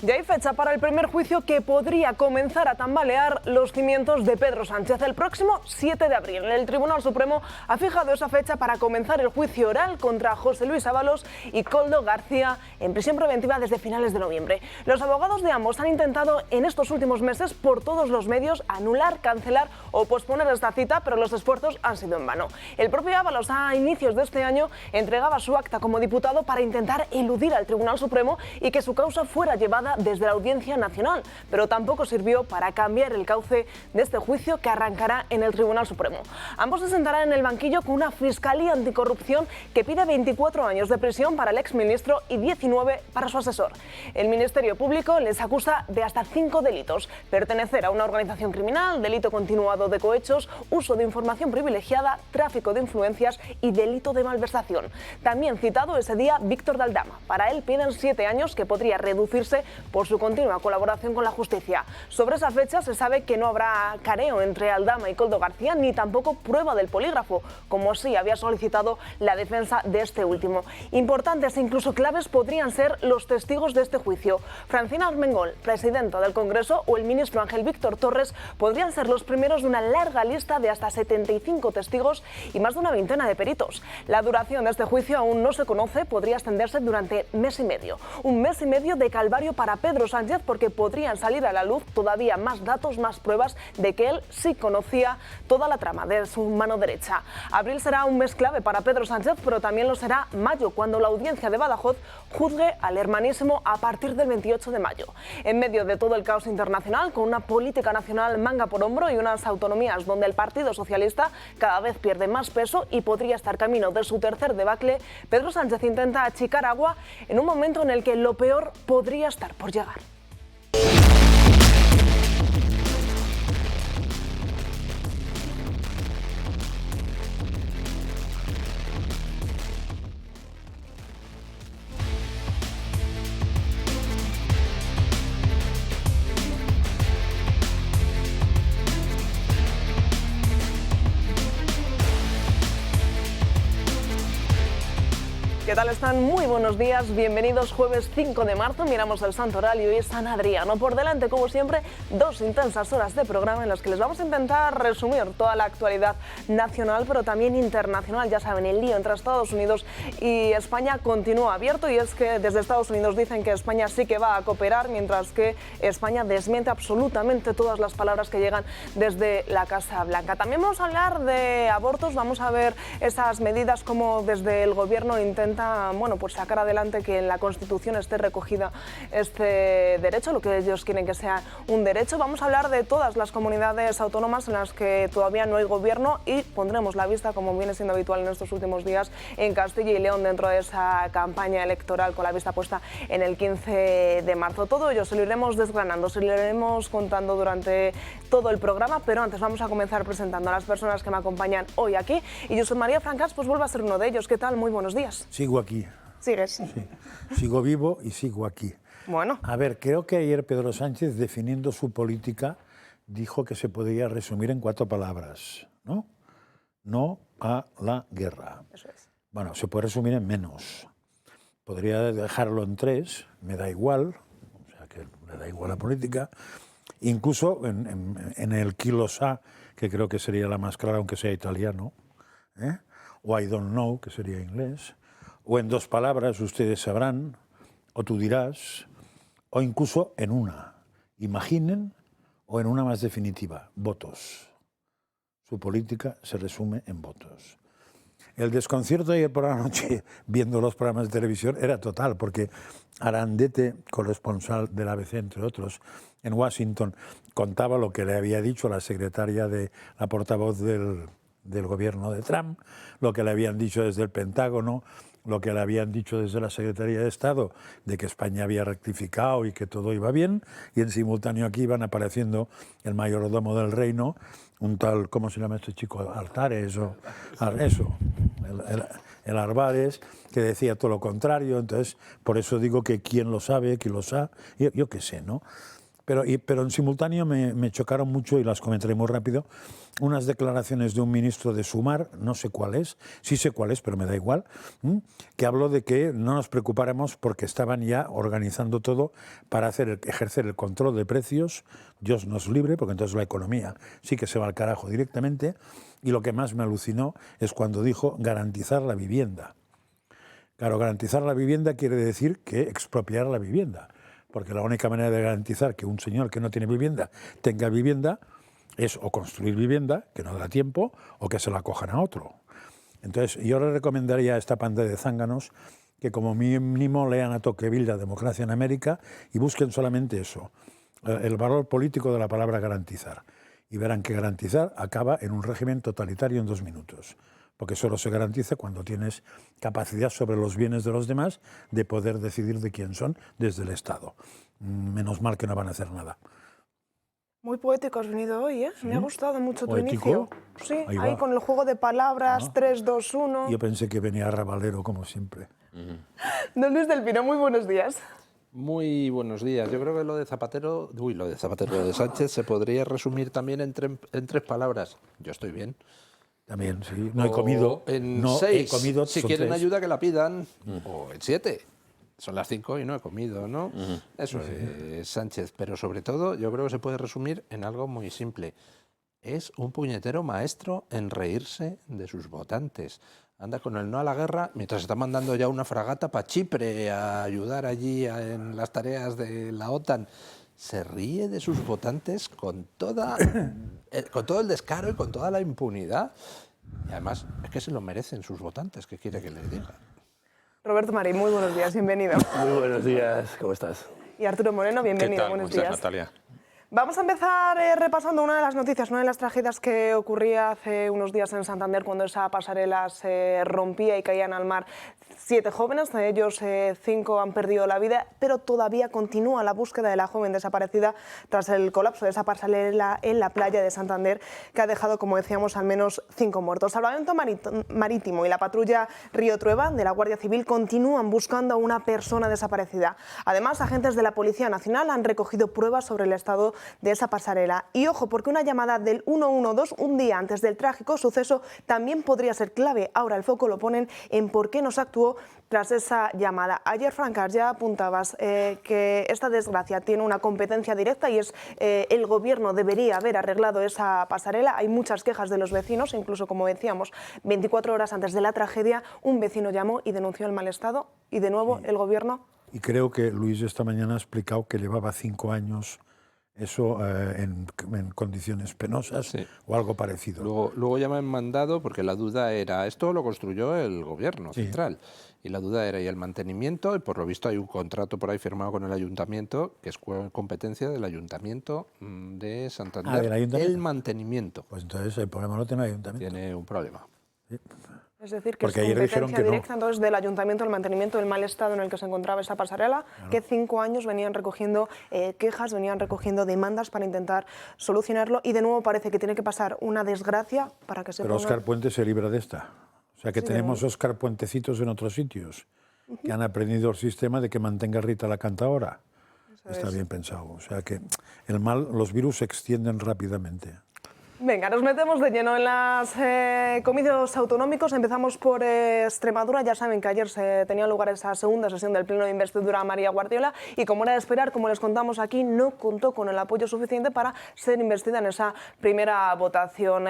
Ya hay fecha para el primer juicio que podría comenzar a tambalear los cimientos de Pedro Sánchez. El próximo 7 de abril, el Tribunal Supremo ha fijado esa fecha para comenzar el juicio oral contra José Luis Ábalos y Koldo García en prisión preventiva desde finales de noviembre. Los abogados de ambos han intentado en estos últimos meses por todos los medios anular, cancelar o posponer esta cita, pero los esfuerzos han sido en vano. El propio Ábalos a inicios de este año entregaba su acta como diputado para intentar eludir al Tribunal Supremo y que su causa fuera llevada desde la Audiencia Nacional, pero tampoco sirvió para cambiar el cauce de este juicio que arrancará en el Tribunal Supremo. Ambos se sentarán en el banquillo con una fiscalía anticorrupción que pide 24 años de prisión para el exministro y 19 para su asesor. El Ministerio Público les acusa de hasta 5 delitos: pertenecer a una organización criminal, delito continuado de cohechos, uso de información privilegiada, tráfico de influencias y delito de malversación. También citado ese día Víctor de Aldama. Para él piden 7 años, que podría reducirse por su continua colaboración con la justicia. Sobre esa fecha se sabe que no habrá careo entre Aldama y Koldo García, ni tampoco prueba del polígrafo, como sí había solicitado la defensa de este último. Importantes e incluso claves podrían ser los testigos de este juicio. Francina Armengol, presidenta del Congreso, o el ministro Ángel Víctor Torres podrían ser los primeros de una larga lista de hasta 75 testigos y más de una veintena de peritos. La duración de este juicio aún no se conoce, podría extenderse durante mes y medio. Un mes y medio de calvario para Pedro Sánchez, porque podrían salir a la luz todavía más datos, más pruebas de que él sí conocía toda la trama de su mano derecha. Abril será un mes clave para Pedro Sánchez, pero también lo será mayo, cuando la audiencia de Badajoz juzgue al hermanísimo a partir del 28 de mayo. En medio de todo el caos internacional, con una política nacional manga por hombro y unas autonomías donde el Partido Socialista cada vez pierde más peso y podría estar camino de su tercer debacle, Pedro Sánchez intenta achicar agua en un momento en el que lo peor podría estar por llegar. ¿Qué tal están? Muy buenos días, bienvenidos. Jueves 5 de marzo, miramos el santoral y hoy es San Adriano. Por delante, como siempre, 2 intensas horas de programa en las que les vamos a intentar resumir toda la actualidad nacional, pero también internacional. Ya saben, el lío entre Estados Unidos y España continúa abierto, y es que desde Estados Unidos dicen que España sí que va a cooperar, mientras que España desmiente absolutamente todas las palabras que llegan desde la Casa Blanca. También vamos a hablar de abortos, vamos a ver esas medidas, como desde el gobierno intenta pues sacar adelante que en la Constitución esté recogida este derecho, lo que ellos quieren que sea un derecho. Vamos a hablar de todas las comunidades autónomas en las que todavía no hay gobierno y pondremos la vista, como viene siendo habitual en estos últimos días, en Castilla y León, dentro de esa campaña electoral con la vista puesta en el 15 de marzo. Todo ello se lo iremos desgranando, se lo iremos contando durante todo el programa, pero antes vamos a comenzar presentando a las personas que me acompañan hoy aquí, y Josep María Francas pues vuelve a ser uno de ellos. ¿Qué tal? Muy buenos días. Sigo aquí. ¿Sigues? Sí, sigo vivo y sigo aquí. Bueno. A ver, creo que ayer Pedro Sánchez, definiendo su política, dijo que se podía resumir en 4 palabras, ¿no? No a la guerra. Eso es. Bueno, se puede resumir en menos. Podría dejarlo en 3, me da igual, o sea que me da igual la política. Incluso en el chi lo sa, que creo que sería la más clara, aunque sea italiano, ¿eh? O I don't know, que sería inglés. O en 2 palabras, ustedes sabrán, o tú dirás, o incluso en una, imaginen, o en una más definitiva, votos. Su política se resume en votos. El desconcierto ayer por la noche, viendo los programas de televisión, era total, porque Arandete, corresponsal del ABC, entre otros, en Washington, contaba lo que le había dicho la secretaria de la portavoz del gobierno de Trump, lo que le habían dicho desde el Pentágono, lo que le habían dicho desde la Secretaría de Estado, de que España había rectificado y que todo iba bien, y en simultáneo aquí iban apareciendo el mayordomo del reino, un tal, ¿cómo se llama este chico? Altares, o eso, el Arbares, que decía todo lo contrario. Entonces, por eso digo que quién lo sabe, quién lo sabe, yo qué sé, ¿no? Pero en simultáneo me chocaron mucho, y las comentaré muy rápido, unas declaraciones de un ministro de Sumar, no sé cuál es, sí sé cuál es, pero me da igual, que habló de que no nos preocupáramos porque estaban ya organizando todo para ejercer el control de precios. Dios nos libre, porque entonces la economía sí que se va al carajo directamente. Y lo que más me alucinó es cuando dijo garantizar la vivienda. Claro, garantizar la vivienda quiere decir que expropiar la vivienda, porque la única manera de garantizar que un señor que no tiene vivienda tenga vivienda es o construir vivienda, que no da tiempo, o que se la cojan a otro. Entonces, yo le recomendaría a esta panda de zánganos que como mínimo lean a Tocqueville La democracia en América y busquen solamente eso, el valor político de la palabra garantizar. Y verán que garantizar acaba en un régimen totalitario en 2 minutos. Porque solo se garantiza cuando tienes capacidad sobre los bienes de los demás de poder decidir de quién son desde el Estado. Menos mal que no van a hacer nada. Muy poético has venido hoy, ¿eh? ¿Sí? Me ha gustado mucho tu ¿Poético? inicio. Sí, ahí con el juego de palabras, 3, 2, 1... Yo pensé que venía rabalero, como siempre. Don Luis del Pino, muy buenos días. Muy buenos días. Yo creo que lo de Sánchez se podría resumir también en 3 palabras. Yo estoy bien. También, sí. No he comido. En no 6. he comido. Si quieren 3. Ayuda, que la pidan. O en 7. Son las 5 y no he comido, ¿no? Eso es Sánchez. Pero sobre todo, yo creo que se puede resumir en algo muy simple. Es un puñetero maestro en reírse de sus votantes. Anda con el no a la guerra, mientras está mandando ya una fragata para Chipre a ayudar allí en las tareas de la OTAN. Se ríe de sus votantes con todo el descaro y con toda la impunidad. Y además es que se lo merecen sus votantes, ¿qué quiere que les diga? Roberto Marín, muy buenos días, bienvenido. Muy buenos días, ¿cómo estás? Y Arturo Moreno, bienvenido, ¿Qué tal? buenos ¿Cómo días. estás, Natalia? Vamos a empezar repasando una de las noticias, una de las tragedias que ocurría hace unos días en Santander cuando esa pasarela se rompía y caían al mar 7 jóvenes, de ellos 5 han perdido la vida, pero todavía continúa la búsqueda de la joven desaparecida tras el colapso de esa pasarela en la playa de Santander, que ha dejado, como decíamos, al menos 5 muertos. Salvamento Marítimo y la patrulla Río Trueba de la Guardia Civil continúan buscando a una persona desaparecida. Además, agentes de la Policía Nacional han recogido pruebas sobre el estado de esa pasarela. Y ojo, porque una llamada del 112 un día antes del trágico suceso también podría ser clave. Ahora el foco lo ponen en por qué no se actuó tras esa llamada. Ayer, Francas, ya apuntabas que esta desgracia tiene una competencia directa y es el gobierno debería haber arreglado esa pasarela. Hay muchas quejas de los vecinos, incluso, como decíamos, 24 horas antes de la tragedia, un vecino llamó y denunció el mal estado y de nuevo el gobierno... Y creo que Luis esta mañana ha explicado que llevaba 5 años eso en condiciones penosas, sí, o algo parecido. Luego ya me han mandado, porque la duda era, esto lo construyó el gobierno central, y la duda era, y el mantenimiento, y por lo visto hay un contrato por ahí firmado con el ayuntamiento, que es competencia del ayuntamiento de Santander. ¿Del ayuntamiento? El mantenimiento. Pues entonces el problema no tiene el ayuntamiento. Tiene un problema. Sí. Es decir, que porque es competencia directa no. Entonces del ayuntamiento, el mantenimiento del mal estado en el que se encontraba esa pasarela, claro, que 5 años venían recogiendo quejas, venían recogiendo demandas para intentar solucionarlo y de nuevo parece que tiene que pasar una desgracia para que se Pero ponga... Óscar Puente se libra de esta. O sea que sí, tenemos Óscar Puentecitos en otros sitios que han aprendido el sistema de que mantenga Rita la cantadora. Está bien pensado. O sea que los virus se extienden rápidamente. Venga, nos metemos de lleno en los comicios autonómicos. Empezamos por Extremadura. Ya saben que ayer se tenía lugar esa segunda sesión del pleno de investidura a María Guardiola y, como era de esperar, como les contamos aquí, no contó con el apoyo suficiente para ser investida en esa primera votación.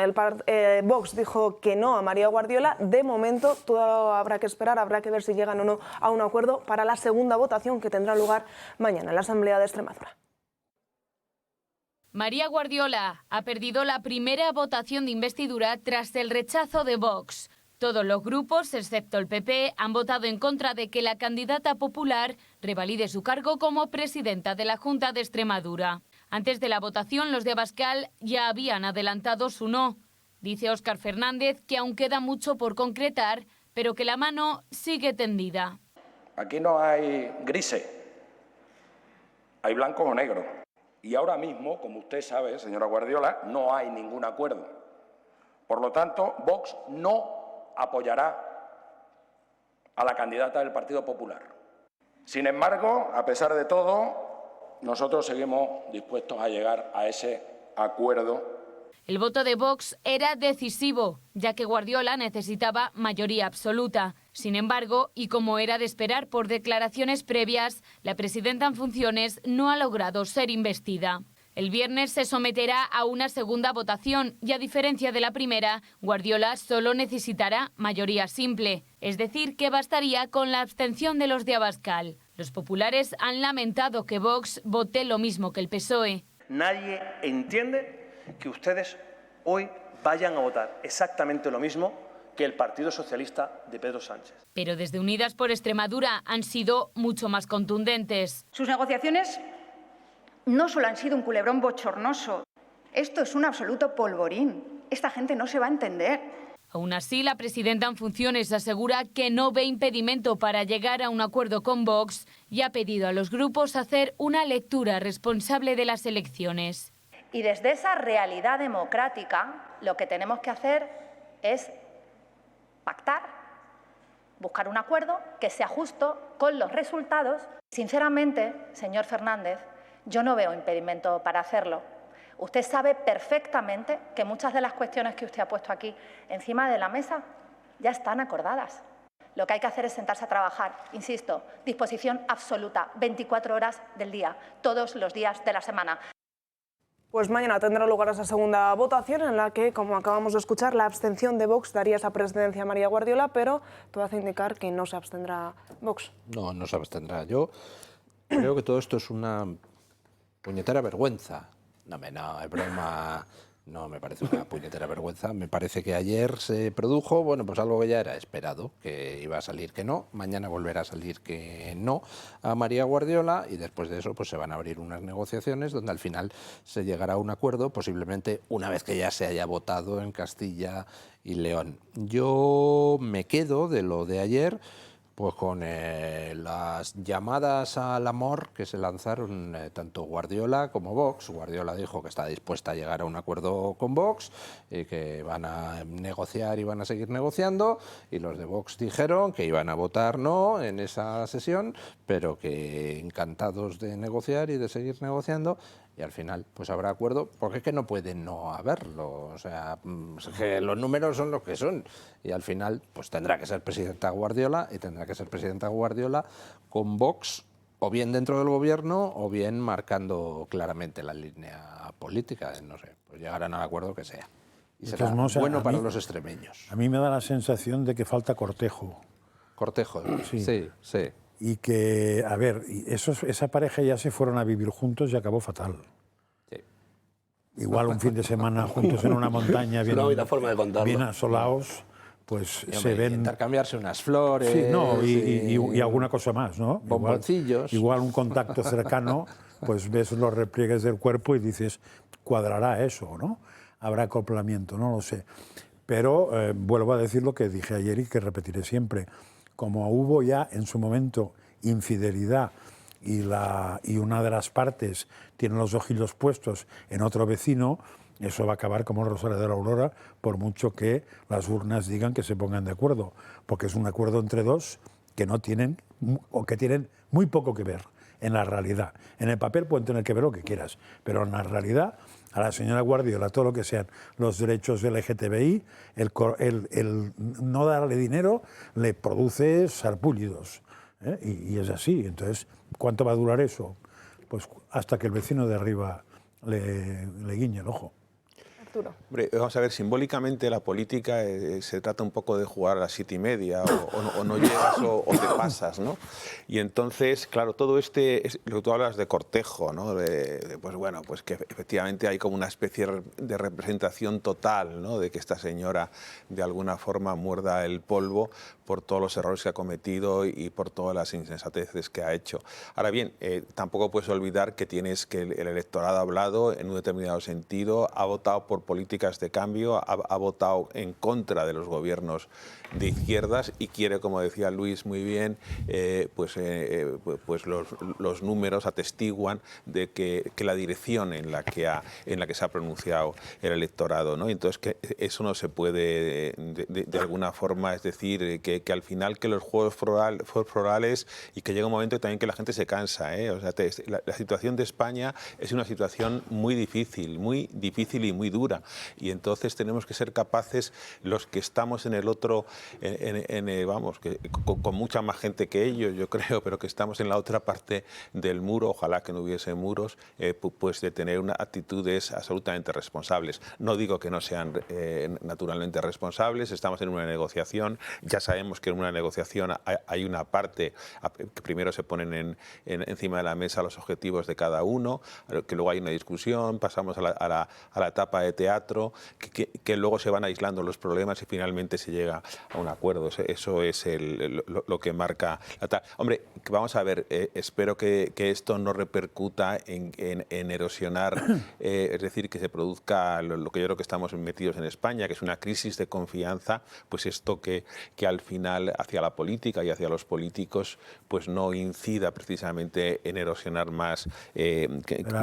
Vox dijo que no a María Guardiola. De momento todo habrá que esperar, habrá que ver si llegan o no a un acuerdo para la segunda votación que tendrá lugar mañana en la Asamblea de Extremadura. María Guardiola ha perdido la primera votación de investidura tras el rechazo de Vox. Todos los grupos, excepto el PP, han votado en contra de que la candidata popular revalide su cargo como presidenta de la Junta de Extremadura. Antes de la votación, los de Abascal ya habían adelantado su no. Dice Óscar Fernández que aún queda mucho por concretar, pero que la mano sigue tendida. Aquí no hay grises, hay blancos o negros. Y ahora mismo, como usted sabe, señora Guardiola, no hay ningún acuerdo. Por lo tanto, Vox no apoyará a la candidata del Partido Popular. Sin embargo, a pesar de todo, nosotros seguimos dispuestos a llegar a ese acuerdo. El voto de Vox era decisivo, ya que Guardiola necesitaba mayoría absoluta. Sin embargo, y como era de esperar por declaraciones previas, la presidenta en funciones no ha logrado ser investida. El viernes se someterá a una segunda votación y, a diferencia de la primera, Guardiola solo necesitará mayoría simple, es decir, que bastaría con la abstención de los de Abascal. Los populares han lamentado que Vox vote lo mismo que el PSOE. Nadie entiende que ustedes hoy vayan a votar exactamente lo mismo que el Partido Socialista de Pedro Sánchez. Pero desde Unidas por Extremadura han sido mucho más contundentes. Sus negociaciones no solo han sido un culebrón bochornoso, esto es un absoluto polvorín. Esta gente no se va a entender. Aún así, la presidenta en funciones asegura que no ve impedimento para llegar a un acuerdo con Vox y ha pedido a los grupos hacer una lectura responsable de las elecciones. Y desde esa realidad democrática, lo que tenemos que hacer es pactar, buscar un acuerdo que sea justo con los resultados. Sinceramente, señor Fernández, yo no veo impedimento para hacerlo. Usted sabe perfectamente que muchas de las cuestiones que usted ha puesto aquí encima de la mesa ya están acordadas. Lo que hay que hacer es sentarse a trabajar, insisto, disposición absoluta, 24 horas del día, todos los días de la semana. Pues mañana tendrá lugar esa segunda votación en la que, como acabamos de escuchar, la abstención de Vox daría esa presidencia a María Guardiola, pero todo hace indicar que no se abstendrá Vox. No, no se abstendrá. Yo creo que todo esto es una puñetera vergüenza. No, es broma. No me parece una puñetera vergüenza. Me parece que ayer se produjo, bueno, pues algo que ya era esperado, que iba a salir que no, mañana volverá a salir que no a María Guardiola, y después de eso pues se van a abrir unas negociaciones donde al final se llegará a un acuerdo, posiblemente una vez que ya se haya votado en Castilla y León. Yo me quedo de lo de ayer pues con las llamadas al amor que se lanzaron tanto Guardiola como Vox. Guardiola dijo que está dispuesta a llegar a un acuerdo con Vox y que van a negociar y van a seguir negociando, y los de Vox dijeron que iban a votar no en esa sesión, pero que encantados de negociar y de seguir negociando. Y al final pues habrá acuerdo, porque es que no puede no haberlo, o sea, es que los números son los que son, y al final pues tendrá que ser presidenta Guardiola, y tendrá que ser presidenta Guardiola con Vox o bien dentro del gobierno o bien marcando claramente la línea política, no sé, pues llegarán al acuerdo que sea. Y será bueno para los extremeños. A mí me da la sensación de que falta cortejo. Cortejo, sí. Y que, a ver, esa pareja ya se fueron a vivir juntos y acabó fatal. Sí. Igual un fin de semana juntos en una montaña, bien asolados, pues y, se ven... Intercambiarse unas flores... Sí, no, y alguna cosa más, ¿no? Bomboncillos. Igual un contacto cercano, pues ves los repliegues del cuerpo y dices, cuadrará eso, ¿no? Habrá acoplamiento, no lo sé. Pero vuelvo a decir lo que dije ayer y que repetiré siempre. Como hubo ya en su momento infidelidad y una de las partes tiene los ojillos puestos en otro vecino, eso va a acabar como Rosario de la Aurora, por mucho que las urnas digan que se pongan de acuerdo, porque es un acuerdo entre dos que no tienen o que tienen muy poco que ver en la realidad. En el papel pueden tener que ver lo que quieras, pero en la realidad a la señora Guardiola todo lo que sean los derechos LGTBI, el no darle dinero le produce sarpúllidos, ¿eh? Y es así. Entonces, ¿cuánto va a durar eso? Pues hasta que el vecino de arriba le guiñe el ojo. Arturo. Hombre, vamos a ver, simbólicamente la política se trata un poco de jugar a las 7:30 o no llegas o te pasas, ¿no? Y entonces, claro, todo lo que tú hablas de cortejo, ¿no? Pues bueno, pues que efectivamente hay como una especie de representación total, ¿no? De que esta señora de alguna forma muerda el polvo por todos los errores que ha cometido y por todas las insensateces que ha hecho. Ahora bien, tampoco puedes olvidar que el electorado ha hablado en un determinado sentido, ha votado por por políticas de cambio, ha votado en contra de los gobiernos de izquierdas y quiere, como decía Luis muy bien, pues los números atestiguan de que la dirección en la que se ha pronunciado el electorado, ¿no? Entonces que eso no se puede de alguna forma, es decir, que al final que los juegos florales y que llega un momento también que la gente se cansa, ¿eh? O sea, la situación de España es una situación muy difícil y muy dura, y entonces tenemos que ser capaces, los que estamos en el otro, vamos, que con mucha más gente que ellos, yo creo, pero que estamos en la otra parte del muro, ojalá que no hubiese muros, pues de tener actitudes absolutamente responsables. No digo que no sean naturalmente responsables, estamos en una negociación, ya sabemos que en una negociación hay una parte que primero se ponen encima de la mesa los objetivos de cada uno, que luego hay una discusión, pasamos a la etapa de teatro, que luego se van aislando los problemas y finalmente se llega a un acuerdo. Eso es lo que marca la tal. Hombre, vamos a ver, espero que esto no repercuta en erosionar, es decir, que se produzca lo que yo creo que estamos metidos en España, que es una crisis de confianza, pues esto que al final hacia la política y hacia los políticos pues no incida precisamente en erosionar más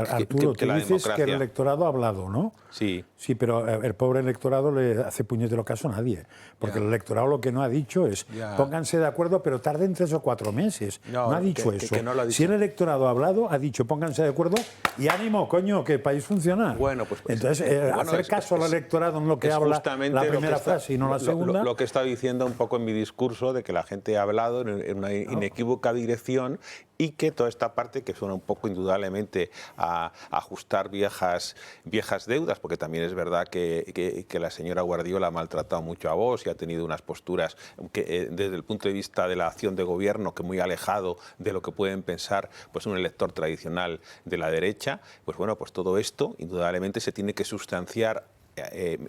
Arturo, que tú la dices democracia. que el electorado ha hablado, ¿no? Sí. Sí, pero el pobre electorado le hace puñetero caso a nadie, porque el electorado lo que no ha dicho es pónganse de acuerdo, pero tarden 3 o 4 meses. No ha dicho eso. Que no lo ha dicho. Si el electorado ha hablado, ha dicho pónganse de acuerdo y ánimo, coño, que el país funciona. Bueno, pues entonces hacer caso al electorado en lo que habla la primera frase y no la segunda. Lo que he estado diciendo un poco en mi discurso, de que la gente ha hablado en una inequívoca dirección y que toda esta parte que suena un poco indudablemente a ajustar viejas deudas, porque también es verdad que la señora Guardiola ha maltratado mucho a Vox y ha tenido unas posturas que desde el punto de vista de la acción de gobierno que muy alejado de lo que pueden pensar pues un elector tradicional de la derecha. Pues bueno, pues todo esto indudablemente se tiene que sustanciar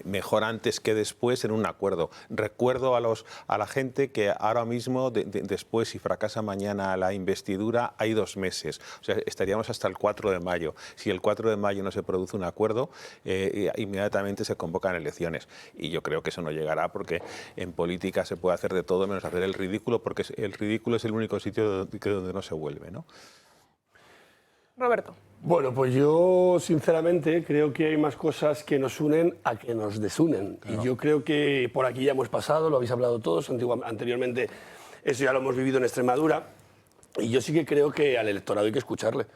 mejor antes que después en un acuerdo. Recuerdo a la gente que ahora mismo, después, si fracasa mañana la investidura, hay 2 meses. O sea, estaríamos hasta el 4 de mayo. Si el 4 de mayo no se produce un acuerdo, inmediatamente se convocan elecciones. Y yo creo que eso no llegará, porque en política se puede hacer de todo menos hacer el ridículo, porque el ridículo es el único sitio donde no se vuelve, ¿no? Roberto. Bueno, pues yo sinceramente creo que hay más cosas que nos unen a que nos desunen. Claro. Y yo creo que por aquí ya hemos pasado, lo habéis hablado todos, anteriormente eso ya lo hemos vivido en Extremadura. Y yo sí que creo que al electorado hay que escucharle.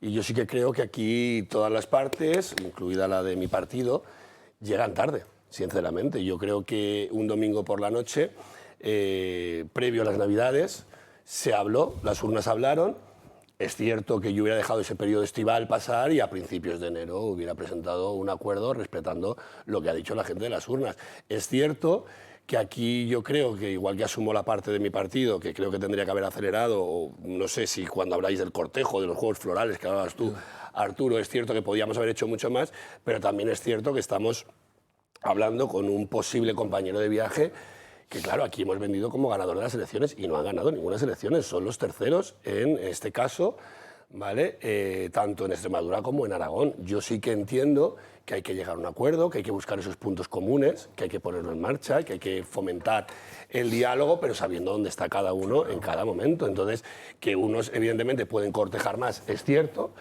Y yo sí que creo que aquí todas las partes, incluida la de mi partido, llegan tarde, sinceramente. Yo creo que un domingo por la noche, previo a las Navidades, se habló, las urnas hablaron. Es cierto que yo hubiera dejado ese periodo estival pasar y a principios de enero hubiera presentado un acuerdo respetando lo que ha dicho la gente de las urnas. Es cierto que aquí yo creo que, igual que asumo la parte de mi partido, que creo que tendría que haber acelerado, o no sé si cuando habláis del cortejo, de los juegos florales que hablabas tú, Arturo, es cierto que podíamos haber hecho mucho más, pero también es cierto que estamos hablando con un posible compañero de viaje que, claro, aquí hemos vendido como ganador de las elecciones y no han ganado ninguna elección, son los terceros en este caso, ¿vale? Tanto en Extremadura como en Aragón. Yo sí que entiendo que hay que llegar a un acuerdo, que hay que buscar esos puntos comunes, que hay que ponerlo en marcha, que hay que fomentar el diálogo, pero sabiendo dónde está cada uno en cada momento. Entonces, que unos evidentemente pueden cortejar más, es cierto,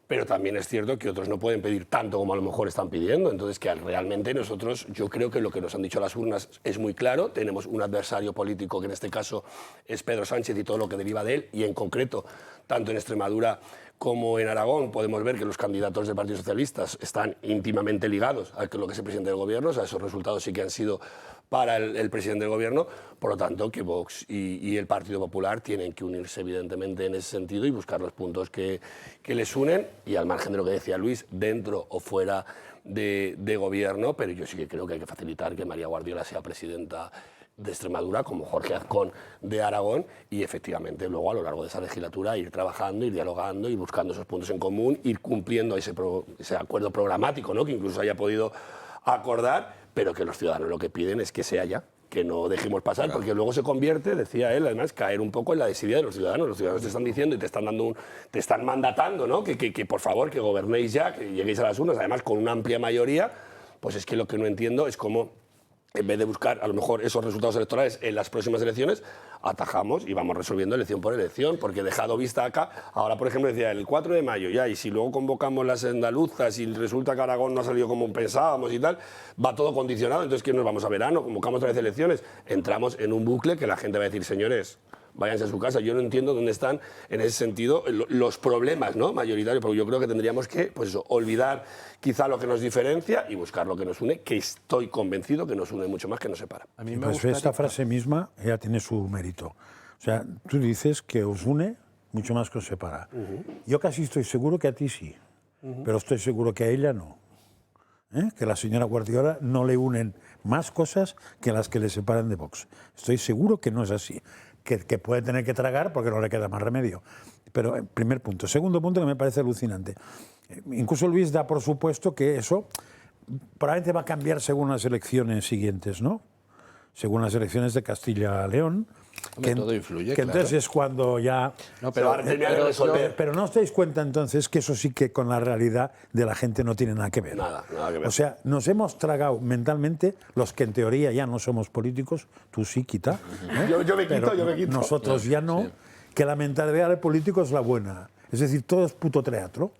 pero también es cierto que otros no pueden pedir tanto como a lo mejor están pidiendo. Entonces, que realmente nosotros, yo creo que lo que nos han dicho las urnas es muy claro. Tenemos un adversario político que en este caso es Pedro Sánchez y todo lo que deriva de él, y en concreto, tanto en Extremadura como en Aragón, podemos ver que los candidatos del Partido Socialista están íntimamente ligados a lo que es el presidente del Gobierno. O sea, esos resultados sí que han sido para el presidente del Gobierno. Por lo tanto, que Vox y el Partido Popular tienen que unirse evidentemente en ese sentido y buscar los puntos que les unen, y al margen de lo que decía Luis, dentro o fuera de Gobierno, pero yo sí que creo que hay que facilitar que María Guardiola sea presidenta de Extremadura, como Jorge Azcón de Aragón, y efectivamente luego a lo largo de esa legislatura ir trabajando, ir dialogando, ir buscando esos puntos en común, ir cumpliendo ese acuerdo programático, ¿no?, que incluso haya podido acordar, pero que los ciudadanos lo que piden es que sea ya, que no dejemos pasar, porque luego se convierte, decía él, además, caer un poco en la desidia de los ciudadanos. Los ciudadanos te están diciendo y te están mandatando, ¿no?, que por favor, que gobernéis ya, que lleguéis a las urnas, además con una amplia mayoría, pues es que lo que no entiendo es cómo, en vez de buscar a lo mejor esos resultados electorales en las próximas elecciones, atajamos y vamos resolviendo elección por elección, porque dejado vista acá, ahora por ejemplo decía el 4 de mayo ya, y si luego convocamos las andaluzas y resulta que Aragón no ha salido como pensábamos y tal, va todo condicionado, entonces ¿qué nos vamos a verano? Convocamos otra vez elecciones, entramos en un bucle que la gente va a decir, señores, váyanse a su casa. Yo no entiendo dónde están, en ese sentido, los problemas, ¿no?, mayoritarios, porque yo creo que tendríamos que, pues eso, olvidar quizá lo que nos diferencia y buscar lo que nos une, que estoy convencido que nos une mucho más que nos separa. A mí me Pues gustaría... esta frase misma ya tiene su mérito. O sea, tú dices que os une mucho más que os separa. Yo casi estoy seguro que a ti sí, pero estoy seguro que a ella no. Que la señora Guardiola no le unen más cosas que las que le separan de Vox. Estoy seguro que no es así. Que puede tener que tragar porque no le queda más remedio. Pero primer punto. Segundo punto que me parece alucinante. Incluso Luis da por supuesto que eso probablemente va a cambiar según las elecciones siguientes, ¿no? Según las elecciones de Castilla-León. Todo influye, que claro. entonces es cuando ya... No, pero no os dais cuenta entonces que eso sí que con la realidad de la gente no tiene nada que ver. Nada que ver. O sea, nos hemos tragado mentalmente, los que en teoría ya no somos políticos, tú sí, quita. Yo me quito. Nosotros ya no, sí. Que la mentalidad del político es la buena. Es decir, todo es puto teatro.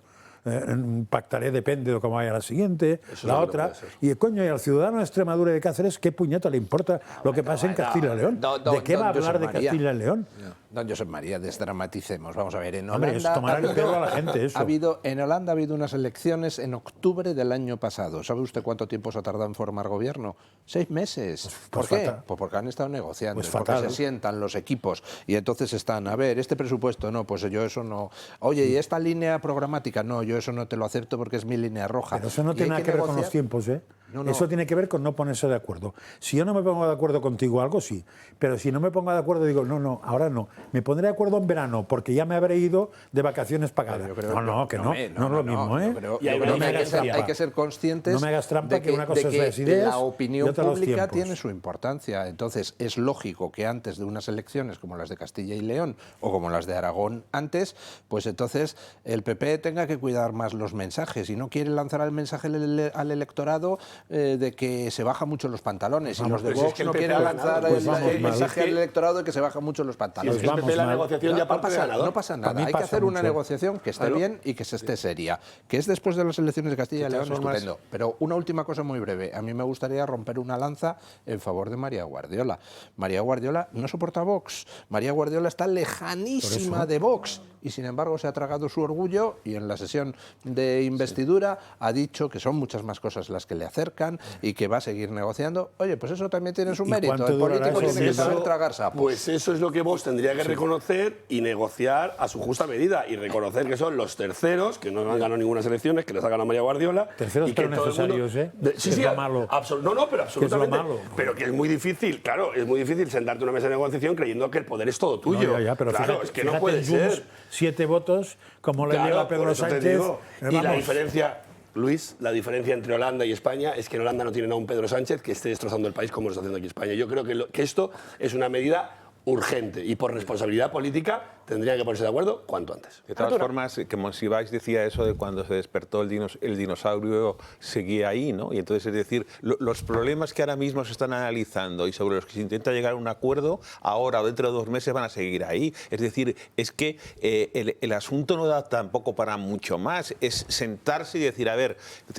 Pactaré, depende de cómo vaya la siguiente, Eso la es lo que otra. puede ser. Y coño, y al ciudadano de Extremadura y de Cáceres, ¿qué puñeta le importa lo que pasa en Castilla y León? ¿De qué va a hablar de Castilla y León? Don Josep María, desdramaticemos. Vamos a ver, en Hombre, Holanda... es tomar el pelo a la gente, eso. En Holanda ha habido unas elecciones en octubre del año pasado. ¿Sabe usted cuánto tiempo se ha tardado en formar gobierno? 6 meses. ¿Por qué? fatal. Pues porque han estado negociando, Pues porque fatal. se sientan los equipos y entonces están, a ver, este presupuesto, no, pues yo eso no... Oye, ¿y esta línea programática? No, yo eso no te lo acepto porque es mi línea roja. Pero eso no Y tiene hay nada que ver con los negociar. tiempos, ¿eh? No. Eso tiene que ver con no ponerse de acuerdo. Si yo no me pongo de acuerdo contigo algo, sí. Pero si no me pongo de acuerdo, digo, no, ahora no. Me pondré de acuerdo en verano, porque ya me habré ido de vacaciones pagadas. Yo creo No es lo mismo, ¿eh? Yo creo Y hay que no me hagas hay trampa. que ser conscientes No me hagas trampa, de que una cosa es las ideas la y opinión otra los pública tiempos. tiene su importancia. Entonces, es lógico que antes de unas elecciones como las de Castilla y León o como las de Aragón antes, pues entonces el PP tenga que cuidar más los mensajes y no quiere lanzar el mensaje al electorado de que se bajan mucho los pantalones. Y los de pues es Vox que el no PP quieren ha lanzar ganado, pues vamos el mal. mensaje Es que- al electorado de que se bajan mucho los Si pantalones. es que el PP la negociación ya parte ganador. No pasa nada, Para mí hay que pasa hacer una mucho. negociación que esté bien y que se esté seria. Que es después de las elecciones de Castilla y León, estupendo. Pero una última cosa muy breve. A mí me gustaría romper una lanza en favor de María Guardiola. María Guardiola no soporta a Vox. María Guardiola está lejanísima de Vox y sin embargo se ha tragado su orgullo y en la sesión de investidura ha dicho que son muchas más cosas las que le acercan y que va a seguir negociando. Oye, pues eso también tiene su ¿Y mérito. cuánto El durará político eso? tiene que Eso- saber tragar sapos. Pues eso es lo que Vox tendría que reconocer y negociar a su justa medida y reconocer que son los terceros, que no han ganado ninguna elecciones, que les ha ganado María Guardiola. Terceros y que pero todo el mundo- necesarios, ¿eh? Sí, Que sí, es lo malo. No, pero absolutamente. malo. Pero que es muy difícil, claro, es muy difícil sentarte en una mesa de negociación creyendo que el poder es todo tuyo. No, ya, pero claro, fíjate, es que no fíjate puede en Junts, ser. 7 votos, como le Claro, lleva a por Pedro eso te Sánchez. digo. Y la vamos. diferencia, Luis, la diferencia entre Holanda y España es que en Holanda no tienen a un Pedro Sánchez que esté destrozando el país como lo está haciendo aquí España. Yo creo que esto es una medida urgente y por responsabilidad política tendrían que ponerse de acuerdo cuanto antes. De todas formas, como si vais decía eso de cuando se despertó el dinosaurio seguía ahí, ¿no? Y entonces, es decir, los problemas que ahora mismo se están analizando y sobre los que se intenta llegar a un acuerdo, ahora o dentro de 2 meses van a seguir ahí. Es decir, es que el asunto no da tampoco para mucho más. Es sentarse y decir, a ver,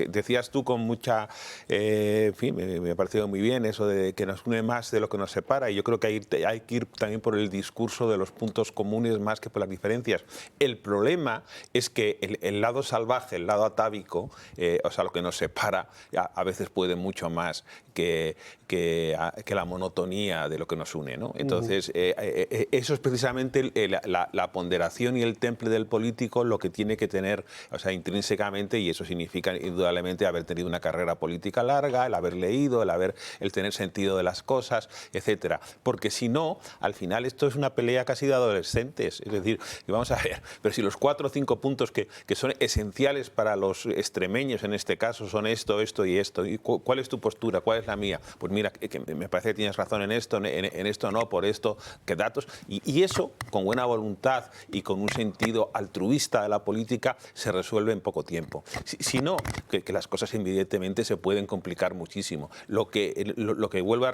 decías tú con mucha... en fin, me ha parecido muy bien eso de que nos une más de lo que nos separa y yo creo que hay que ir también por el discurso de los puntos comunes más que por las diferencias. El problema es que el lado salvaje, el lado atávico, o sea, lo que nos separa, a veces puede mucho más que la monotonía de lo que nos une, ¿no? Entonces, eso es precisamente la ponderación y el temple del político lo que tiene que tener, o sea, intrínsecamente, y eso significa indudablemente haber tenido una carrera política larga, el haber leído, el tener sentido de las cosas, etcétera. Porque si no, al final esto es una pelea casi de adolescentes. es. Es decir, que vamos a ver, pero si los 4 o 5 puntos que son esenciales para los extremeños en este caso son esto, esto y esto, ¿y cuál es tu postura? ¿Cuál es la mía? Pues mira, que me parece que tienes razón en esto no, por esto, qué datos. Y eso, con buena voluntad y con un sentido altruista de la política, se resuelve en poco tiempo. Si no, que las cosas evidentemente se pueden complicar muchísimo. Lo que vuelvo a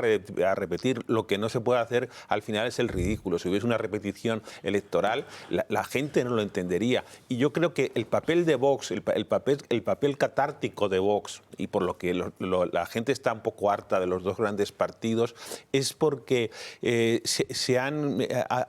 repetir, lo que no se puede hacer al final es el ridículo. Si hubiese una repetición electoral, la gente no lo entendería. Y yo creo que el papel de Vox, el papel catártico de Vox, y por lo que la gente está un poco harta de los dos grandes partidos, es porque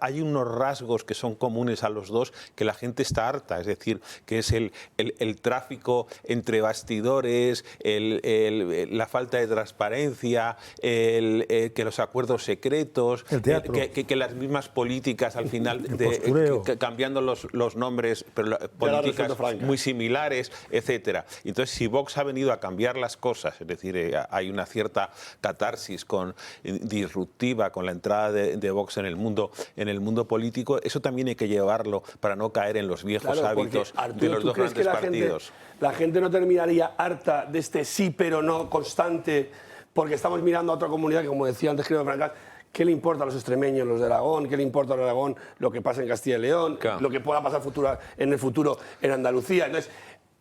hay unos rasgos que son comunes a los dos que la gente está harta, es decir, que es el tráfico entre bastidores, la falta de transparencia, que los acuerdos secretos, que las mismas políticas al final, cambiando los nombres, pero políticas muy similares, etcétera. Entonces, si Vox ha venido a cambiar las cosas, es decir, hay una cierta catarsis disruptiva con la entrada de Vox en el mundo político, eso también hay que llevarlo para no caer en los viejos hábitos de los dos grandes partidos. La gente no terminaría harta de este sí pero no constante, porque estamos mirando a otra comunidad que, como decía antes, creo que Franca, ¿qué le importa a los extremeños, los de Aragón? ¿Qué le importa a los de Aragón lo que pasa en Castilla y León? Claro. Lo que pueda pasar en el futuro en Andalucía. Entonces,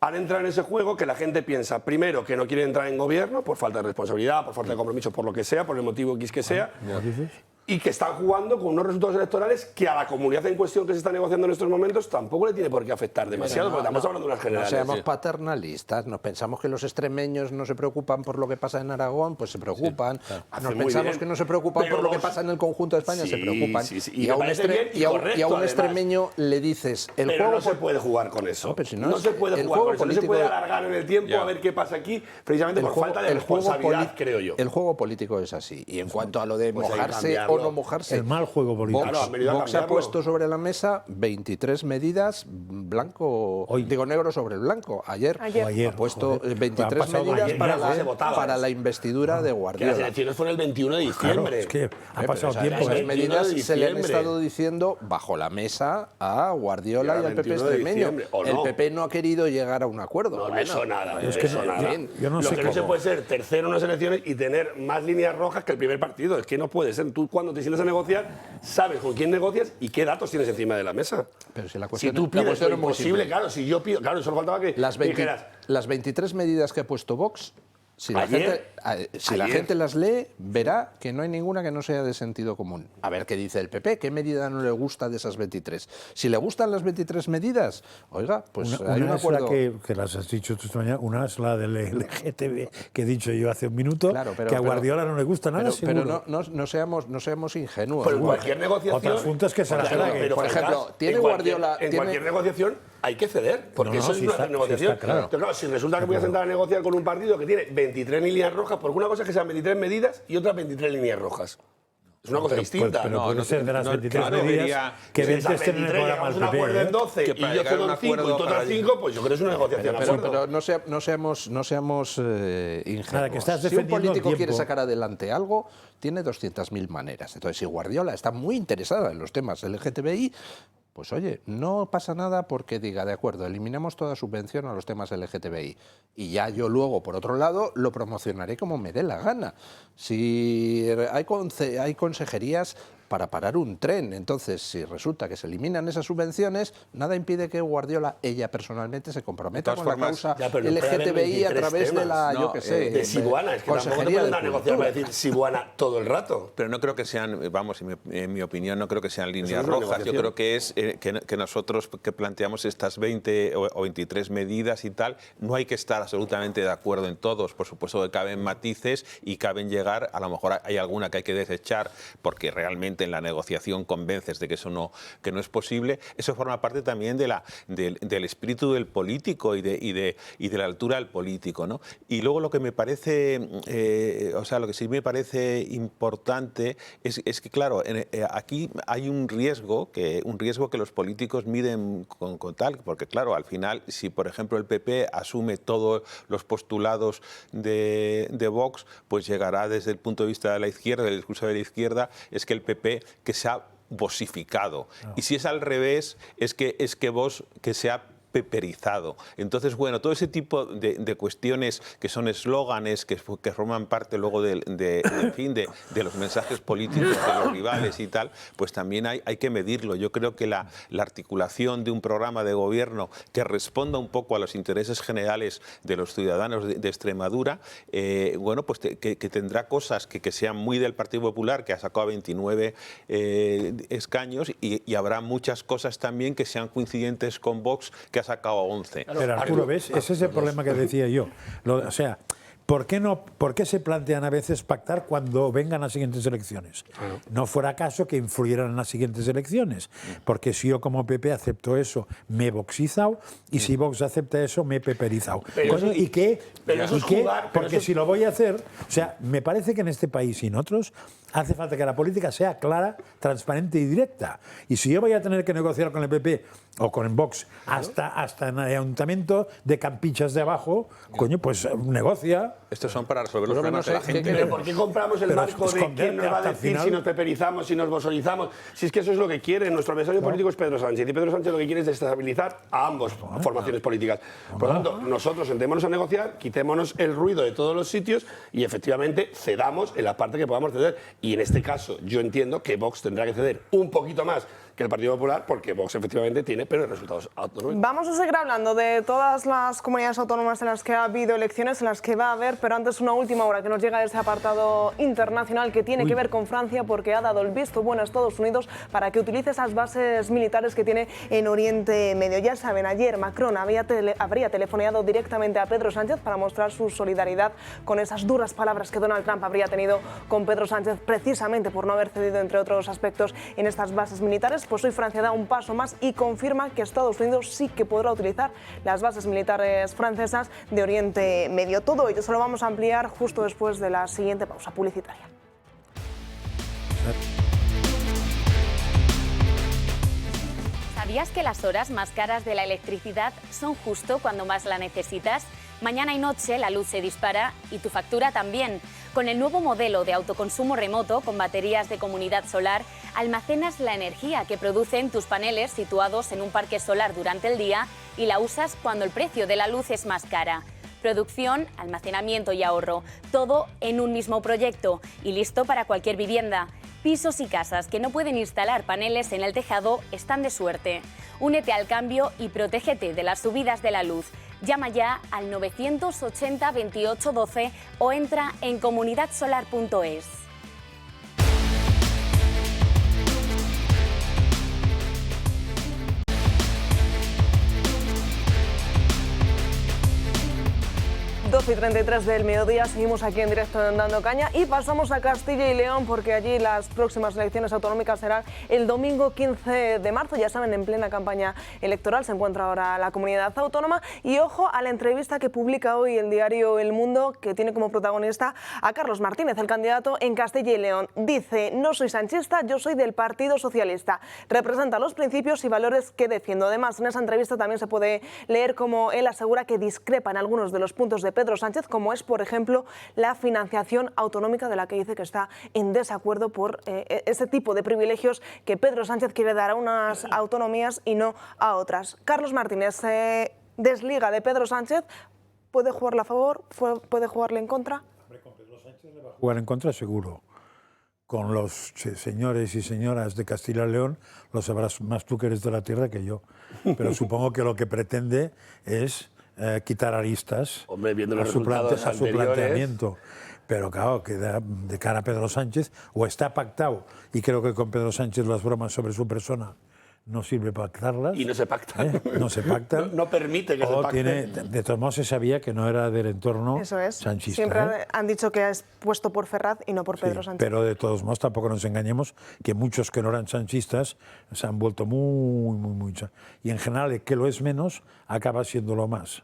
han entrado en ese juego que la gente piensa, primero, que no quiere entrar en gobierno por falta de responsabilidad, por falta de compromiso, por lo que sea, por el motivo X que sea. Y que están jugando con unos resultados electorales que a la comunidad en cuestión que se está negociando en estos momentos tampoco le tiene por qué afectar demasiado, porque estamos hablando de unas generales. No seamos paternalistas, nos pensamos que los extremeños no se preocupan por lo que pasa en Aragón, pues se preocupan. Nos pensamos que no se preocupan por lo que pasa en el conjunto de España, se preocupan. Y a un extremeño le dices... Pero no se puede jugar con eso. No se puede jugar con eso. No se puede alargar en el tiempo a ver qué pasa aquí, precisamente por falta de responsabilidad, creo yo. El juego político es así. Y en cuanto a lo de mojarse o no mojarse. El mal juego político. Vox ha puesto sobre la mesa 23 medidas negro sobre el blanco. Ayer ha puesto 23 medidas para la investidura de Guardiola. Las elecciones fueron el 21 de diciembre. Claro, es que ha pasado tiempo. Esas medidas se le han estado diciendo bajo la mesa a Guardiola y al PP extremeño. El PP no ha querido llegar a un acuerdo. No, eso nada. Yo no sé lo que no se puede ser tercero en las elecciones y tener más líneas rojas que el primer partido. Es que no puede ser. Tú cuando te sientas a negociar, sabes con quién negocias y qué datos tienes encima de la mesa. Pero si la cuestión, tú pides lo imposible, claro, si yo pido, claro, solo faltaba que dijeras... Las 23 medidas que ha puesto Vox, si la gente las lee, verá que no hay ninguna que no sea de sentido común. A ver qué dice el PP, qué medida no le gusta de esas 23. Si le gustan las 23 medidas, oiga, pues hay un acuerdo... Una es la que las has dicho tú esta mañana, una es la del LGTB que he dicho yo hace un minuto, que a Guardiola no le gusta nada, pero no seamos ingenuos. Pero en cualquier negociación... Otras juntas que se las pero, por ejemplo, tiene Guardiola... En cualquier negociación hay que ceder, porque eso es una negociación. Claro. Entonces, claro, si resulta que voy a sentar a negociar con un partido que tiene 23 líneas rojas, porque una cosa es que sean 23 medidas y otras 23 líneas rojas. Es una cosa distinta. Pero puede ser de las 23 medidas que 20 estén en el programa del PP. Un acuerdo en 12 y yo cedo en 5 y tú otras 5, pues yo creo que es una negociación. Pero no seamos ingenuos. Nada, que estás si un político quiere sacar adelante algo, tiene 200.000 maneras. Entonces, si Guardiola está muy interesada en los temas LGTBI, pues oye, no pasa nada porque diga, de acuerdo, eliminamos toda subvención a los temas LGTBI. Y ya yo luego, por otro lado, lo promocionaré como me dé la gana. Si hay consejerías para parar un tren, entonces si resulta que se eliminan esas subvenciones, nada impide que Guardiola, ella personalmente, se comprometa con la causa LGTBI a través de la, yo qué sé, de Sibuana. Es que tampoco te pueden dar a negociar para decir Sibuana todo el rato. Pero no creo que sean, vamos, en mi opinión, no creo que sean líneas rojas. Yo creo que es que nosotros que planteamos estas 20 o 23 medidas y tal, no hay que estar absolutamente de acuerdo en todos. Por supuesto que caben matices y caben llegar, a lo mejor hay alguna que hay que desechar porque realmente en la negociación convences de que eso no es posible. Eso forma parte también del espíritu del político y de la altura del político, ¿no? Y luego lo que me parece, lo que sí me parece importante es que, claro, aquí hay un riesgo que los políticos miden con tal, porque claro, al final, si por ejemplo el PP asume todos los postulados de Vox, pues llegará desde el punto de vista de la izquierda, del discurso de la izquierda, es que el PP, que se ha vosificado. Y si es al revés, es que Vox que se ha peperizado. Entonces, bueno, todo ese tipo de cuestiones que son eslóganes, que forman parte luego de los mensajes políticos de los rivales y tal, pues también hay que medirlo. Yo creo que la articulación de un programa de gobierno que responda un poco a los intereses generales de los ciudadanos de Extremadura, bueno, pues que tendrá cosas que sean muy del Partido Popular, que ha sacado 29 escaños, y habrá muchas cosas también que sean coincidentes con Vox, que ha sacado 11. Pero Arturo, ¿ves? Ese es el problema que decía yo. O sea, ¿por qué se plantean a veces pactar cuando vengan las siguientes elecciones? No fuera caso que influyeran en las siguientes elecciones, porque si yo como PP acepto eso, me he voxizado, y si Vox acepta eso, me he peperizado. ¿Y qué? Porque si lo voy a hacer, o sea, me parece que en este país y en otros hace falta que la política sea clara, transparente y directa. Y si yo voy a tener que negociar con el PP o con el Vox hasta en el ayuntamiento de Campichas de abajo, coño, pues negocia. Estos son para resolver los problemas de la gente. Pero ¿por qué compramos el marco de quién nos va a decir si nos peperizamos, si nos bosorizamos? Si es que eso es lo que quiere. Nuestro adversario político es Pedro Sánchez. Y Pedro Sánchez lo que quiere es desestabilizar a ambas formaciones políticas. Por lo tanto, nosotros sentémonos a negociar, quitémonos el ruido de todos los sitios y efectivamente cedamos en la parte que podamos ceder. Y en este caso yo entiendo que Vox tendrá que ceder un poquito más que el Partido Popular, porque Vox efectivamente tiene peores resultados autonómicos. Vamos a seguir hablando de todas las comunidades autónomas en las que ha habido elecciones, en las que va a haber, pero antes una última hora que nos llega de ese apartado internacional que tiene que ver con Francia, porque ha dado el visto bueno a Estados Unidos para que utilice esas bases militares que tiene en Oriente Medio. Ya saben, ayer Macron habría telefoneado directamente a Pedro Sánchez para mostrar su solidaridad con esas duras palabras que Donald Trump habría tenido con Pedro Sánchez, precisamente por no haber cedido, entre otros aspectos, en estas bases militares. Pues hoy Francia da un paso más y confirma que Estados Unidos sí que podrá utilizar las bases militares francesas de Oriente Medio. Todo ello se lo vamos a ampliar justo después de la siguiente pausa publicitaria. ¿Sabías que las horas más caras de la electricidad son justo cuando más la necesitas? Mañana y noche la luz se dispara y tu factura también. Con el nuevo modelo de autoconsumo remoto con baterías de comunidad solar, almacenas la energía que producen tus paneles situados en un parque solar durante el día y la usas cuando el precio de la luz es más cara. Producción, almacenamiento y ahorro, todo en un mismo proyecto y listo para cualquier vivienda. Pisos y casas que no pueden instalar paneles en el tejado están de suerte. Únete al cambio y protégete de las subidas de la luz. Llama ya al 980 28 12 o entra en comunidadsolar.es. Y 33 del mediodía, seguimos aquí en directo en Dando Caña y pasamos a Castilla y León porque allí las próximas elecciones autonómicas serán el domingo 15 de marzo. Ya saben, en plena campaña electoral se encuentra ahora la comunidad autónoma y ojo a la entrevista que publica hoy el diario El Mundo, que tiene como protagonista a Carlos Martínez, el candidato en Castilla y León. Dice: no soy sanchista, yo soy del Partido Socialista. Representa los principios y valores que defiendo. Además, en esa entrevista también se puede leer cómo él asegura que discrepa en algunos de los puntos de Pedro Sánchez, como es, por ejemplo, la financiación autonómica, de la que dice que está en desacuerdo por ese tipo de privilegios que Pedro Sánchez quiere dar a unas autonomías y no a otras. Carlos Martínez se desliga de Pedro Sánchez. ¿Puede jugarle a favor? ¿Puede jugarle en contra? Con Pedro Sánchez le va a jugar en contra seguro. Con los señores y señoras de Castilla y León lo sabrás más tú que eres de la tierra que yo. Pero supongo que lo que pretende es quitar aristas. Hombre, viendo los a su resultados planteamiento. Pero claro, que de cara a Pedro Sánchez, o está pactado, y creo que con Pedro Sánchez las bromas sobre su persona no sirve pactarlas. Y no se pactan. No se pactan. No permite que se pacten. De todos modos se sabía que no era del entorno sanchista. Siempre han dicho que es puesto por Ferraz y no por Pedro Sánchez. Pero de todos modos tampoco nos engañemos que muchos que no eran sanchistas se han vuelto muy... Y en general el que lo es menos acaba siéndolo más.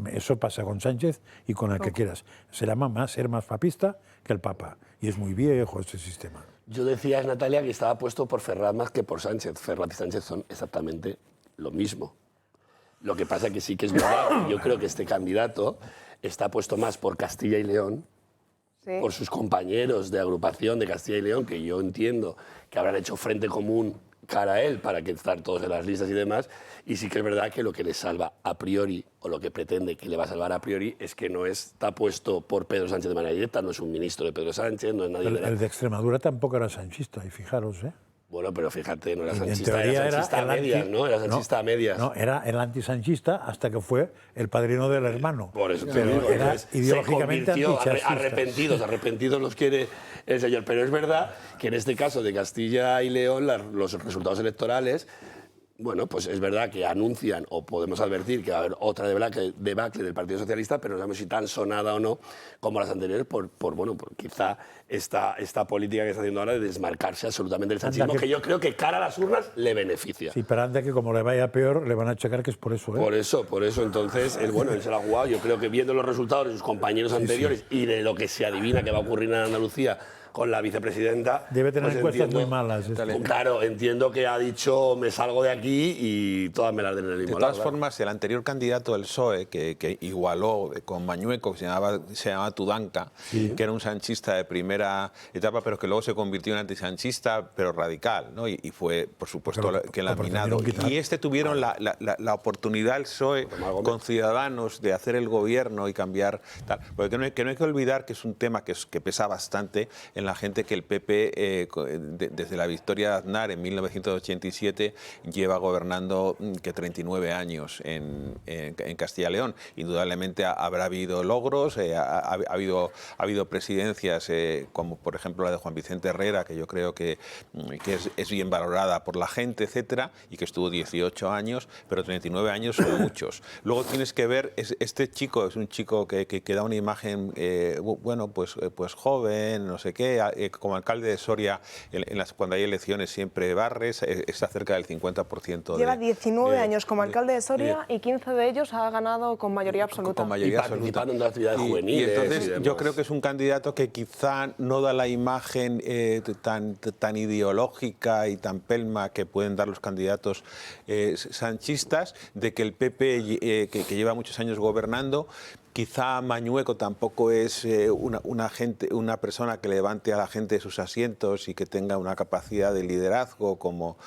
Eso pasa con Sánchez y con el que quieras. Se llama ser más papista que el Papa. Y es muy viejo este sistema. Yo decía, Natalia, que estaba puesto por Ferraz más que por Sánchez. Ferraz y Sánchez son exactamente lo mismo. Lo que pasa que sí que es verdad. Yo creo que este candidato está puesto más por Castilla y León, por sus compañeros de agrupación de Castilla y León, que yo entiendo que habrán hecho frente común cara a él para que estar todos en las listas y demás, y sí que es verdad que lo que le salva a priori, o lo que pretende que le va a salvar a priori, es que no está puesto por Pedro Sánchez de manera directa, no es un ministro de Pedro Sánchez, no es nadie de la... El de Extremadura tampoco era sanchista, y fijaros, ¿eh? Bueno, pero fíjate, no era En sanchista, teoría era sanchista a medias, ¿no? Era sanchista a medias. No, era el antisanchista hasta que fue el padrino del hermano. Por eso te pero digo, era entonces, ideológicamente se convirtió, antichascista. arrepentidos los quiere el señor. Pero es verdad que en este caso de Castilla y León los resultados electorales, bueno, pues es verdad que anuncian, o podemos advertir que va a haber otra debacle del Partido Socialista, pero no sabemos si tan sonada o no como las anteriores, por quizá esta política que está haciendo ahora de desmarcarse absolutamente del sanchismo, que yo creo que cara a las urnas le beneficia. Sí, pero anda que como le vaya peor, le van a achacar que es por eso, ¿eh? Por eso, entonces, él se lo ha jugado. Yo creo que viendo los resultados de sus compañeros anteriores y de lo que se adivina que va a ocurrir en Andalucía con la vicepresidenta... Debe tener pues encuestas muy malas. Claro, entiendo que ha dicho me salgo de aquí y todas me las den en el mismo lado. De todas formas, el anterior candidato del PSOE, que igualó con Mañueco, que se llamaba Tudanca, que era un sanchista de primera etapa, pero que luego se convirtió en antisanchista, pero radical, ¿no? Y fue, por supuesto, que laminado. Y tuvieron la oportunidad, el PSOE, con Ciudadanos, de hacer el gobierno y cambiar... Tal. Porque no hay que olvidar que es un tema que pesa bastante en la gente, que el PP, desde la victoria de Aznar en 1987, lleva gobernando que 39 años en Castilla y León. Indudablemente habrá habido logros, ha habido presidencias como por ejemplo la de Juan Vicente Herrera, que yo creo que es bien valorada por la gente, etcétera, y que estuvo 18 años, pero 39 años son muchos. Luego tienes que ver, este chico es un chico que da una imagen, bueno, pues joven, no sé qué. Como alcalde de Soria, cuando hay elecciones siempre barres, está cerca del 50%. Lleva 19 años como alcalde de Soria y 15 de ellos ha ganado con mayoría absoluta. Con mayoría absoluta. En las actividades juveniles. Y entonces yo creo que es un candidato que quizá no da la imagen tan ideológica y tan pelma que pueden dar los candidatos sanchistas, de que el PP, que lleva muchos años gobernando, quizá Mañueco tampoco es una persona que levante a la gente de sus asientos y que tenga una capacidad de liderazgo como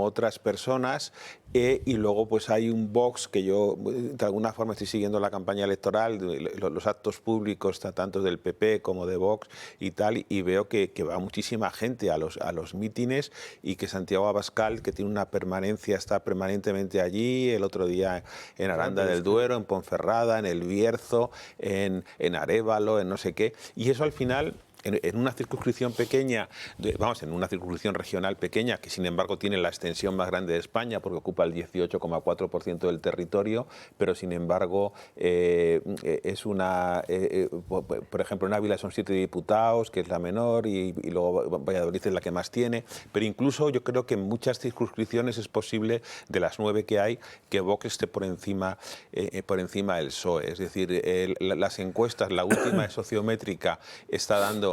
otras personas. Y luego pues hay un Vox que yo de alguna forma estoy siguiendo la campaña electoral, los actos públicos tanto del PP como de Vox y tal, y veo que va muchísima gente a los mítines, y que Santiago Abascal, que tiene una permanencia, está permanentemente allí, el otro día en Aranda del Duero, en Ponferrada, en El Bierzo, en Arévalo, en no sé qué, y eso al final... En una circunscripción pequeña, en una circunscripción regional pequeña, que sin embargo tiene la extensión más grande de España, porque ocupa el 18,4% del territorio, pero sin embargo es una... por ejemplo, en Ávila son 7 diputados, que es la menor, y luego Valladolid es la que más tiene, pero incluso yo creo que en muchas circunscripciones es posible, de las 9 que hay, que Vox esté por encima del PSOE. Es decir, las encuestas, la última sociométrica, está dando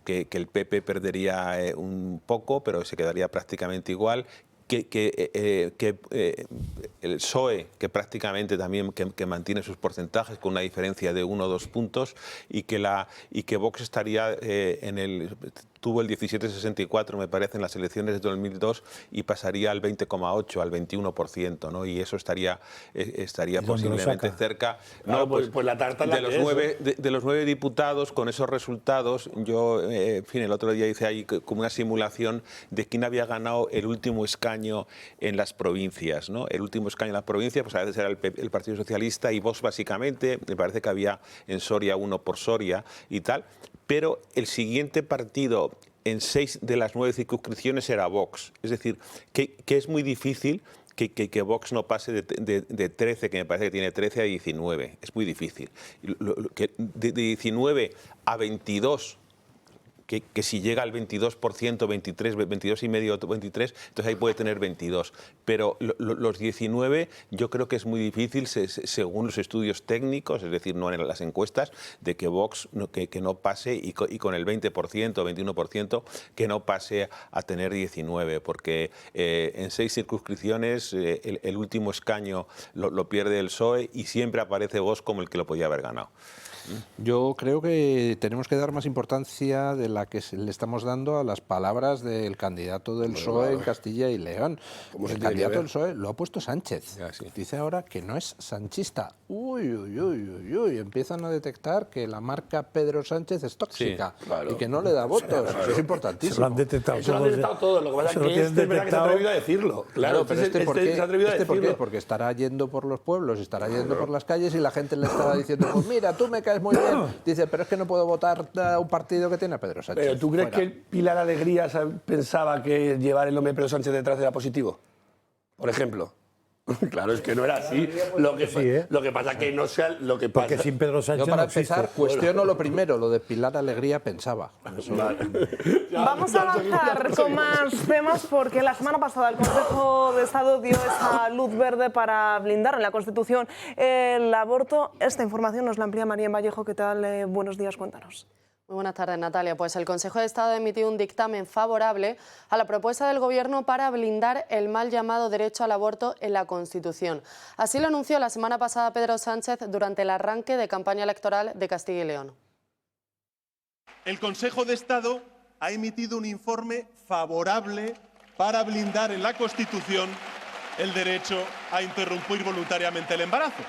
que el PP perdería un poco, pero se quedaría prácticamente igual. Que el PSOE, que prácticamente también que mantiene sus porcentajes con una diferencia de 1 o 2 puntos, y que Vox estaría tuvo el 17,64, me parece, en las elecciones de 2002, y pasaría al 20,8, al 21%, ¿no? Y eso estaría posiblemente cerca. Claro, pues la tarta de los 9 diputados, con esos resultados, yo, en fin, el otro día hice ahí como una simulación de quién había ganado el último escaño en las provincias, ¿no? El último escaño en las provincias, pues a veces era el Partido Socialista y Vox básicamente, me parece que había en Soria uno por Soria y tal, pero el siguiente partido en 6 de las 9 circunscripciones era Vox. Es decir, que es muy difícil que Vox no pase de 13, que me parece que tiene 13, a 19. Es muy difícil. De 19 a 22, que si llega al 22%, 23, 22,5, 23, entonces ahí puede tener 22. Pero los 19 yo creo que es muy difícil, según los estudios técnicos, es decir, no en las encuestas, de que Vox que no pase y con el 20%, 21%, que no pase a tener 19, porque en 6 circunscripciones el último escaño lo pierde el PSOE y siempre aparece Vox como el que lo podía haber ganado. Yo creo que tenemos que dar más importancia de la que le estamos dando a las palabras del candidato del PSOE en Castilla y León. El candidato del PSOE lo ha puesto Sánchez. Dice ahora que no es sanchista. Uy, empiezan a detectar que la marca Pedro Sánchez es tóxica y que no le da votos. Eso es importantísimo. Se lo han detectado Eso lo han detectado todos. Lo que pasa es que es verdad que se ha atrevido a decirlo. Claro, pero ¿por qué? Se ha atrevido a decirlo. Porque estará yendo por los pueblos, estará yendo por las calles y la gente le estará diciendo, pues mira, tú me caes muy bien. Dice, pero es que no puedo votar a un partido que tiene a Pedro Sánchez. ¿Pero tú crees que Pilar Alegría pensaba que llevar el nombre de Pedro Sánchez detrás era positivo? Por ejemplo. Claro, es que no era así. Lo que pasa es que no sea lo que pasa. Porque sin Pedro Sánchez Yo para no existe. empezar cuestiono lo primero, lo de Pilar Alegría pensaba. Vamos a avanzar con más temas porque la semana pasada el Consejo de Estado dio esa luz verde para blindar en la Constitución el aborto. Esta información nos la amplía María Vallejo. ¿Qué tal? Buenos días, cuéntanos. Muy buenas tardes, Natalia. Pues el Consejo de Estado ha emitido un dictamen favorable a la propuesta del Gobierno para blindar el mal llamado derecho al aborto en la Constitución. Así lo anunció la semana pasada Pedro Sánchez durante el arranque de campaña electoral de Castilla y León. El Consejo de Estado ha emitido un informe favorable para blindar en la Constitución el derecho a interrumpir voluntariamente el embarazo.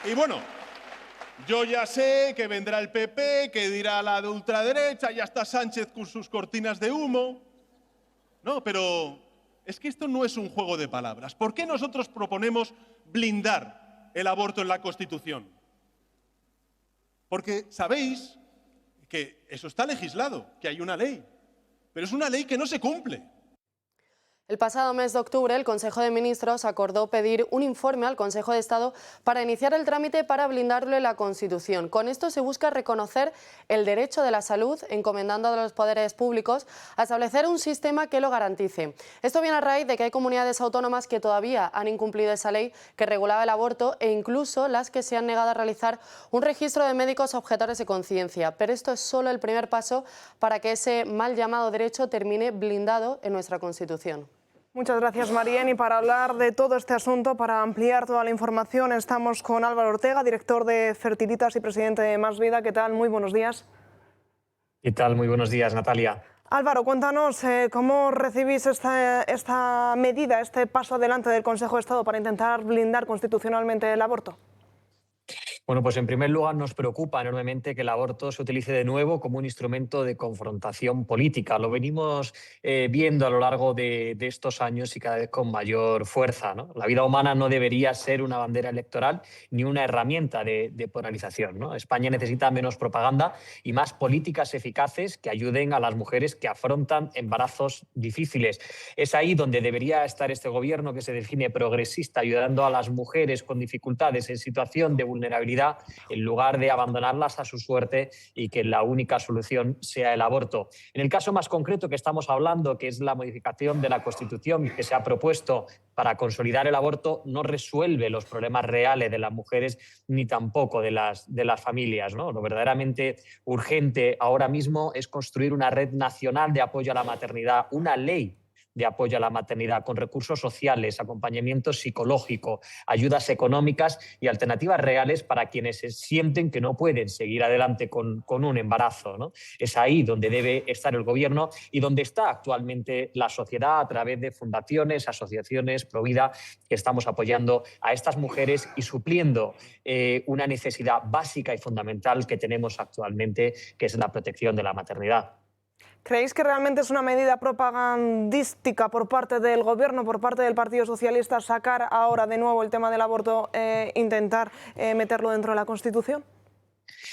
Y bueno, yo ya sé que vendrá el PP, que dirá la de ultraderecha, ya está Sánchez con sus cortinas de humo. No, pero es que esto no es un juego de palabras. ¿Por qué nosotros proponemos blindar el aborto en la Constitución? Porque sabéis que eso está legislado, que hay una ley, pero es una ley que no se cumple. El pasado mes de octubre, el Consejo de Ministros acordó pedir un informe al Consejo de Estado para iniciar el trámite para blindarlo en la Constitución. Con esto se busca reconocer el derecho de la salud, encomendando a los poderes públicos a establecer un sistema que lo garantice. Esto viene a raíz de que hay comunidades autónomas que todavía han incumplido esa ley que regulaba el aborto e incluso las que se han negado a realizar un registro de médicos objetores de conciencia. Pero esto es solo el primer paso para que ese mal llamado derecho termine blindado en nuestra Constitución. Muchas gracias, Marien. Y para hablar de todo este asunto, para ampliar toda la información, estamos con Álvaro Ortega, director de Fertilitas y presidente de Más Vida. ¿Qué tal? Muy buenos días. ¿Qué tal? Muy buenos días, Natalia. Álvaro, cuéntanos cómo recibís esta medida, este paso adelante del Consejo de Estado para intentar blindar constitucionalmente el aborto. Bueno, pues en primer lugar nos preocupa enormemente que el aborto se utilice de nuevo como un instrumento de confrontación política. Lo venimos viendo a lo largo de estos años y cada vez con mayor fuerza, ¿no? La vida humana no debería ser una bandera electoral ni una herramienta de polarización, ¿no? España necesita menos propaganda y más políticas eficaces que ayuden a las mujeres que afrontan embarazos difíciles. Es ahí donde debería estar este gobierno que se define progresista, ayudando a las mujeres con dificultades en situación de vulnerabilidad, en lugar de abandonarlas a su suerte y que la única solución sea el aborto. En el caso más concreto que estamos hablando, que es la modificación de la Constitución que se ha propuesto para consolidar el aborto, no resuelve los problemas reales de las mujeres ni tampoco de las familias, ¿no? Lo verdaderamente urgente ahora mismo es construir una red nacional de apoyo a la maternidad, una ley de apoyo a la maternidad, con recursos sociales, acompañamiento psicológico, ayudas económicas y alternativas reales para quienes sienten que no pueden seguir adelante con un embarazo, ¿no? Es ahí donde debe estar el Gobierno y donde está actualmente la sociedad a través de fundaciones, asociaciones, Provida, que estamos apoyando a estas mujeres y supliendo una necesidad básica y fundamental que tenemos actualmente, que es la protección de la maternidad. ¿Creéis que realmente es una medida propagandística por parte del Gobierno, por parte del Partido Socialista, sacar ahora de nuevo el tema del aborto e intentar meterlo dentro de la Constitución?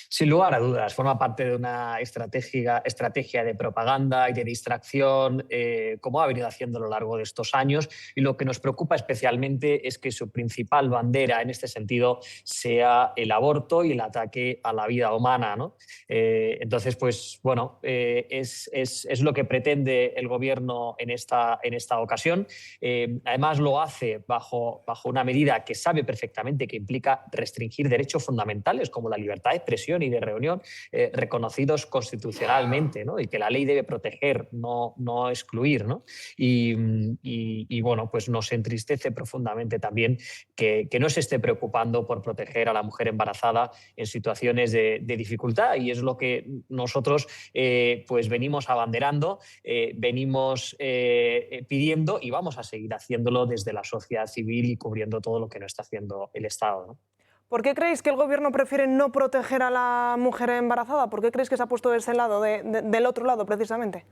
Sin lugar a dudas, forma parte de una estrategia de propaganda y de distracción, como ha venido haciendo a lo largo de estos años, y lo que nos preocupa especialmente es que su principal bandera en este sentido sea el aborto y el ataque a la vida humana, ¿no? Entonces, pues bueno, es lo que pretende el gobierno en esta ocasión. Además, lo hace bajo una medida que sabe perfectamente que implica restringir derechos fundamentales como la libertad de expresión y de reunión, reconocidos constitucionalmente, ¿no? Y que la ley debe proteger, no excluir, ¿no? Y bueno, pues nos entristece profundamente también que no se esté preocupando por proteger a la mujer embarazada en situaciones de dificultad, y es lo que nosotros pues venimos abanderando, venimos pidiendo, y vamos a seguir haciéndolo desde la sociedad civil y cubriendo todo lo que no está haciendo el Estado, ¿no? ¿Por qué creéis que el gobierno prefiere no proteger a la mujer embarazada? ¿Por qué creéis que se ha puesto de ese lado, del otro lado precisamente?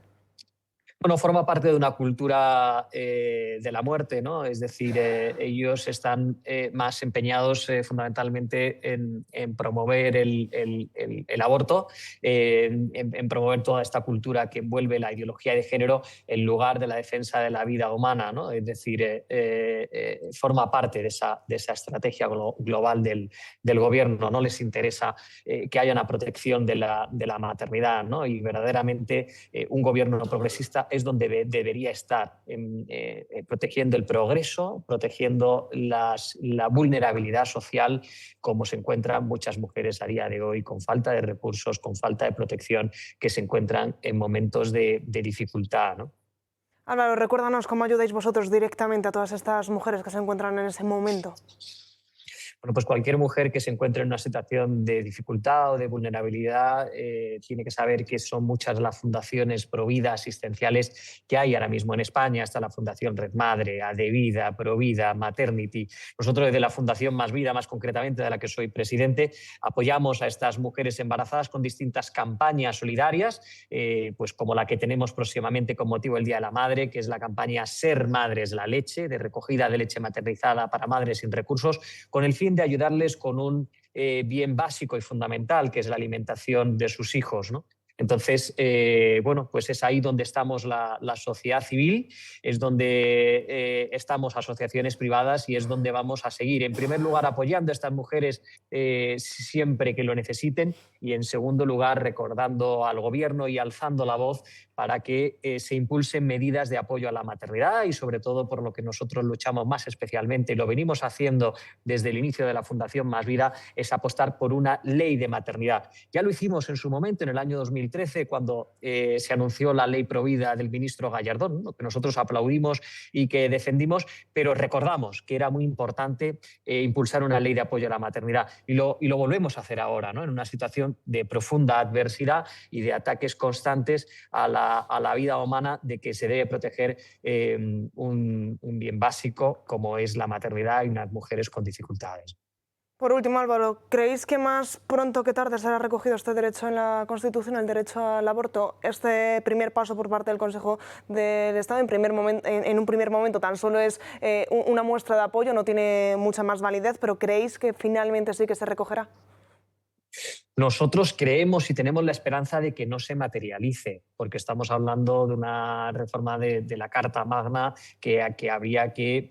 Bueno, forma parte de una cultura de la muerte, ¿no? Es decir, ellos están más empeñados fundamentalmente en promover el aborto, en promover toda esta cultura que envuelve la ideología de género en lugar de la defensa de la vida humana, ¿no? Es decir, forma parte de esa estrategia global del gobierno. No les interesa que haya una protección de la maternidad, ¿no? Y verdaderamente un gobierno progresista es donde debería estar, protegiendo el progreso, protegiendo la vulnerabilidad social, como se encuentran muchas mujeres a día de hoy con falta de recursos, con falta de protección, que se encuentran en momentos de dificultad, ¿no? Álvaro, recuérdanos cómo ayudáis vosotros directamente a todas estas mujeres que se encuentran en ese momento. Bueno, pues cualquier mujer que se encuentre en una situación de dificultad o de vulnerabilidad tiene que saber que son muchas las fundaciones provida asistenciales que hay ahora mismo en España. Está la Fundación Red Madre, Adevida, Provida, Maternity. Nosotros desde la Fundación Más Vida, más concretamente de la que soy presidente, apoyamos a estas mujeres embarazadas con distintas campañas solidarias, pues como la que tenemos próximamente con motivo del Día de la Madre, que es la campaña Ser Madres la Leche, de recogida de leche maternizada para madres sin recursos, con el fin de ayudarles con un bien básico y fundamental, que es la alimentación de sus hijos, ¿no? Entonces, bueno, pues es ahí donde estamos la sociedad civil, es donde estamos asociaciones privadas, y es donde vamos a seguir, en primer lugar, apoyando a estas mujeres siempre que lo necesiten, y en segundo lugar, recordando al gobierno y alzando la voz para que se impulsen medidas de apoyo a la maternidad, y sobre todo por lo que nosotros luchamos más especialmente, y lo venimos haciendo desde el inicio de la Fundación Más Vida, es apostar por una ley de maternidad. Ya lo hicimos en su momento, en el año 2013, cuando se anunció la ley Provida del ministro Gallardón, ¿no? Que nosotros aplaudimos y que defendimos, pero recordamos que era muy importante impulsar una ley de apoyo a la maternidad, y lo volvemos a hacer ahora, ¿no? En una situación de profunda adversidad y de ataques constantes a la vida humana, de que se debe proteger un bien básico como es la maternidad y unas mujeres con dificultades. Por último, Álvaro, ¿creéis que más pronto que tarde será recogido este derecho en la Constitución, el derecho al aborto? Este primer paso por parte del Consejo del Estado, en un primer momento tan solo es una muestra de apoyo, no tiene mucha más validez, pero ¿creéis que finalmente sí que se recogerá? Nosotros creemos y tenemos la esperanza de que no se materialice, porque estamos hablando de una reforma de la Carta Magna que habría que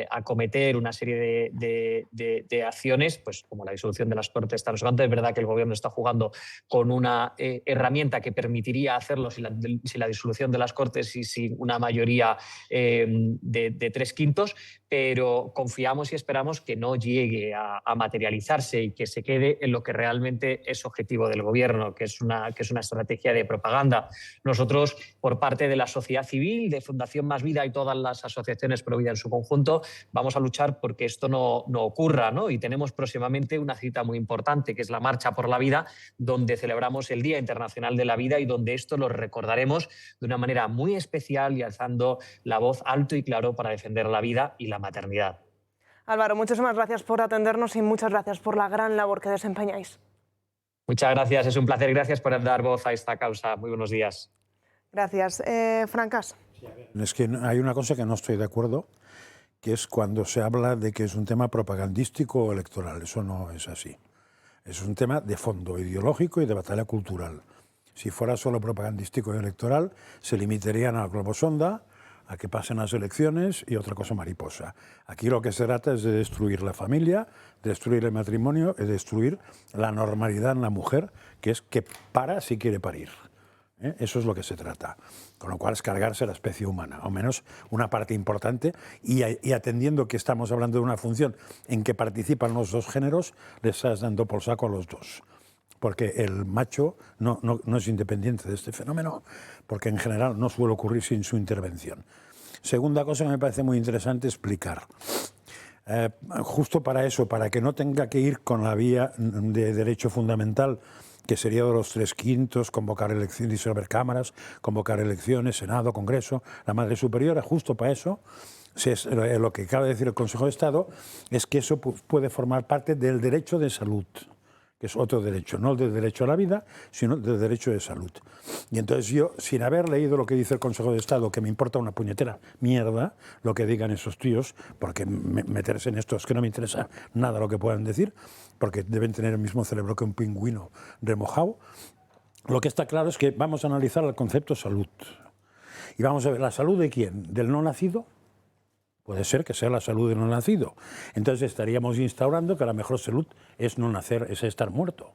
acometer una serie de acciones, pues como la disolución de las Cortes. Es verdad que el Gobierno está jugando con una herramienta que permitiría hacerlo sin la disolución de las Cortes y sin una mayoría de 3/5, pero confiamos y esperamos que no llegue a materializarse y que se quede en lo que realmente es objetivo del Gobierno, que es una estrategia de propaganda. Nosotros, por parte de la sociedad civil, de Fundación Más Vida y todas las asociaciones pro vida en su conjunto, vamos a luchar porque esto no ocurra, ¿no? Y tenemos próximamente una cita muy importante, que es la Marcha por la Vida, donde celebramos el Día Internacional de la Vida, y donde esto lo recordaremos de una manera muy especial y alzando la voz alto y claro para defender la vida y la maternidad. Álvaro, muchísimas gracias por atendernos y muchas gracias por la gran labor que desempeñáis. Muchas gracias, es un placer. Gracias por dar voz a esta causa. Muy buenos días. Gracias. Francas. Es que hay una cosa que no estoy de acuerdo, que es cuando se habla de que es un tema propagandístico o electoral. Eso no es así. Es un tema de fondo ideológico y de batalla cultural. Si fuera solo propagandístico y electoral, se limitarían a globosonda, a que pasen las elecciones y otra cosa mariposa. Aquí lo que se trata es de destruir la familia, destruir el matrimonio y destruir la normalidad en la mujer, que es que para si quiere parir. Eso es lo que se trata. Con lo cual es cargarse la especie humana, o menos una parte importante, y atendiendo que estamos hablando de una función en que participan los dos géneros, le estás dando por saco a los dos. Porque el macho no es independiente de este fenómeno, porque en general no suele ocurrir sin su intervención. Segunda cosa que me parece muy interesante explicar. Justo para eso, para que no tenga que ir con la vía de derecho fundamental, que sería de los 3/5, convocar elecciones, disolver cámaras, convocar elecciones, Senado, Congreso, la Madre Superiora, justo para eso, lo que acaba de decir el Consejo de Estado es que eso puede formar parte del derecho de salud, que es otro derecho, no el del derecho a la vida, sino el del derecho de salud. Y entonces yo, sin haber leído lo que dice el Consejo de Estado, que me importa una puñetera mierda lo que digan esos tíos, porque meterse en esto es que no me interesa nada lo que puedan decir, porque deben tener el mismo cerebro que un pingüino remojado, lo que está claro es que vamos a analizar el concepto salud. Y vamos a ver, ¿la salud de quién? ¿Del no nacido? Puede ser que sea la salud del no nacido. Entonces estaríamos instaurando que la mejor salud es no nacer, es estar muerto.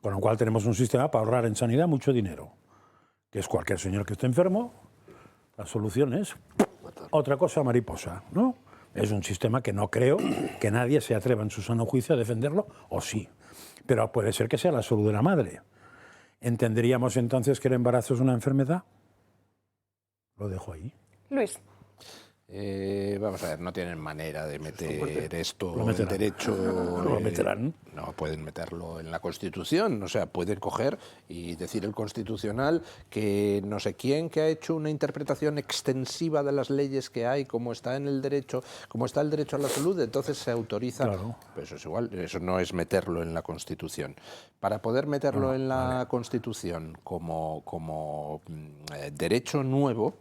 Con lo cual tenemos un sistema para ahorrar en sanidad mucho dinero. Que es cualquier señor que esté enfermo, la solución es otra cosa mariposa, ¿no? Es un sistema que no creo que nadie se atreva en su sano juicio a defenderlo, o sí. Pero puede ser que sea la salud de la madre. ¿Entenderíamos entonces que el embarazo es una enfermedad? Lo dejo ahí. Luis. Vamos a ver, no tienen manera de meter esto Lo meterán. en derecho. Lo meterán. No pueden meterlo en la Constitución. O sea, pueden coger y decir el Constitucional que no sé quién que ha hecho una interpretación extensiva de las leyes que hay, como está en el derecho, como está el derecho a la salud, entonces se autoriza. Claro. Pues eso es igual, eso no es meterlo en la Constitución. Para poder meterlo en la Constitución como derecho nuevo,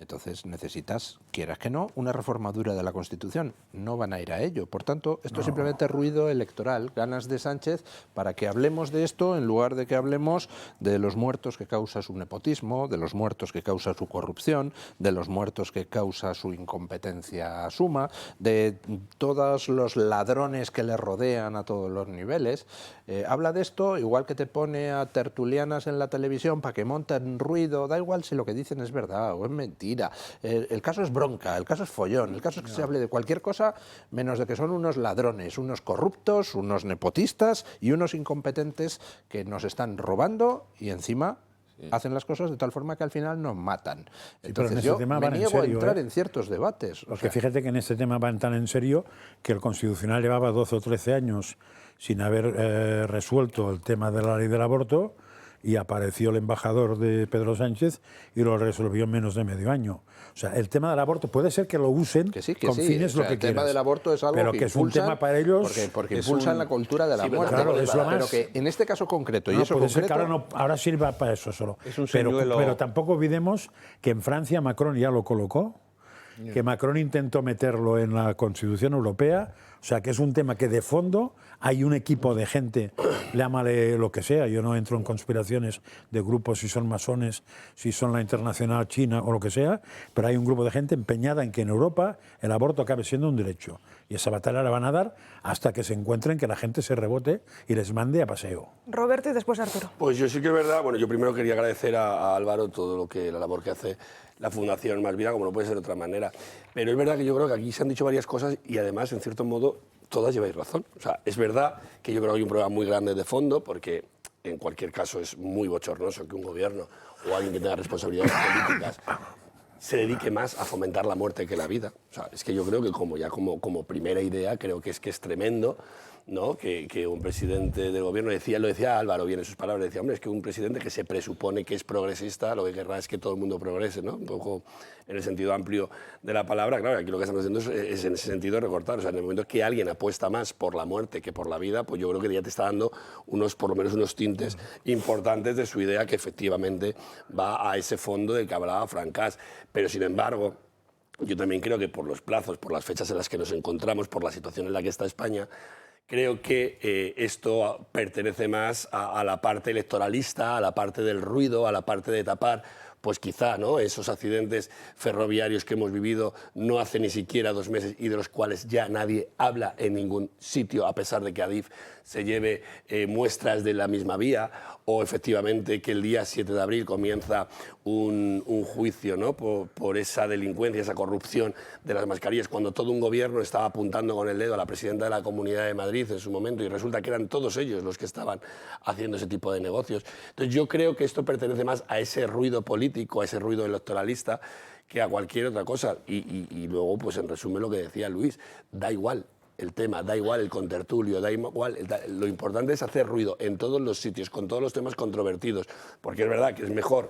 entonces necesitas, quieras que no, una reformadura de la Constitución. No van a ir a ello. Por tanto, esto es simplemente ruido electoral, ganas de Sánchez para que hablemos de esto en lugar de que hablemos de los muertos que causa su nepotismo, de los muertos que causa su corrupción, de los muertos que causa su incompetencia suma, de todos los ladrones que le rodean a todos los niveles. Habla de esto, igual que te pone a tertulianas en la televisión para que monten ruido, da igual si lo que dicen es verdad o es mentira. El caso es bronca, el caso es follón, el caso es que se hable de cualquier cosa menos de que son unos ladrones, unos corruptos, unos nepotistas y unos incompetentes que nos están robando y encima hacen las cosas de tal forma que al final nos matan. Entonces yo me niego a entrar en ciertos debates. Porque fíjate que en este tema van tan en serio que el Constitucional llevaba 12 o 13 años sin haber resuelto el tema de la ley del aborto, y apareció el embajador de Pedro Sánchez y lo resolvió en menos de medio año. O sea, el tema del aborto puede ser que lo usen con fines lo que quieras. El tema del aborto es algo pero que es un tema para ellos. Porque impulsan la cultura de la muerte. Claro, es lo más. Pero que en este caso concreto, y eso puede concreto, ser que ahora sirva para eso solo. Es un pero señuelo. tampoco olvidemos que en Francia Macron ya lo colocó, que Macron intentó meterlo en la Constitución Europea. O sea, que es un tema que de fondo hay un equipo de gente, llámale lo que sea, yo no entro en conspiraciones de grupos, si son masones, si son la Internacional China o lo que sea, pero hay un grupo de gente empeñada en que en Europa el aborto acabe siendo un derecho. Y esa batalla la van a dar hasta que se encuentren que la gente se rebote y les mande a paseo. Roberto y después Arturo. Pues yo sí que es verdad, bueno, yo primero quería agradecer a Álvaro todo lo que, la labor que hace la Fundación Más Vida, como no puede ser de otra manera. Pero es verdad que yo creo que aquí se han dicho varias cosas y además, en cierto modo, todas lleváis razón. O sea, es verdad que yo creo que hay un problema muy grande de fondo, porque en cualquier caso es muy bochornoso que un gobierno o alguien que tenga responsabilidades políticas se dedique más a fomentar la muerte que la vida. O sea, es que yo creo que como primera idea creo que es tremendo, ¿no? Que un presidente de gobierno lo decía Álvaro bien en sus palabras, decía, hombre, es que un presidente que se presupone que es progresista, lo que querrá es que todo el mundo progrese, ¿no? Un poco en el sentido amplio de la palabra. Claro, aquí lo que estamos haciendo es en ese sentido recortar. O sea, en el momento que alguien apuesta más por la muerte que por la vida, pues yo creo que ya te está dando por lo menos unos tintes importantes de su idea que efectivamente va a ese fondo del que hablaba Francás. Pero sin embargo, yo también creo que por los plazos, por las fechas en las que nos encontramos, por la situación en la que está España, Creo que esto pertenece más a la parte electoralista, a la parte del ruido, a la parte de tapar, pues quizá, ¿no?, esos accidentes ferroviarios que hemos vivido no hace ni siquiera 2 meses y de los cuales ya nadie habla en ningún sitio, a pesar de que Adif se lleve muestras de la misma vía, o efectivamente que el día 7 de abril comienza un juicio, ¿no?, por esa delincuencia, esa corrupción de las mascarillas, cuando todo un gobierno estaba apuntando con el dedo a la presidenta de la Comunidad de Madrid en su momento y resulta que eran todos ellos los que estaban haciendo ese tipo de negocios. Entonces yo creo que esto pertenece más a ese ruido político, a ese ruido electoralista, que a cualquier otra cosa. Y luego, pues en resumen lo que decía Luis, da igual el tema, da igual el contertulio, da igual, lo importante es hacer ruido en todos los sitios, con todos los temas controvertidos, porque es verdad que es mejor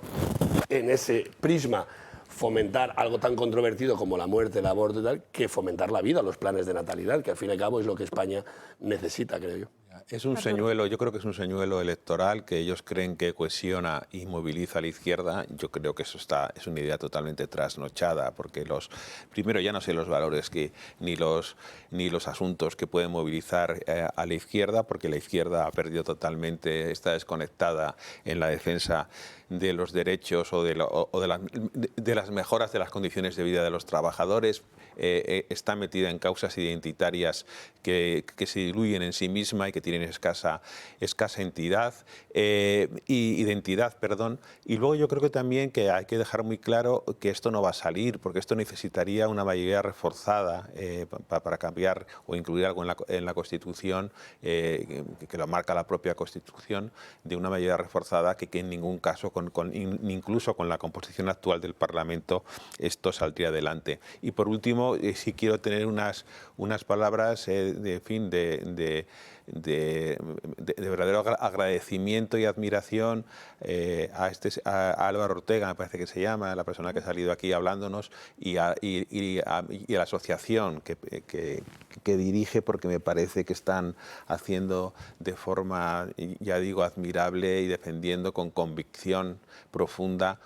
en ese prisma fomentar algo tan controvertido como la muerte, el aborto y tal, que fomentar la vida, los planes de natalidad, que al fin y al cabo es lo que España necesita, creo yo. Es un señuelo, yo creo que es un señuelo electoral que ellos creen que cohesiona y moviliza a la izquierda. Yo creo que eso es una idea totalmente trasnochada, porque primero ya no sé los valores ni los asuntos que pueden movilizar a la izquierda, porque la izquierda ha perdido totalmente, está desconectada en la defensa de los derechos o de las mejoras de las condiciones de vida de los trabajadores. Está metida en causas identitarias que se diluyen en sí misma y que tienen escasa identidad. Y luego yo creo que también que hay que dejar muy claro que esto no va a salir, porque esto necesitaría una mayoría reforzada para cambiar o incluir algo en la Constitución, que lo marca la propia Constitución, de una mayoría reforzada que en ningún caso, incluso con la composición actual del Parlamento, esto saldría adelante. Y por último, sí quiero tener unas palabras de verdadero agradecimiento y admiración a Álvaro Ortega, me parece que se llama, la persona que ha salido aquí hablándonos, y a la asociación que dirige, porque me parece que están haciendo de forma, ya digo, admirable y defendiendo con convicción profunda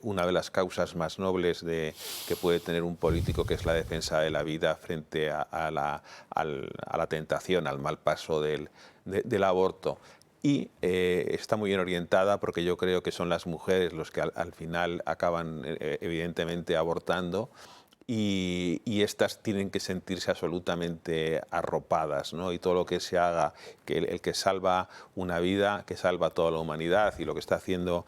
una de las causas más nobles que puede tener un político, que es la defensa de la vida frente a la tentación, al mal paso del aborto. Y está muy bien orientada, porque yo creo que son las mujeres los que al final acaban evidentemente abortando, y estas tienen que sentirse absolutamente arropadas, ¿no? Y todo lo que se haga, que el que salva una vida, que salva toda la humanidad, y lo que está haciendo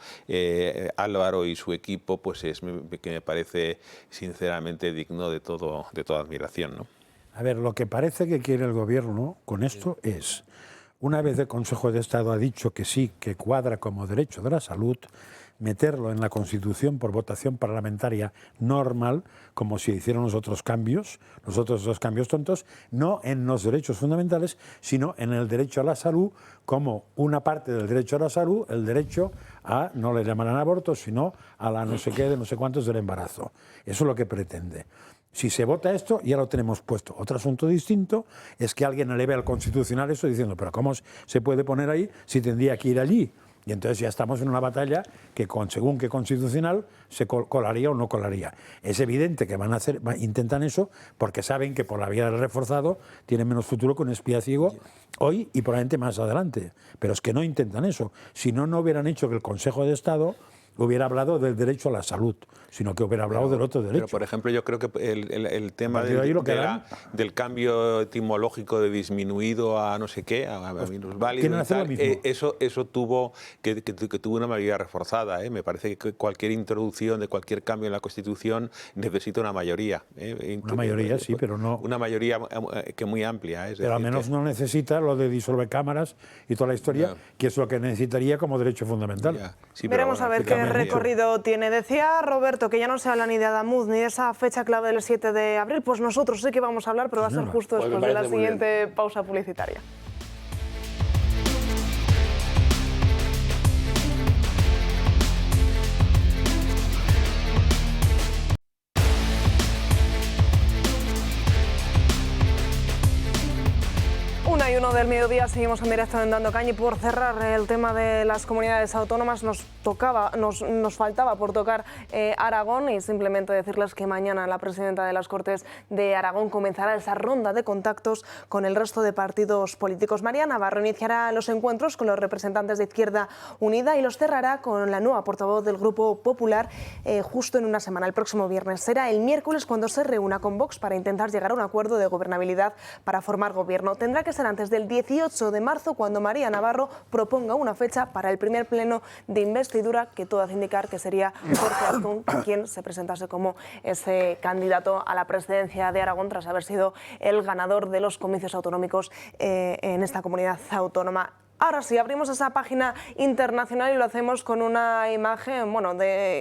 Álvaro y su equipo, pues que me parece sinceramente digno de toda admiración, ¿no? A ver, lo que parece que quiere el Gobierno con esto es, una vez el Consejo de Estado ha dicho que sí, que cuadra como derecho de la salud, meterlo en la Constitución por votación parlamentaria normal, como si hicieran los otros dos cambios tontos, no en los derechos fundamentales, sino en el derecho a la salud, como una parte del derecho a la salud, el derecho a, no le llamarán aborto, sino a la no sé qué, de no sé cuántos del embarazo. Eso es lo que pretende. Si se vota esto, ya lo tenemos puesto. Otro asunto distinto es que alguien eleve al Constitucional eso diciendo, pero ¿cómo se puede poner ahí si tendría que ir allí? Y entonces ya estamos en una batalla que según qué Constitucional se colaría o no colaría. Es evidente que intentan eso porque saben que por la vía del reforzado tienen menos futuro con espía ciego hoy y probablemente más adelante. Pero es que no intentan eso. Si no, no hubieran hecho que el Consejo de Estado hubiera hablado del derecho a la salud, sino que hubiera hablado del otro derecho. Pero, por ejemplo, yo creo que el tema del cambio etimológico de disminuido a no sé qué, a minusválido, eso tuvo una mayoría reforzada. Me parece que cualquier introducción de cualquier cambio en la Constitución necesita una mayoría. Una mayoría, sí, pero no... Una mayoría que muy amplia. Pero al menos no necesita lo de disolver cámaras y toda la historia, que es lo que necesitaría como derecho fundamental. Sí, veremos a ver qué recorrido tiene. Decía Roberto que ya no se habla ni de Adamuz ni de esa fecha clave del 7 de abril. Pues nosotros sí que vamos a hablar, pero va a ser justo después de la siguiente pausa publicitaria. 1:01 del mediodía, seguimos en directo en Dando Caña, y por cerrar el tema de las comunidades autónomas nos faltaba por tocar Aragón, y simplemente decirles que mañana la presidenta de las Cortes de Aragón comenzará esa ronda de contactos con el resto de partidos políticos. María Navarro iniciará los encuentros con los representantes de Izquierda Unida y los cerrará con la nueva portavoz del Grupo Popular justo en una semana. El próximo viernes será el miércoles cuando se reúna con Vox para intentar llegar a un acuerdo de gobernabilidad para formar gobierno. Tendrá que ser antes del 18 de marzo cuando María Navarro proponga una fecha para el primer pleno de investidura, que todo hace indicar que sería Jorge Azcún quien se presentase como ese candidato a la presidencia de Aragón tras haber sido el ganador de los comicios autonómicos en esta comunidad autónoma. Ahora sí, abrimos esa página internacional y lo hacemos con una imagen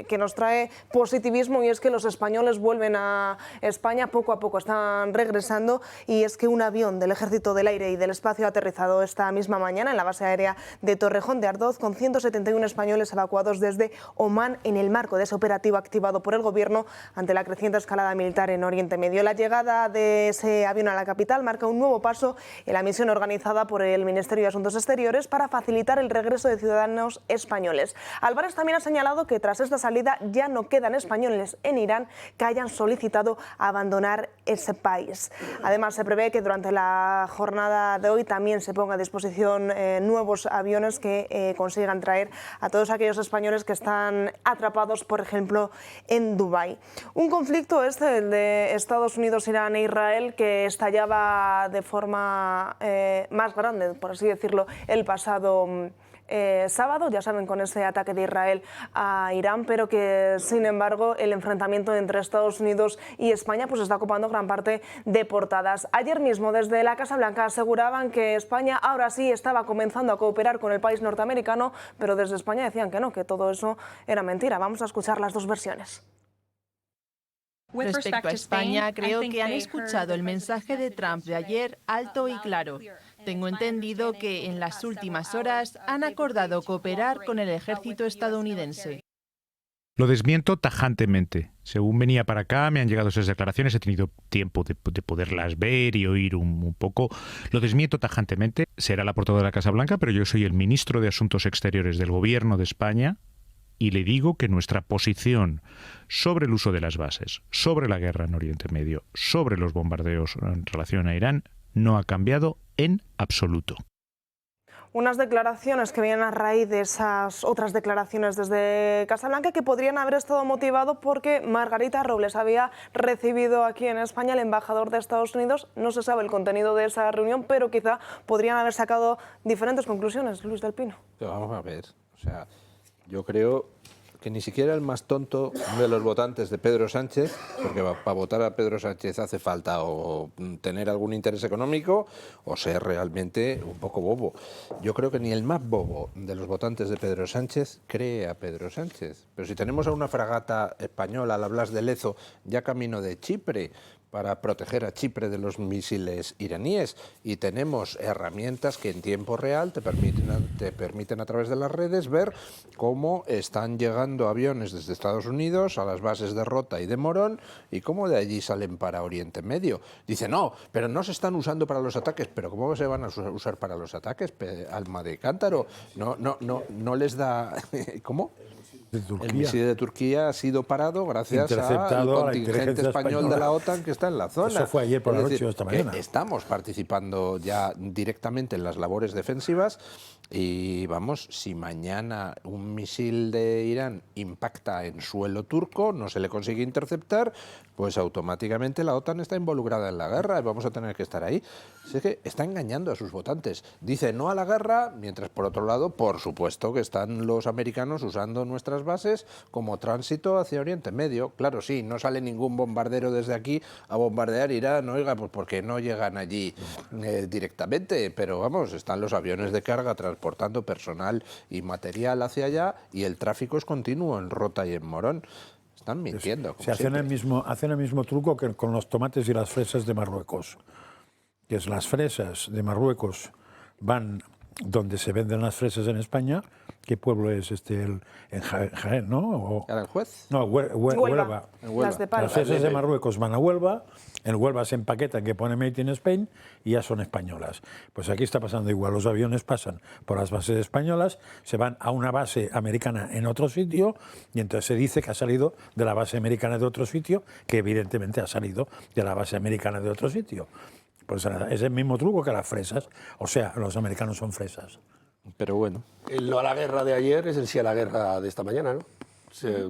que nos trae positivismo, y es que los españoles vuelven a España, poco a poco están regresando, y es que un avión del Ejército del Aire y del Espacio ha aterrizado esta misma mañana en la base aérea de Torrejón de Ardoz con 171 españoles evacuados desde Omán en el marco de ese operativo activado por el Gobierno ante la creciente escalada militar en Oriente Medio. La llegada de ese avión a la capital marca un nuevo paso en la misión organizada por el Ministerio de Asuntos Exteriores para facilitar el regreso de ciudadanos españoles. Álvarez también ha señalado que tras esta salida ya no quedan españoles en Irán que hayan solicitado abandonar ese país. Además, se prevé que durante la jornada de hoy también se ponga a disposición nuevos aviones que consigan traer a todos aquellos españoles que están atrapados, por ejemplo, en Dubái. Un conflicto el de Estados Unidos, Irán e Israel, que estallaba de forma más grande, por así decirlo, el pasado sábado, ya saben, con ese ataque de Israel a Irán, pero que sin embargo el enfrentamiento entre Estados Unidos y España pues está ocupando gran parte de portadas. Ayer mismo desde la Casa Blanca aseguraban que España ahora sí estaba comenzando a cooperar con el país norteamericano, pero desde España decían que no, que todo eso era mentira. Vamos a escuchar las dos versiones. Respecto a España, creo que han escuchado el mensaje de Trump de ayer alto y claro. Tengo entendido que en las últimas horas han acordado cooperar con el ejército estadounidense. Lo desmiento tajantemente. Según venía para acá, me han llegado esas declaraciones, he tenido tiempo de poderlas ver y oír un poco. Lo desmiento tajantemente. Será la portavoz de la Casa Blanca, pero yo soy el ministro de Asuntos Exteriores del Gobierno de España. Y le digo que nuestra posición sobre el uso de las bases, sobre la guerra en Oriente Medio, sobre los bombardeos en relación a Irán, no ha cambiado en absoluto. Unas declaraciones que vienen a raíz de esas otras declaraciones desde Casablanca, que podrían haber estado motivado porque Margarita Robles había recibido aquí en España al embajador de Estados Unidos. No se sabe el contenido de esa reunión, pero quizá podrían haber sacado diferentes conclusiones. Luis del Pino. Vamos a ver, yo creo que ni siquiera el más tonto de los votantes de Pedro Sánchez, porque para votar a Pedro Sánchez hace falta o tener algún interés económico o ser realmente un poco bobo. Yo creo que ni el más bobo de los votantes de Pedro Sánchez cree a Pedro Sánchez. Pero si tenemos a una fragata española, la Blas de Lezo, ya camino de Chipre, para proteger a Chipre de los misiles iraníes, y tenemos herramientas que en tiempo real te permiten a través de las redes ver cómo están llegando aviones desde Estados Unidos a las bases de Rota y de Morón y cómo de allí salen para Oriente Medio. Dice, no, pero no se están usando para los ataques. ¿Pero cómo se van a usar para los ataques? Alma de cántaro. No les da... ¿Cómo? El misil de Turquía ha sido parado gracias al contingente español de la OTAN que está en la zona. Eso fue ayer por la noche o esta mañana. Estamos participando ya directamente en las labores defensivas y vamos, si mañana un misil de Irán impacta en suelo turco, no se le consigue interceptar, pues automáticamente la OTAN está involucrada en la guerra y vamos a tener que estar ahí. Es que está engañando a sus votantes. Dice no a la guerra, mientras por otro lado, por supuesto que están los americanos usando nuestras bases como tránsito hacia Oriente Medio. Claro, sí, no sale ningún bombardero desde aquí a bombardear Irán, oiga, pues porque no llegan allí directamente, pero vamos, están los aviones de carga transportando personal y material hacia allá y el tráfico es continuo en Rota y en Morón. Están mintiendo. Se hacen el mismo truco que con los tomates y las fresas de Marruecos. Que es las fresas de Marruecos van donde se venden las fresas en España. ¿Qué pueblo es este? En Jaén, ¿no? O, ¿Aranjuez? No, Huelva. Las de Palma. Las fresas de Marruecos van a Huelva, en Huelva se empaquetan que pone Made in Spain y ya son españolas. Pues aquí está pasando igual, los aviones pasan por las bases españolas, se van a una base americana en otro sitio y entonces se dice que ha salido de la base americana de otro sitio, que evidentemente ha salido de la base americana de otro sitio. Pues es el mismo truco que las fresas, o sea, los americanos son fresas. Pero bueno. El no a la guerra de ayer es el sí a la guerra de esta mañana, ¿no?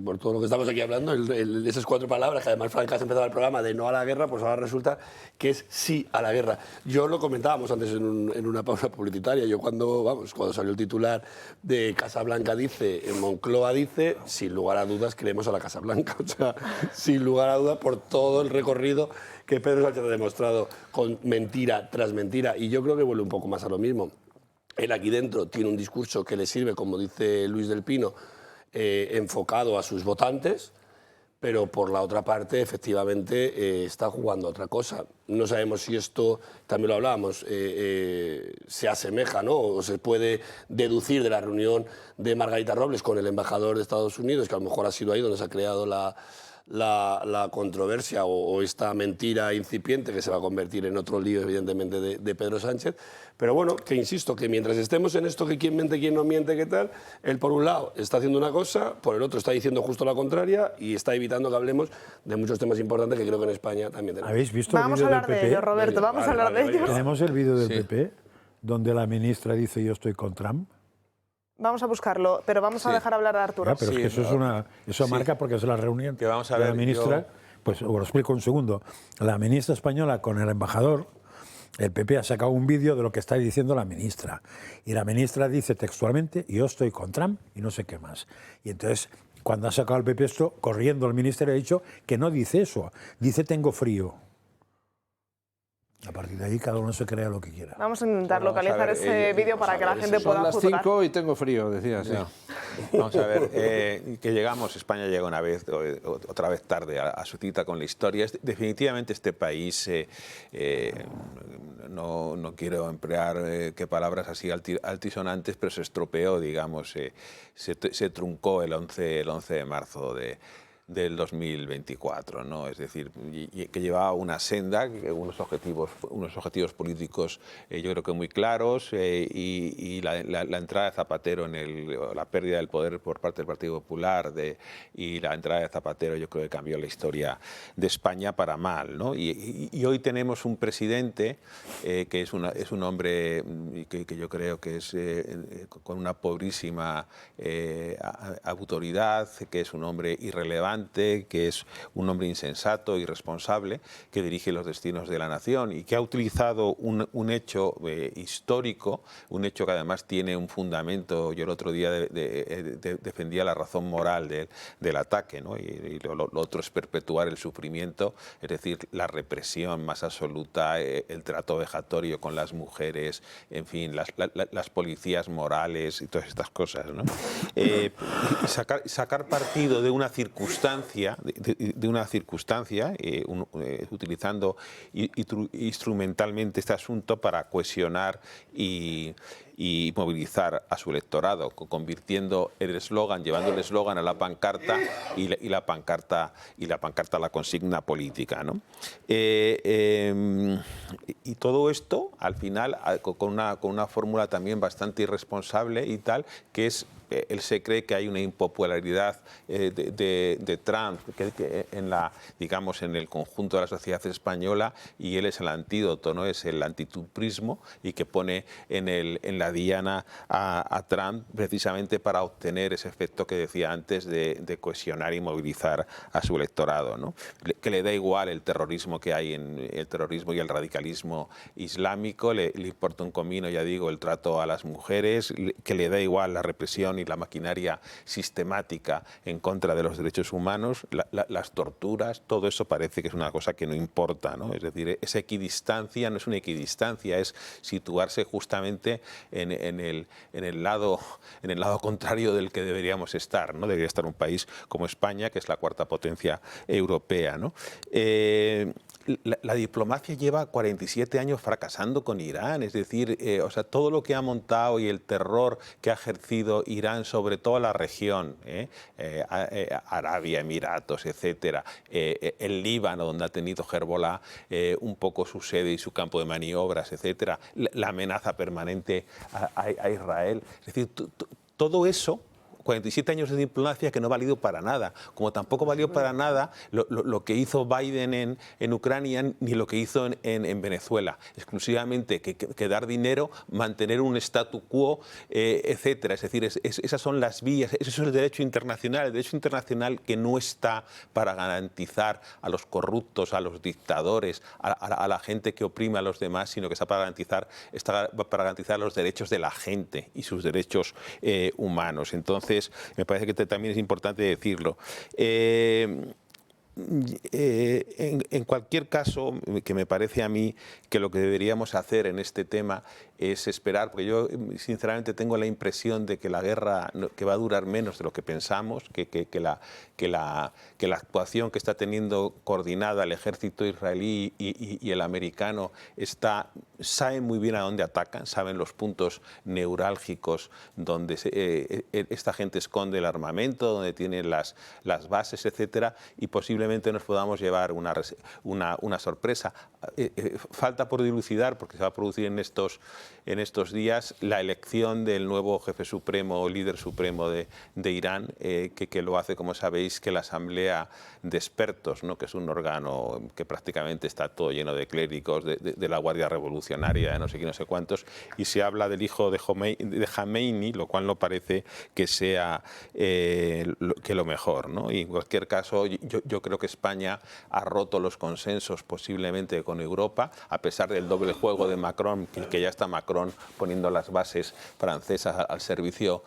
Por todo lo que estamos aquí hablando, esas 4 palabras, que además Francas empezaba el programa de no a la guerra, pues ahora resulta que es sí a la guerra. Yo lo comentábamos antes en una pausa publicitaria. Yo cuando salió el titular de Casa Blanca dice, en Moncloa dice, sin lugar a dudas queremos a la Casa Blanca. O sea, sin lugar a dudas por todo el recorrido que Pedro Sánchez ha demostrado con mentira tras mentira. Y yo creo que vuelve un poco más a lo mismo. Él aquí dentro tiene un discurso que le sirve, como dice Luis del Pino, enfocado a sus votantes, pero por la otra parte, efectivamente, está jugando a otra cosa. No sabemos si esto, también lo hablábamos, se asemeja, ¿no? O se puede deducir de la reunión de Margarita Robles con el embajador de Estados Unidos, que a lo mejor ha sido ahí donde se ha creado la controversia o esta mentira incipiente que se va a convertir en otro lío, evidentemente, de Pedro Sánchez. Pero bueno, que insisto, que mientras estemos en esto que quién miente, quién no miente, qué tal, él por un lado está haciendo una cosa, por el otro está diciendo justo la contraria y está evitando que hablemos de muchos temas importantes que creo que en España también tenemos. ¿Habéis visto Vamos el a vídeo hablar del PP? de ellos, Roberto, vamos a hablar de ellos. Tenemos el vídeo del PP, donde la ministra dice yo estoy con Trump. Vamos a buscarlo, pero vamos a dejar hablar a Arturo. Ya, pero es que eso marca porque es la reunión que vamos a de la ver, ministra. Pues os lo explico un segundo. La ministra española con el embajador, el PP ha sacado un vídeo de lo que está diciendo la ministra. Y la ministra dice textualmente, yo estoy con Trump y no sé qué más. Y entonces, cuando ha sacado el PP esto, corriendo el ministerio ha dicho que no dice eso, dice tengo frío. A partir de ahí cada uno se crea lo que quiera. Vamos a intentar localizar ese vídeo para que la gente pueda juzgar. Son las 5 y tengo frío, decía. Sí. Vamos a ver, que llegamos, España llega otra vez tarde a su cita con la historia. Definitivamente este país, no quiero emplear qué palabras así altisonantes, pero se estropeó, digamos, se truncó el 11 de marzo del 2024, ¿no? Es decir, que llevaba una senda, unos objetivos políticos yo creo que muy claros y la entrada de Zapatero la pérdida del poder por parte del Partido Popular y la entrada de Zapatero yo creo que cambió la historia de España para mal, ¿no? Y hoy tenemos un presidente que es un hombre que yo creo que es con una pobrísima autoridad, que es un hombre irrelevante, que es un hombre insensato, irresponsable, que dirige los destinos de la nación y que ha utilizado un hecho histórico, un hecho que además tiene un fundamento. Yo el otro día defendía la razón moral del ataque, ¿no? Y lo otro es perpetuar el sufrimiento, es decir, la represión más absoluta, el trato vejatorio con las mujeres, en fin, las policías morales y todas estas cosas, ¿no? Sacar partido de una circunstancia, utilizando instrumentalmente este asunto para cohesionar y movilizar a su electorado, convirtiendo el eslogan, llevando el eslogan a la pancarta y la pancarta a la consigna política, ¿no? Y todo esto, al final, con una fórmula también bastante irresponsable y tal, que es él se cree que hay una impopularidad de Trump digamos, en el conjunto de la sociedad española, y él es el antídoto, ¿no? Es el antitrumprismo, y que pone en la diana a Trump precisamente para obtener ese efecto que decía antes de cohesionar y movilizar a su electorado, ¿no? Que le da igual el terrorismo que hay en el terrorismo y el radicalismo islámico, le importa un comino, ya digo, el trato a las mujeres, que le da igual la represión y la maquinaria sistemática en contra de los derechos humanos, las torturas, todo eso parece que es una cosa que no importa, ¿no? Es decir, esa equidistancia no es una equidistancia, es situarse justamente en el lado contrario del que deberíamos estar, ¿no? Debería estar un país como España, que es la cuarta potencia europea, ¿no? la diplomacia lleva 47 años fracasando con Irán, es decir, o sea, todo lo que ha montado y el terror que ha ejercido Irán sobre toda la región, Arabia, Emiratos, etcétera, el Líbano, donde ha tenido Hezbollah un poco su sede y su campo de maniobras, etcétera, la amenaza permanente a Israel, es decir, todo eso. 47 años de diplomacia que no ha valido para nada, como tampoco valió para nada lo que hizo Biden en Ucrania ni lo que hizo en Venezuela, exclusivamente que dar dinero, mantener un statu quo, etcétera. Es decir, esas son las vías, eso es el derecho internacional que no está para garantizar a los corruptos, a los dictadores, a la gente que oprime a los demás, sino que está para garantizar los derechos de la gente y sus derechos humanos. Entonces, me parece que también es importante decirlo. En cualquier caso, que me parece a mí que lo que deberíamos hacer en este tema es esperar, porque yo sinceramente tengo la impresión de que la guerra que va a durar menos de lo que pensamos, que la actuación que está teniendo coordinada el ejército israelí y el americano saben muy bien a dónde atacan, saben los puntos neurálgicos donde esta gente esconde el armamento, donde tienen las bases, etcétera, y posiblemente nos podamos llevar una sorpresa. Falta por dilucidar, porque se va a producir en estos días la elección del nuevo jefe supremo o líder supremo de Irán, que lo hace, como sabéis, que la Asamblea de Expertos, ¿no?, que es un órgano que prácticamente está todo lleno de clérigos, de la Guardia Revolucionaria, de no sé qué, no sé cuántos, y se habla del hijo de Khomeini, lo cual no parece que sea lo mejor, ¿no? Y en cualquier caso, yo creo que España ha roto los consensos posiblemente con Europa, a pesar del doble juego de Macron, que ya está Macron poniendo las bases francesas al servicio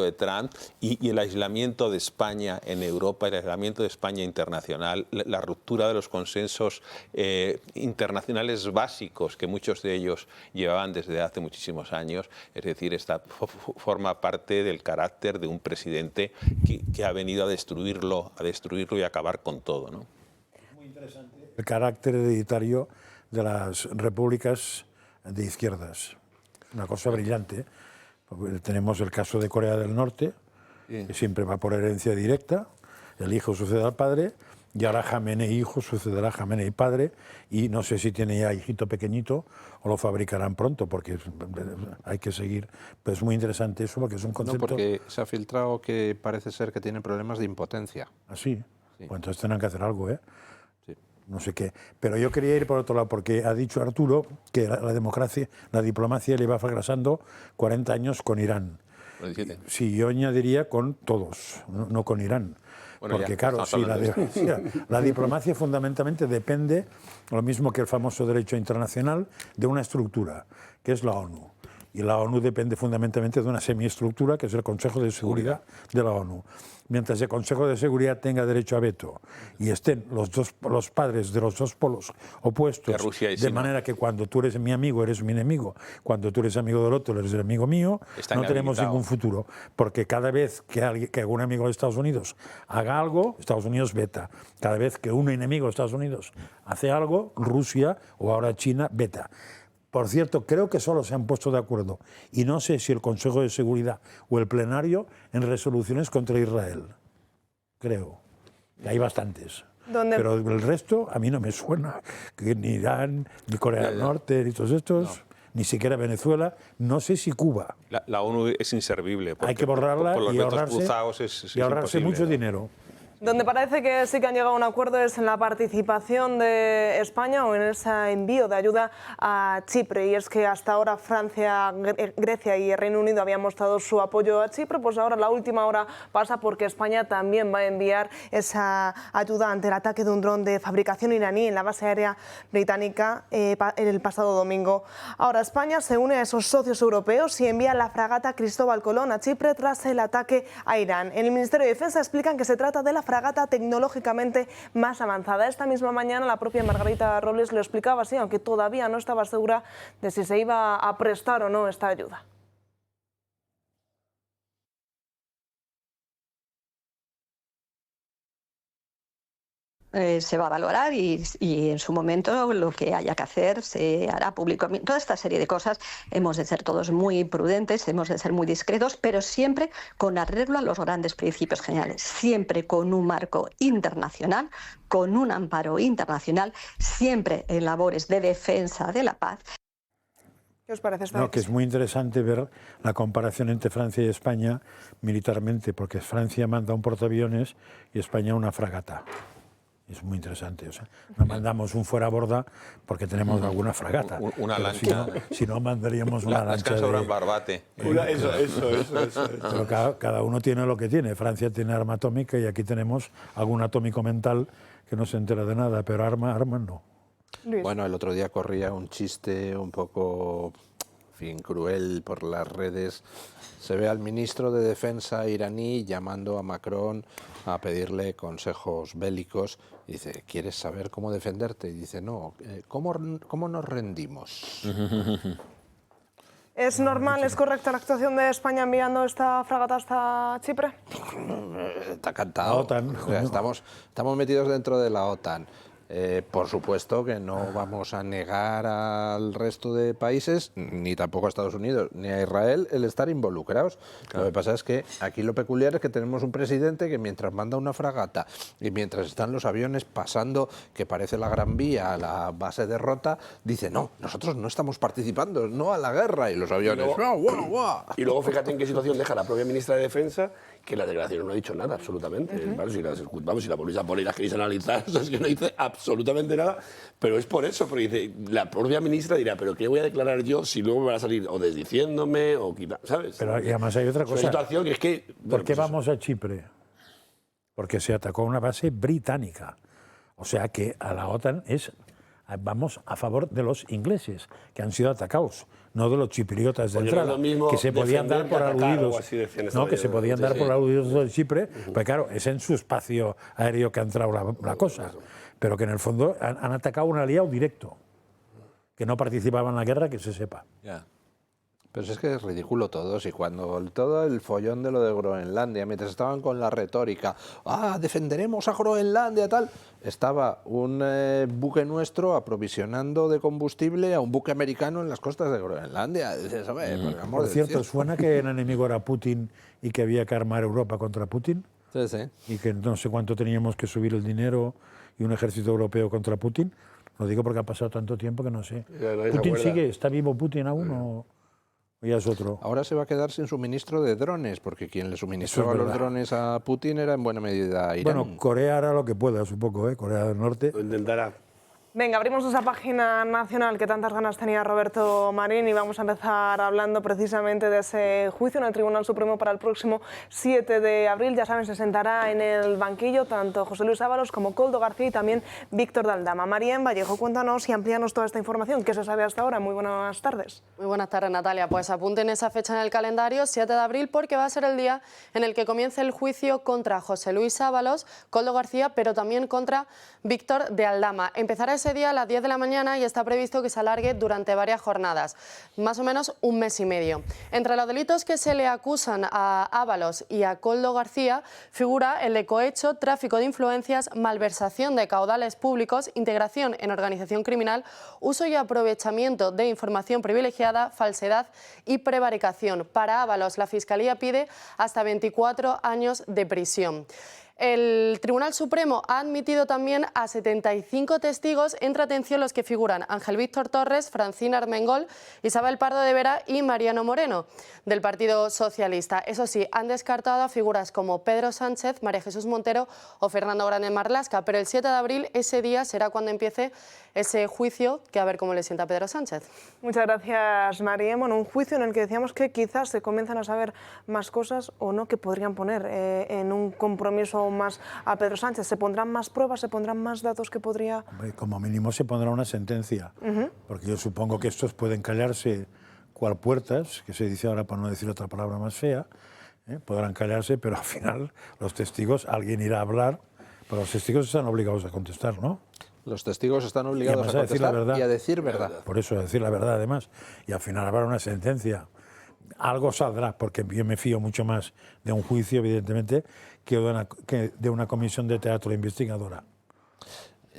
de Trump, y el aislamiento de España en Europa, el aislamiento de España internacional, la ruptura de los consensos internacionales básicos que muchos de ellos llevaban desde hace muchísimos años. Es decir, esta forma parte del carácter de un presidente que ha venido a destruirlo y a acabar con todo, ¿no? Es muy interesante el carácter hereditario de las repúblicas de izquierdas. Una cosa brillante. Tenemos el caso de Corea del Norte, que siempre va por herencia directa, el hijo sucede al padre, y ahora Jamenei hijo sucederá a Jamenei padre, y no sé si tiene ya hijito pequeñito o lo fabricarán pronto, porque hay que seguir. Pero es muy interesante eso, porque es un concepto... No, porque se ha filtrado que parece ser que tiene problemas de impotencia. ¿Ah, sí? Pues entonces tendrán que hacer algo, ¿eh? Sí. No sé qué. Pero yo quería ir por otro lado, porque ha dicho Arturo que la diplomacia le va fracasando 40 años con Irán. 47. Sí, yo añadiría con todos, no con Irán. Bueno, porque claro, sí, la diplomacia fundamentalmente depende, lo mismo que el famoso derecho internacional, de una estructura, que es la ONU. Y la ONU depende fundamentalmente de una semiestructura, que es el Consejo de Seguridad de la ONU. Mientras el Consejo de Seguridad tenga derecho a veto y estén los padres de los dos polos opuestos, de manera que cuando tú eres mi amigo, eres mi enemigo, cuando tú eres amigo del otro, eres el amigo mío, no tenemos ningún futuro. Porque cada vez que algún amigo de Estados Unidos haga algo, Estados Unidos veta. Cada vez que un enemigo de Estados Unidos hace algo, Rusia o ahora China veta. Por cierto, creo que solo se han puesto de acuerdo, y no sé si el Consejo de Seguridad o el plenario, en resoluciones contra Israel. Creo. Hay bastantes. Pero el resto a mí no me suena. Que ni Irán, ni Corea del Norte, ni todos estos, ni siquiera Venezuela, no sé si Cuba. La ONU es inservible. Hay que borrarla por los y ahorrarse mucho dinero. Donde parece que sí que han llegado a un acuerdo es en la participación de España o en ese envío de ayuda a Chipre. Y es que hasta ahora Francia, Grecia y el Reino Unido habían mostrado su apoyo a Chipre, pues ahora la última hora pasa porque España también va a enviar esa ayuda ante el ataque de un dron de fabricación iraní en la base aérea británica el pasado domingo. Ahora España se une a esos socios europeos y envía la fragata Cristóbal Colón a Chipre tras el ataque a Irán. En el Ministerio de Defensa explican que se trata de la fragata tecnológicamente más avanzada. Esta misma mañana la propia Margarita Robles lo explicaba así, aunque todavía no estaba segura de si se iba a prestar o no esta ayuda. se va a valorar y en su momento lo que haya que hacer se hará público. Toda esta serie de cosas hemos de ser todos muy prudentes, hemos de ser muy discretos, pero siempre con arreglo a los grandes principios generales, siempre con un marco internacional, con un amparo internacional, siempre en labores de defensa de la paz. ¿Qué os parece esta No, que es muy interesante ver la comparación entre Francia y España militarmente, porque Francia manda un portaaviones y España una fragata. Es muy interesante. O sea, no mandamos un fuera borda porque tenemos alguna fragata. Una Pero lancha. Si no mandaríamos una Las lancha. que sobran Barbate. Eso. Pero cada uno tiene lo que tiene. Francia tiene arma atómica y aquí tenemos algún atómico mental que no se entera de nada, pero arma no. Bueno, el otro día corría un chiste un poco, en fin, cruel por las redes. Se ve al ministro de Defensa iraní llamando a Macron a pedirle consejos bélicos. Dice, ¿quieres saber cómo defenderte? Y dice, no, ¿cómo nos rendimos? ¿Es normal, es correcta la actuación de España enviando esta fragata hasta Chipre? Está cantado. La OTAN. O sea, estamos metidos dentro de la OTAN. Por supuesto que no vamos a negar al resto de países, ni tampoco a Estados Unidos, ni a Israel, el estar involucrados. Claro. Lo que pasa es que aquí lo peculiar es que tenemos un presidente que mientras manda una fragata y mientras están los aviones pasando, que parece la Gran Vía, a la base de Rota, dice, no, nosotros no estamos participando, no a la guerra, y los aviones... Y luego fíjate en qué situación deja la propia ministra de Defensa, que la declaración no ha dicho nada, absolutamente. Si la volvéis a poner y las queréis analizar, es que no dice absolutamente nada, pero es por eso, porque dice, la propia ministra dirá, pero ¿qué voy a declarar yo si luego me van a salir o desdiciéndome o quitando, ¿sabes? Pero y además hay otra cosa. Es una situación que es que... ¿Por qué vamos a Chipre? Porque se atacó una base británica. O sea que a la OTAN vamos a favor de los ingleses, que han sido atacados, no de los chipriotas de entrada, que se podían dar por aludidos. No, que se podían dar por aludidos de Chipre, pues claro, es en su espacio aéreo que ha entrado la cosa. Pero que en el fondo han atacado un aliado directo, que no participaba en la guerra, que se sepa. Pero es que es ridículo todo, si cuando todo el follón de lo de Groenlandia, mientras estaban con la retórica, defenderemos a Groenlandia, tal, estaba un buque nuestro aprovisionando de combustible a un buque americano en las costas de Groenlandia. Dices, por cierto, ¿suena que el enemigo era Putin y que había que armar Europa contra Putin? Sí. Y que no sé cuánto teníamos que subir el dinero y un ejército europeo contra Putin. Lo digo porque ha pasado tanto tiempo que no sé. ¿Putin sigue? ¿Está vivo Putin aún o ya es otro? Ahora se va a quedar sin suministro de drones, porque quien le suministraba los drones a Putin era en buena medida Irán. Bueno, Corea hará lo que pueda, supongo, Corea del Norte. Lo intentará. Venga, abrimos esa página nacional que tantas ganas tenía Roberto Marín y vamos a empezar hablando precisamente de ese juicio en el Tribunal Supremo para el próximo 7 de abril. Ya saben, se sentará en el banquillo tanto José Luis Ábalos como Koldo García y también Víctor de Aldama. María Vallejo, cuéntanos y amplíanos toda esta información. ¿Qué se sabe hasta ahora? Muy buenas tardes. Muy buenas tardes, Natalia. Pues apunten esa fecha en el calendario, 7 de abril, porque va a ser el día en el que comience el juicio contra José Luis Ábalos, Koldo García, pero también contra Víctor de Aldama. Empezará ese día a las 10 de la mañana y está previsto que se alargue durante varias jornadas, más o menos un mes y medio. Entre los delitos que se le acusan a Ábalos y a Koldo García figura el de cohecho, tráfico de influencias, malversación de caudales públicos, integración en organización criminal, uso y aprovechamiento de información privilegiada, falsedad y prevaricación. Para Ábalos, la Fiscalía pide hasta 24 años de prisión. El Tribunal Supremo ha admitido también a 75 testigos, entre atención los que figuran Ángel Víctor Torres, Francina Armengol, Isabel Pardo de Vera y Mariano Moreno, del Partido Socialista. Eso sí, han descartado a figuras como Pedro Sánchez, María Jesús Montero o Fernando Grande Marlaska, pero el 7 de abril, ese día, será cuando empiece ese juicio, que a ver cómo le sienta a Pedro Sánchez. Muchas gracias, María. Bueno, un juicio en el que decíamos que quizás se comienzan a saber más cosas o no que podrían poner en un compromiso más a Pedro Sánchez. ¿Se pondrán más pruebas, se pondrán más datos que podría...? Hombre, como mínimo se pondrá una sentencia, porque yo supongo que estos pueden callarse cual puertas, que se dice ahora para no decir otra palabra más fea, podrán callarse, pero al final los testigos, alguien irá a hablar, pero los testigos están obligados a contestar, ¿no? Los testigos están obligados a contestar y a decir verdad. Por eso, a decir la verdad además. Y al final habrá una sentencia. Algo saldrá, porque yo me fío mucho más de un juicio, evidentemente, que de una comisión de teatro investigadora.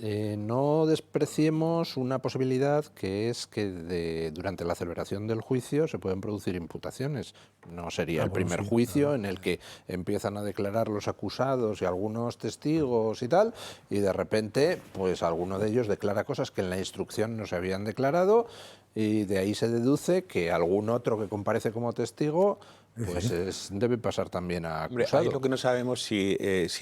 no despreciemos una posibilidad, que es que durante la celebración del juicio se pueden producir imputaciones. No sería el primer juicio en el que empiezan a declarar los acusados y algunos testigos y tal, y de repente pues alguno de ellos declara cosas que en la instrucción no se habían declarado, y de ahí se deduce que algún otro que comparece como testigo pues debe pasar también a acusado. Ahí lo que no sabemos si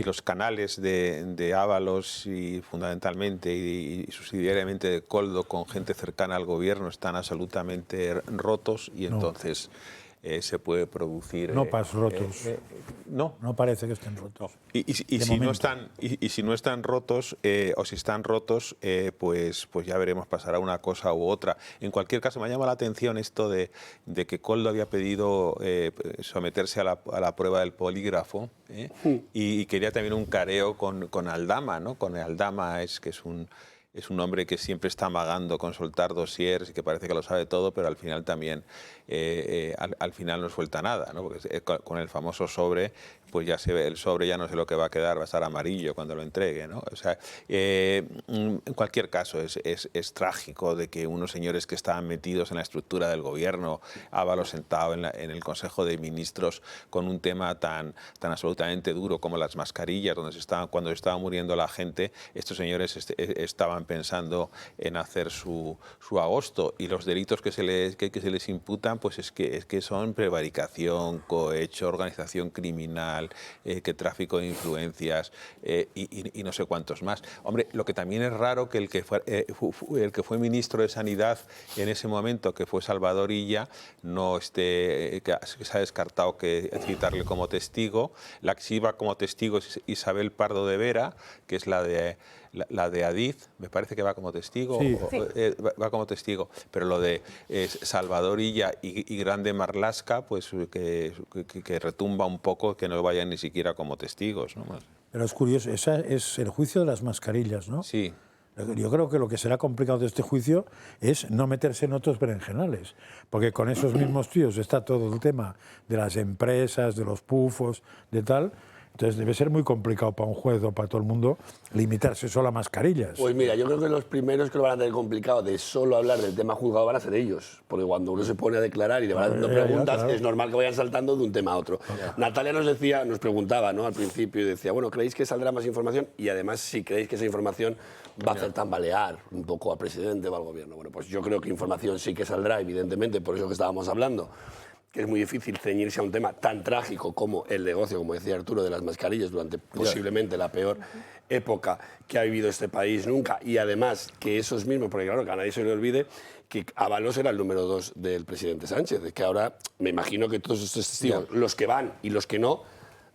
los canales de Ábalos y fundamentalmente y subsidiariamente de Koldo con gente cercana al gobierno están absolutamente rotos y entonces se puede producir... No rotos. No. No parece que estén rotos. Y si no están rotos, o si están rotos, pues ya veremos, pasará una cosa u otra. En cualquier caso, me llama la atención esto de que Koldo había pedido someterse a la prueba del polígrafo, y quería también un careo con Aldama, ¿no? Con Aldama, que es un hombre que siempre está amagando con soltar dossiers y que parece que lo sabe todo, pero al final también al final no suelta nada, ¿no? Porque con el famoso sobre, pues ya se ve, el sobre ya no sé lo que va a quedar, va a estar amarillo cuando lo entregue, ¿no? O sea, en cualquier caso es trágico de que unos señores que estaban metidos en la estructura del gobierno, Ábalos sentado en el Consejo de Ministros con un tema tan absolutamente duro como las mascarillas, cuando estaba muriendo la gente, estos señores estaban pensando en hacer su agosto, y los delitos que se les imputan pues es que son prevaricación, cohecho, organización criminal, que tráfico de influencias y no sé cuántos más. Hombre, lo que también es raro que el que fue ministro de Sanidad en ese momento, que fue Salvador Illa, que se ha descartado que citarle como testigo. La que sí va como testigo es Isabel Pardo de Vera, que es la de Adif, me parece que va como testigo, va como testigo, pero lo de Salvador Illa y Grande Marlaska, pues que retumba un poco que no vayan ni siquiera como testigos, ¿no? Pero es curioso, ese es el juicio de las mascarillas, ¿no? Sí. Yo creo que lo que será complicado de este juicio es no meterse en otros berenjenales, porque con esos mismos tíos está todo el tema de las empresas, de los pufos, de tal. Entonces debe ser muy complicado para un juez o para todo el mundo limitarse solo a mascarillas. Pues mira, yo creo que los primeros que lo van a tener complicado de solo hablar del tema juzgado van a ser ellos, porque cuando uno se pone a declarar y le van haciendo preguntas, claro, es normal que vayan saltando de un tema a otro. Natalia nos preguntaba, ¿no?, al principio, y decía, bueno, ¿creéis que saldrá más información? Y además, si creéis que esa información va a hacer tambalear un poco al presidente o al gobierno. Bueno, pues yo creo que información sí que saldrá, evidentemente, por eso que estábamos hablando, que es muy difícil ceñirse a un tema tan trágico como el negocio, como decía Arturo, de las mascarillas durante posiblemente la peor época que ha vivido este país nunca. Y además que esos mismos, porque claro, que a nadie se le olvide que Ábalos era el número 2 del presidente Sánchez, de que ahora me imagino que todos estos testigos, los que van y los que no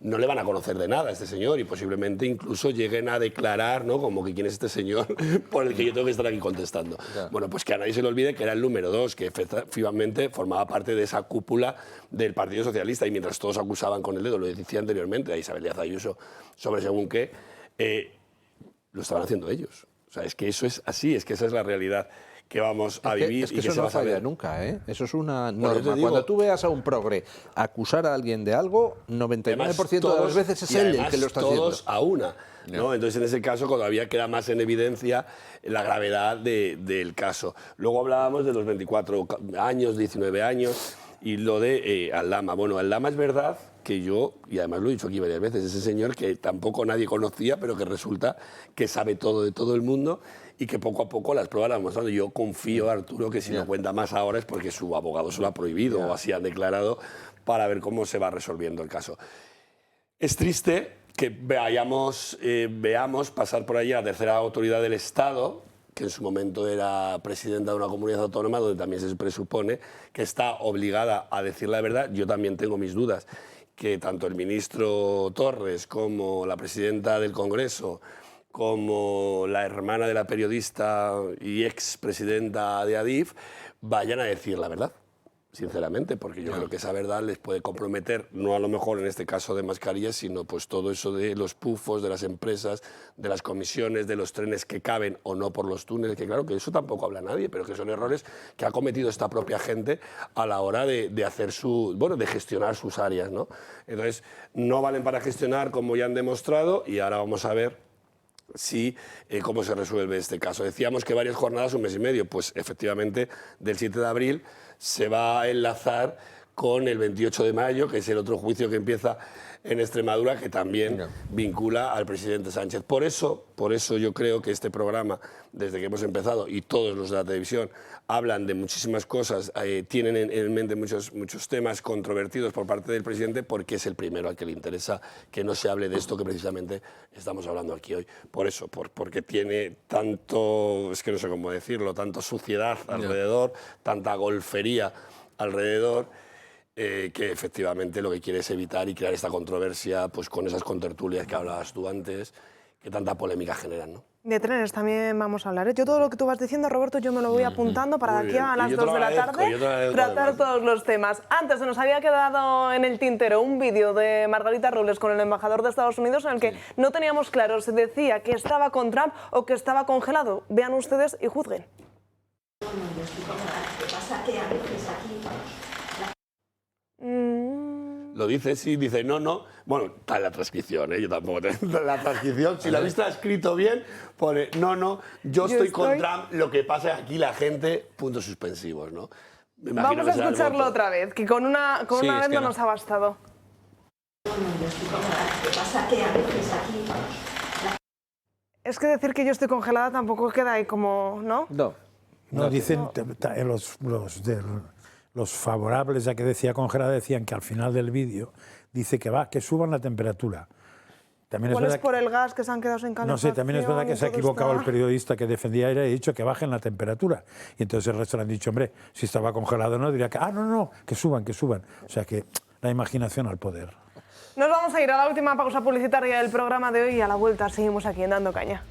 le van a conocer de nada a este señor y posiblemente incluso lleguen a declarar, ¿no?, como que quién es este señor por el que yo tengo que estar aquí contestando. Bueno, pues que a nadie se le olvide que era el número 2, que efectivamente formaba parte de esa cúpula del Partido Socialista, y mientras todos acusaban con el dedo, lo decía anteriormente a Isabel Díaz Ayuso sobre según qué, lo estaban haciendo ellos. O sea, es que eso es así, es que esa es la realidad que vamos a vivir. Es que eso no falla nunca, ¿eh? Eso es una Bueno, norma. Cuando tú veas a un progre acusar a alguien de algo, 99% de las veces es él el que lo está haciendo. Todos a una, ¿no? Entonces, en ese caso, todavía queda más en evidencia la gravedad del caso. Luego hablábamos de los 24 años, 19 años, y lo de Aldama. Bueno, Aldama es verdad que yo, y además lo he dicho aquí varias veces, ese señor que tampoco nadie conocía, pero que resulta que sabe todo de todo el mundo, y que poco a poco las pruebas las han mostrado. Yo confío, Arturo, que si no cuenta más ahora es porque su abogado se lo ha prohibido o así han declarado, para ver cómo se va resolviendo el caso. Es triste que veamos pasar por allí a la tercera autoridad del Estado, que en su momento era presidenta de una comunidad autónoma donde también se presupone que está obligada a decir la verdad. Yo también tengo mis dudas que tanto el ministro Torres como la presidenta del Congreso, como la hermana de la periodista y expresidenta de Adif, vayan a decir la verdad, sinceramente, porque yo creo que esa verdad les puede comprometer, no a lo mejor en este caso de mascarillas, sino pues todo eso de los pufos, de las empresas, de las comisiones, de los trenes que caben o no por los túneles, que claro que eso tampoco habla nadie, pero que son errores que ha cometido esta propia gente a la hora de hacer de gestionar sus áreas, ¿no? Entonces, no valen para gestionar como ya han demostrado, y ahora vamos a ver sí, cómo se resuelve este caso. Decíamos que varias jornadas, un mes y medio, pues efectivamente del 7 de abril se va a enlazar con el 28 de mayo, que es el otro juicio que empieza en Extremadura, que también vincula al presidente Sánchez. Por eso yo creo que este programa, desde que hemos empezado, y todos los de la televisión, hablan de muchísimas cosas, tienen en mente muchos temas controvertidos por parte del presidente, porque es el primero al que le interesa que no se hable de esto que precisamente estamos hablando aquí hoy. Por eso, porque tiene tanto, es que no sé cómo decirlo, tanto suciedad alrededor, tanta golfería alrededor, que efectivamente lo que quiere es evitar y crear esta controversia, pues con esas contertulias que hablabas tú antes, que tanta polémica generan, ¿no? De trenes también vamos a hablar. Yo todo lo que tú vas diciendo, Roberto, yo me lo voy apuntando para de aquí a las 2 de la tarde tratar todos los temas. Antes se nos había quedado en el tintero un vídeo de Margarita Robles con el embajador de Estados Unidos en el que no teníamos claro si decía que estaba con Trump o que estaba congelado. Vean ustedes y juzguen. Lo dice, sí, dice no. Bueno, está en la transcripción, yo tampoco tengo la transcripción. Si la habéis transcrito bien, pone no, yo estoy con Trump, lo que pasa es aquí la gente, puntos suspensivos, ¿no? Vamos a escucharlo otra vez, que con una vez no nos ha bastado. Es que decir que yo estoy congelada tampoco queda ahí como, ¿no? No, dicen los favorables a que decía congelada decían que al final del vídeo dice que suban la temperatura. También ¿Cuál es verdad por el gas que se han quedado sin calefacción? No sé, también es verdad que se ha equivocado el periodista que defendía aire y ha dicho que bajen la temperatura. Y entonces el resto le han dicho, hombre, si estaba congelado no, diría que, no, que suban. O sea que la imaginación al poder. Nos vamos a ir a la última pausa publicitaria del programa de hoy y a la vuelta seguimos aquí en Dando Caña.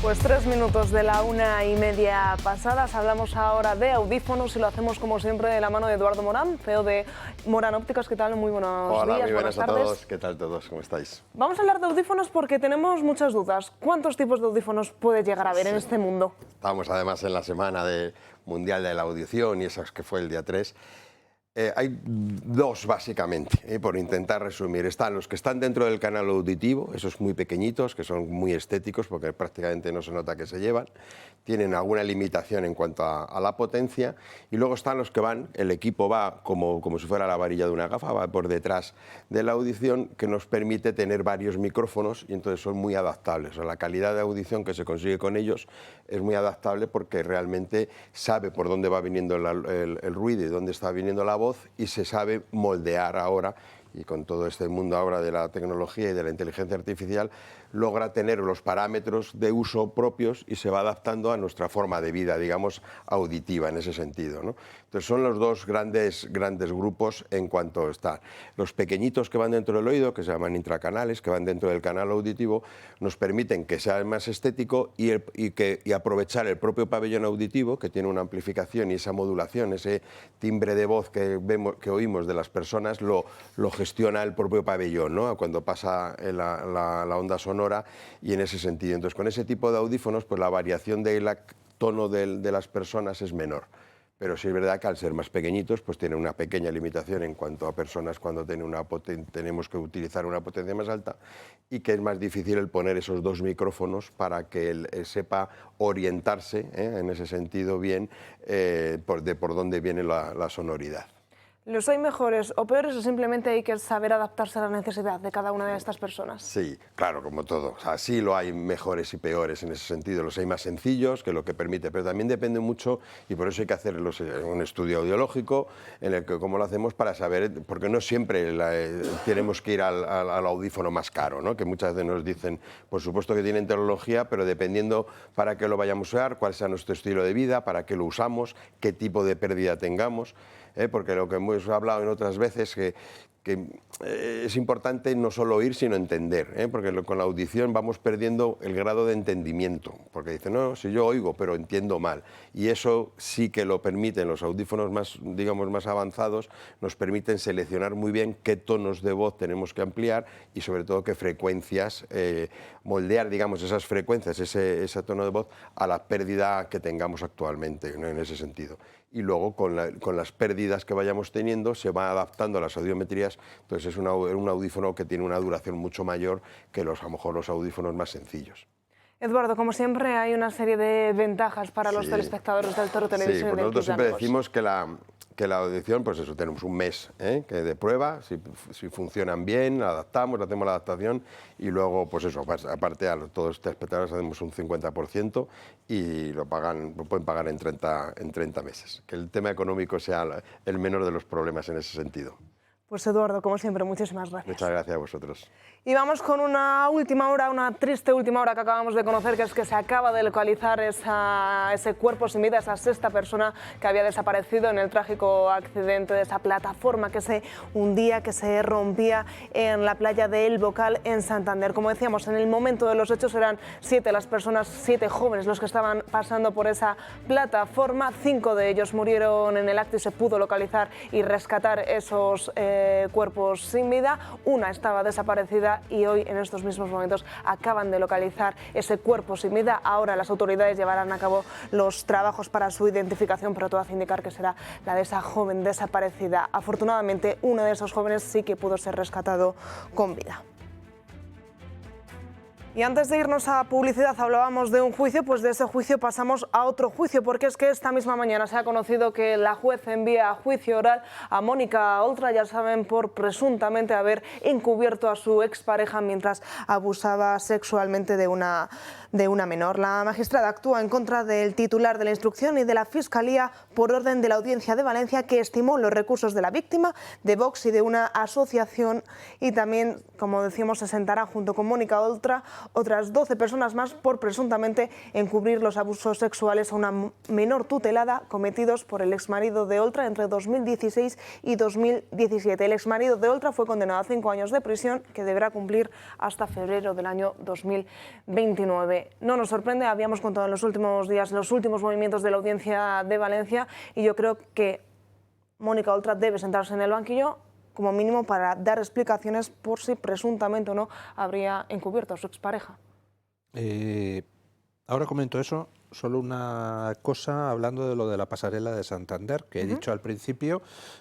Pues 3 minutos de la 1:30 pasadas. Hablamos ahora de audífonos y lo hacemos como siempre de la mano de Eduardo Morán, CEO de Morán Ópticas. ¿Qué tal? Muy buenos días. Hola, muy buenas tardes. a todos. ¿Qué tal todos? ¿Cómo estáis? Vamos a hablar de audífonos porque tenemos muchas dudas. ¿Cuántos tipos de audífonos puede llegar a haber en este mundo? Estamos además en la semana mundial de la audición y esas que fue el día 3. Hay dos básicamente, por intentar resumir. Están los que están dentro del canal auditivo, esos muy pequeñitos, que son muy estéticos porque prácticamente no se nota que se llevan. Tienen alguna limitación en cuanto a la potencia. Y luego están los que el equipo va como si fuera la varilla de una gafa, va por detrás de la audición, que nos permite tener varios micrófonos y entonces son muy adaptables. O sea, la calidad de audición que se consigue con ellos es muy adaptable porque realmente sabe por dónde va viniendo el ruido y dónde está viniendo la voz, y se sabe moldear ahora, y con todo este mundo ahora de la tecnología y de la inteligencia artificial, logra tener los parámetros de uso propios y se va adaptando a nuestra forma de vida, digamos, auditiva en ese sentido, ¿no? Entonces son los dos grandes grupos en cuanto están. Los pequeñitos que van dentro del oído, que se llaman intracanales, que van dentro del canal auditivo, nos permiten que sea más estético y aprovechar el propio pabellón auditivo, que tiene una amplificación y esa modulación, ese timbre de voz que oímos de las personas, lo gestiona el propio pabellón, ¿no? Cuando pasa la onda sonora, y en ese sentido. Entonces, con ese tipo de audífonos, pues la variación del tono de las personas es menor. Pero sí es verdad que al ser más pequeñitos, pues tiene una pequeña limitación en cuanto a personas cuando tenemos que utilizar una potencia más alta, y que es más difícil el poner esos dos micrófonos para que él sepa orientarse, en ese sentido bien, por dónde viene la sonoridad. ¿Los hay mejores o peores o simplemente hay que saber adaptarse a la necesidad de cada una de estas personas? Sí, claro, como todo. O sea, sí lo hay mejores y peores en ese sentido. Los hay más sencillos, que lo que permite, pero también depende mucho, y por eso hay que hacer un estudio audiológico en el que cómo lo hacemos para saber, porque no siempre tenemos que ir al audífono más caro, ¿no? Que muchas veces nos dicen, por supuesto que tienen tecnología, pero dependiendo para qué lo vayamos a usar, cuál sea nuestro estilo de vida, para qué lo usamos, qué tipo de pérdida tengamos. Porque lo que hemos hablado en otras veces, que es importante no solo oír, sino entender, porque con la audición vamos perdiendo el grado de entendimiento, porque dicen, no, si yo oigo, pero entiendo mal. Y eso sí que lo permiten los audífonos más, digamos, más avanzados, nos permiten seleccionar muy bien qué tonos de voz tenemos que ampliar y sobre todo qué frecuencias, moldear, digamos, esas frecuencias, ese tono de voz a la pérdida que tengamos actualmente, ¿no? En ese sentido. Y luego con las pérdidas que vayamos teniendo se va adaptando a las audiometrías, entonces es un audífono que tiene una duración mucho mayor que a lo mejor los audífonos más sencillos. Eduardo, como siempre hay una serie de ventajas para los telespectadores del Toro Televisión. Sí, pues nosotros siempre decimos que la audición, pues eso, tenemos un mes que de prueba, si funcionan bien, adaptamos, hacemos la adaptación y luego, pues eso, aparte a todos los telespectadores hacemos un 50% y lo pueden pagar en 30 meses. Que el tema económico sea el menor de los problemas en ese sentido. Pues Eduardo, como siempre, muchísimas gracias. Muchas gracias a vosotros. Y vamos con una última hora, una triste última hora que acabamos de conocer, que es que se acaba de localizar ese cuerpo sin vida, esa sexta persona que había desaparecido en el trágico accidente de esa plataforma que se hundía, que se rompía en la playa de El Bocal, en Santander. Como decíamos, en el momento de los hechos eran 7 las personas, 7 jóvenes los que estaban pasando por esa plataforma. 5 de ellos murieron en el acto y se pudo localizar y rescatar esos cuerpos sin vida. Una estaba desaparecida y hoy, en estos mismos momentos, acaban de localizar ese cuerpo sin vida. Ahora las autoridades llevarán a cabo los trabajos para su identificación, pero todo hace indicar que será la de esa joven desaparecida. Afortunadamente, uno de esos jóvenes sí que pudo ser rescatado con vida. Y antes de irnos a publicidad hablábamos de un juicio, pues de ese juicio pasamos a otro juicio, porque es que esta misma mañana se ha conocido que la juez envía a juicio oral a Mónica Oltra, ya saben, por presuntamente haber encubierto a su expareja mientras abusaba sexualmente de una menor. La magistrada actúa en contra del titular de la instrucción y de la Fiscalía por orden de la Audiencia de Valencia, que estimó los recursos de la víctima, de Vox y de una asociación, y también, como decíamos, se sentará junto con Mónica Oltra otras 12 personas más por presuntamente encubrir los abusos sexuales a una menor tutelada cometidos por el exmarido de Oltra entre 2016 y 2017. El exmarido de Oltra fue condenado a 5 años de prisión que deberá cumplir hasta febrero del año 2029. No nos sorprende, habíamos contado en los últimos días los últimos movimientos de la Audiencia de Valencia y yo creo que Mónica Oltra debe sentarse en el banquillo como mínimo para dar explicaciones por si presuntamente o no habría encubierto a su expareja. Ahora comento eso, solo una cosa hablando de lo de la pasarela de Santander, que he dicho al principio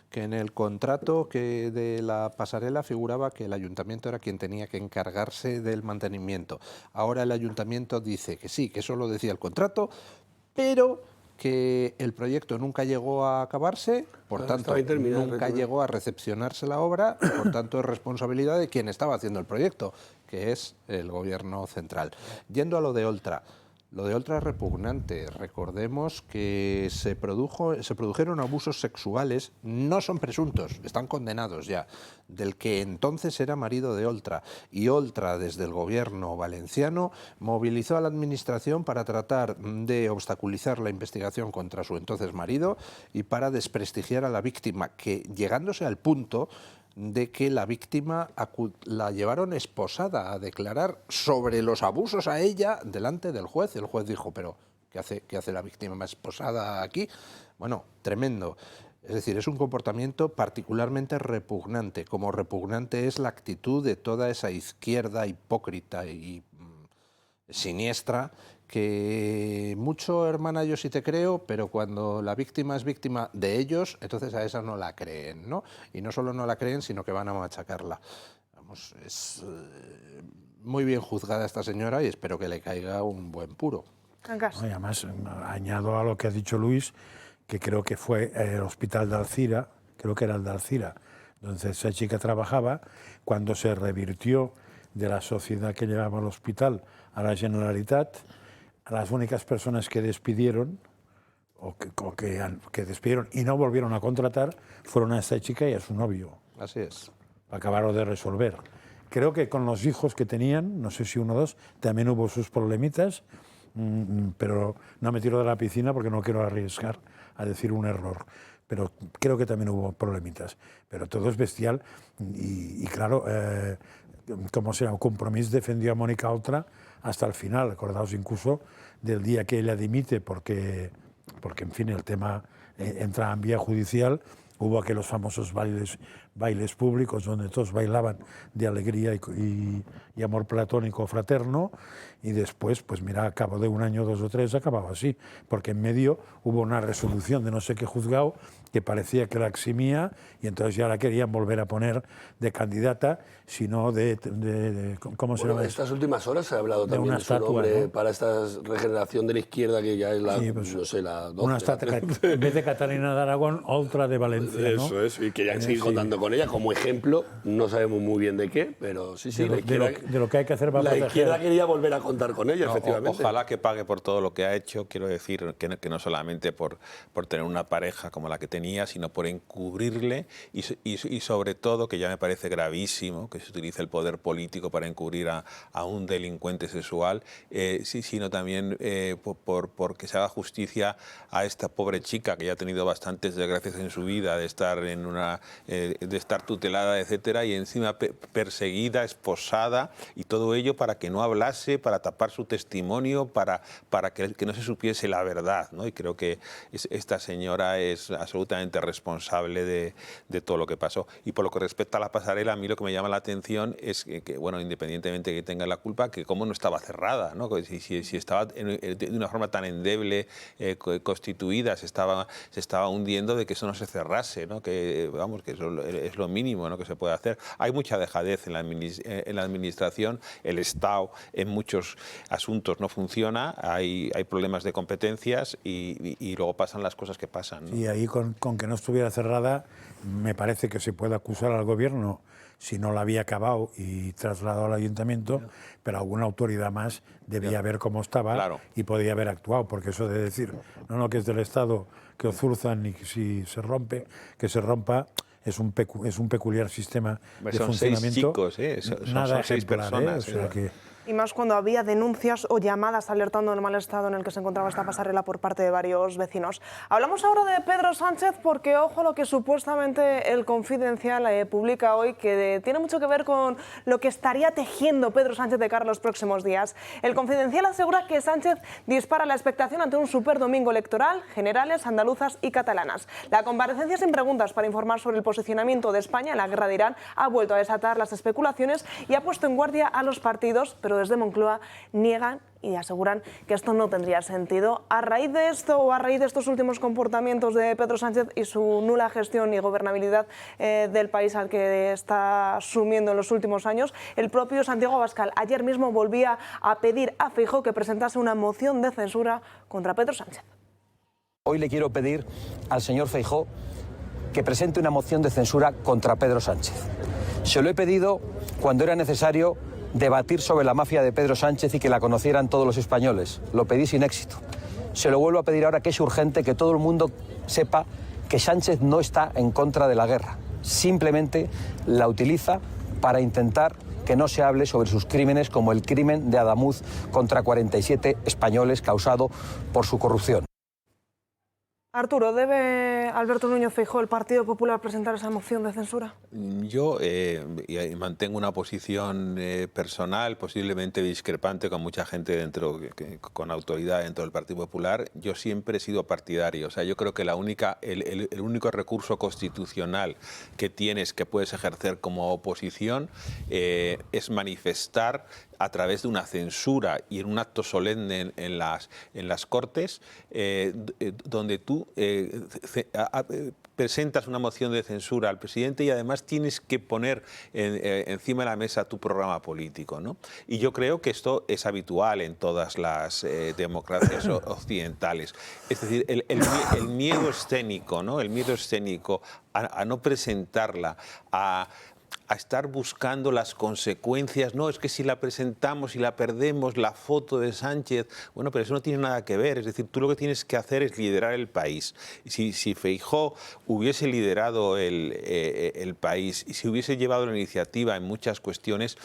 que en el contrato de la pasarela figuraba que el ayuntamiento era quien tenía que encargarse del mantenimiento. Ahora el ayuntamiento dice que sí, que eso lo decía el contrato, pero que el proyecto nunca llegó a acabarse, por tanto nunca llegó a recepcionarse la obra, y por tanto es responsabilidad de quien estaba haciendo el proyecto, que es el gobierno central. Yendo a lo de Oltra. Lo de Oltra es repugnante. Recordemos que se produjeron abusos sexuales, no son presuntos, están condenados ya, del que entonces era marido de Oltra. Y Oltra, desde el gobierno valenciano, movilizó a la administración para tratar de obstaculizar la investigación contra su entonces marido y para desprestigiar a la víctima, que llegándose al punto de que la víctima la llevaron esposada a declarar sobre los abusos a ella delante del juez. El juez dijo, pero ¿qué hace la víctima más esposada aquí? Bueno, tremendo. Es decir, es un comportamiento particularmente repugnante, como repugnante es la actitud de toda esa izquierda hipócrita y siniestra, que mucho, hermana, yo sí te creo, pero cuando la víctima es víctima de ellos, entonces a esa no la creen, ¿no? Y no solo no la creen, sino que van a machacarla. Vamos, es muy bien juzgada esta señora y espero que le caiga un buen puro. Y además, añado a lo que ha dicho Luis, que creo que fue el hospital de Alcira, creo que era el de Alcira, donde esa chica trabajaba, cuando se revirtió de la sociedad que llevaba al hospital a la Generalitat, las únicas personas que despidieron que despidieron y no volvieron a contratar fueron a esta chica y a su novio. Así es. Acabaron de resolver. Creo que con los hijos que tenían, no sé si uno o dos, también hubo sus problemitas, pero no me tiro de la piscina porque no quiero arriesgar a decir un error. pero creo que también hubo problemitas. Pero todo es bestial y claro, como se llama, Compromís defendió a Mónica Oltra hasta el final. Acordaos incluso del día que ella dimite porque en fin, el tema entra en vía judicial. Hubo aquellos famosos bailes públicos donde todos bailaban de alegría y amor platónico fraterno, y después, pues mira, a cabo de un año, 2 o 3, acababa así, porque en medio hubo una resolución de no sé qué juzgado que parecía que la eximía, y entonces ya la querían volver a poner de candidata, sino ¿cómo se llama? Estas últimas horas se ha hablado también de su nombre, ¿no?, para esta regeneración de la izquierda, que ya es la, sí, pues, no sé, la 12. Una estatua, en vez de Catalina de Aragón, Oltra de Valencia, ¿no? Eso es, y que ya siguen contando con ella como ejemplo, no sabemos muy bien de qué, pero sí, de lo que hay que hacer para la proteger. izquierda quería volver a contar con ella, efectivamente. Ojalá que pague por todo lo que ha hecho, quiero decir, que no solamente por tener una pareja como la que tenía, sino por encubrirle y sobre todo, que ya me parece gravísimo, que se utilice el poder político para encubrir a un delincuente sexual, sino también por que se haga justicia a esta pobre chica que ya ha tenido bastantes desgracias en su vida, de estar de estar tutelada, etcétera, y encima perseguida, esposada, y todo ello para que no hablase, para tapar su testimonio, para que no se supiese la verdad, ¿no? Y creo que esta señora es absolutamente responsable de todo lo que pasó. Y por lo que respecta a la pasarela, a mí lo que me llama la atención es que bueno, independientemente de que tenga la culpa, que cómo no estaba cerrada, ¿no? Si estaba de una forma tan endeble constituida, se estaba hundiendo, de que eso no se cerrase, ¿no? Que vamos, que eso es lo mínimo, ¿no?, que se puede hacer. Hay mucha dejadez en la administración, el Estado en muchos asuntos no funciona, hay problemas de competencias y luego pasan las cosas que pasan, ¿no? Y ahí con que no estuviera cerrada, me parece que se puede acusar al gobierno si no la había acabado y trasladado al ayuntamiento, pero alguna autoridad más debía ver cómo estaba, claro, y podía haber actuado, porque eso de decir, no, que es del Estado, que ozurzan y que si se rompe, que se rompa, es un peculiar sistema de funcionamiento. Son 6 chicos, nada son 6 personas. O sea que... Y más cuando había denuncias o llamadas alertando del mal estado en el que se encontraba esta pasarela por parte de varios vecinos. Hablamos ahora de Pedro Sánchez porque, ojo, lo que supuestamente el Confidencial publica hoy, que tiene mucho que ver con lo que estaría tejiendo Pedro Sánchez de cara a los próximos días. El Confidencial asegura que Sánchez dispara la expectación ante un superdomingo electoral, generales, andaluzas y catalanas. La comparecencia sin preguntas para informar sobre el posicionamiento de España en la guerra de Irán ha vuelto a desatar las especulaciones y ha puesto en guardia a los partidos, pero desde Moncloa niegan y aseguran que esto no tendría sentido. A raíz de esto, o a raíz de estos últimos comportamientos de Pedro Sánchez y su nula gestión y gobernabilidad del país al que está sumiendo en los últimos años, el propio Santiago Abascal ayer mismo volvía a pedir a Feijóo que presentase una moción de censura contra Pedro Sánchez. Hoy le quiero pedir al señor Feijóo que presente una moción de censura contra Pedro Sánchez. Se lo he pedido cuando era necesario debatir sobre la mafia de Pedro Sánchez y que la conocieran todos los españoles. Lo pedí sin éxito. Se lo vuelvo a pedir ahora, que es urgente que todo el mundo sepa que Sánchez no está en contra de la guerra. Simplemente la utiliza para intentar que no se hable sobre sus crímenes, como el crimen de Adamuz contra 47 españoles causado por su corrupción. Arturo, ¿debe Alberto Núñez Feijóo, el Partido Popular, presentar esa moción de censura? Yo mantengo una posición personal, posiblemente discrepante con mucha gente con autoridad dentro del Partido Popular. Yo siempre he sido partidario. O sea, yo creo que el único recurso constitucional que puedes ejercer como oposición es manifestar a través de una censura y en un acto solemne en las Cortes, donde tú presentas una moción de censura al presidente y además tienes que poner encima de la mesa tu programa político, ¿no? Y yo creo que esto es habitual en todas las democracias occidentales. Es decir, el miedo escénico, ¿no? El miedo escénico a no presentarla, a estar buscando las consecuencias. No, es que si la presentamos y la perdemos, la foto de Sánchez, bueno, pero eso no tiene nada que ver. Es decir, tú lo que tienes que hacer es liderar el país. Si Feijóo hubiese liderado el país y si hubiese llevado la iniciativa en muchas cuestiones,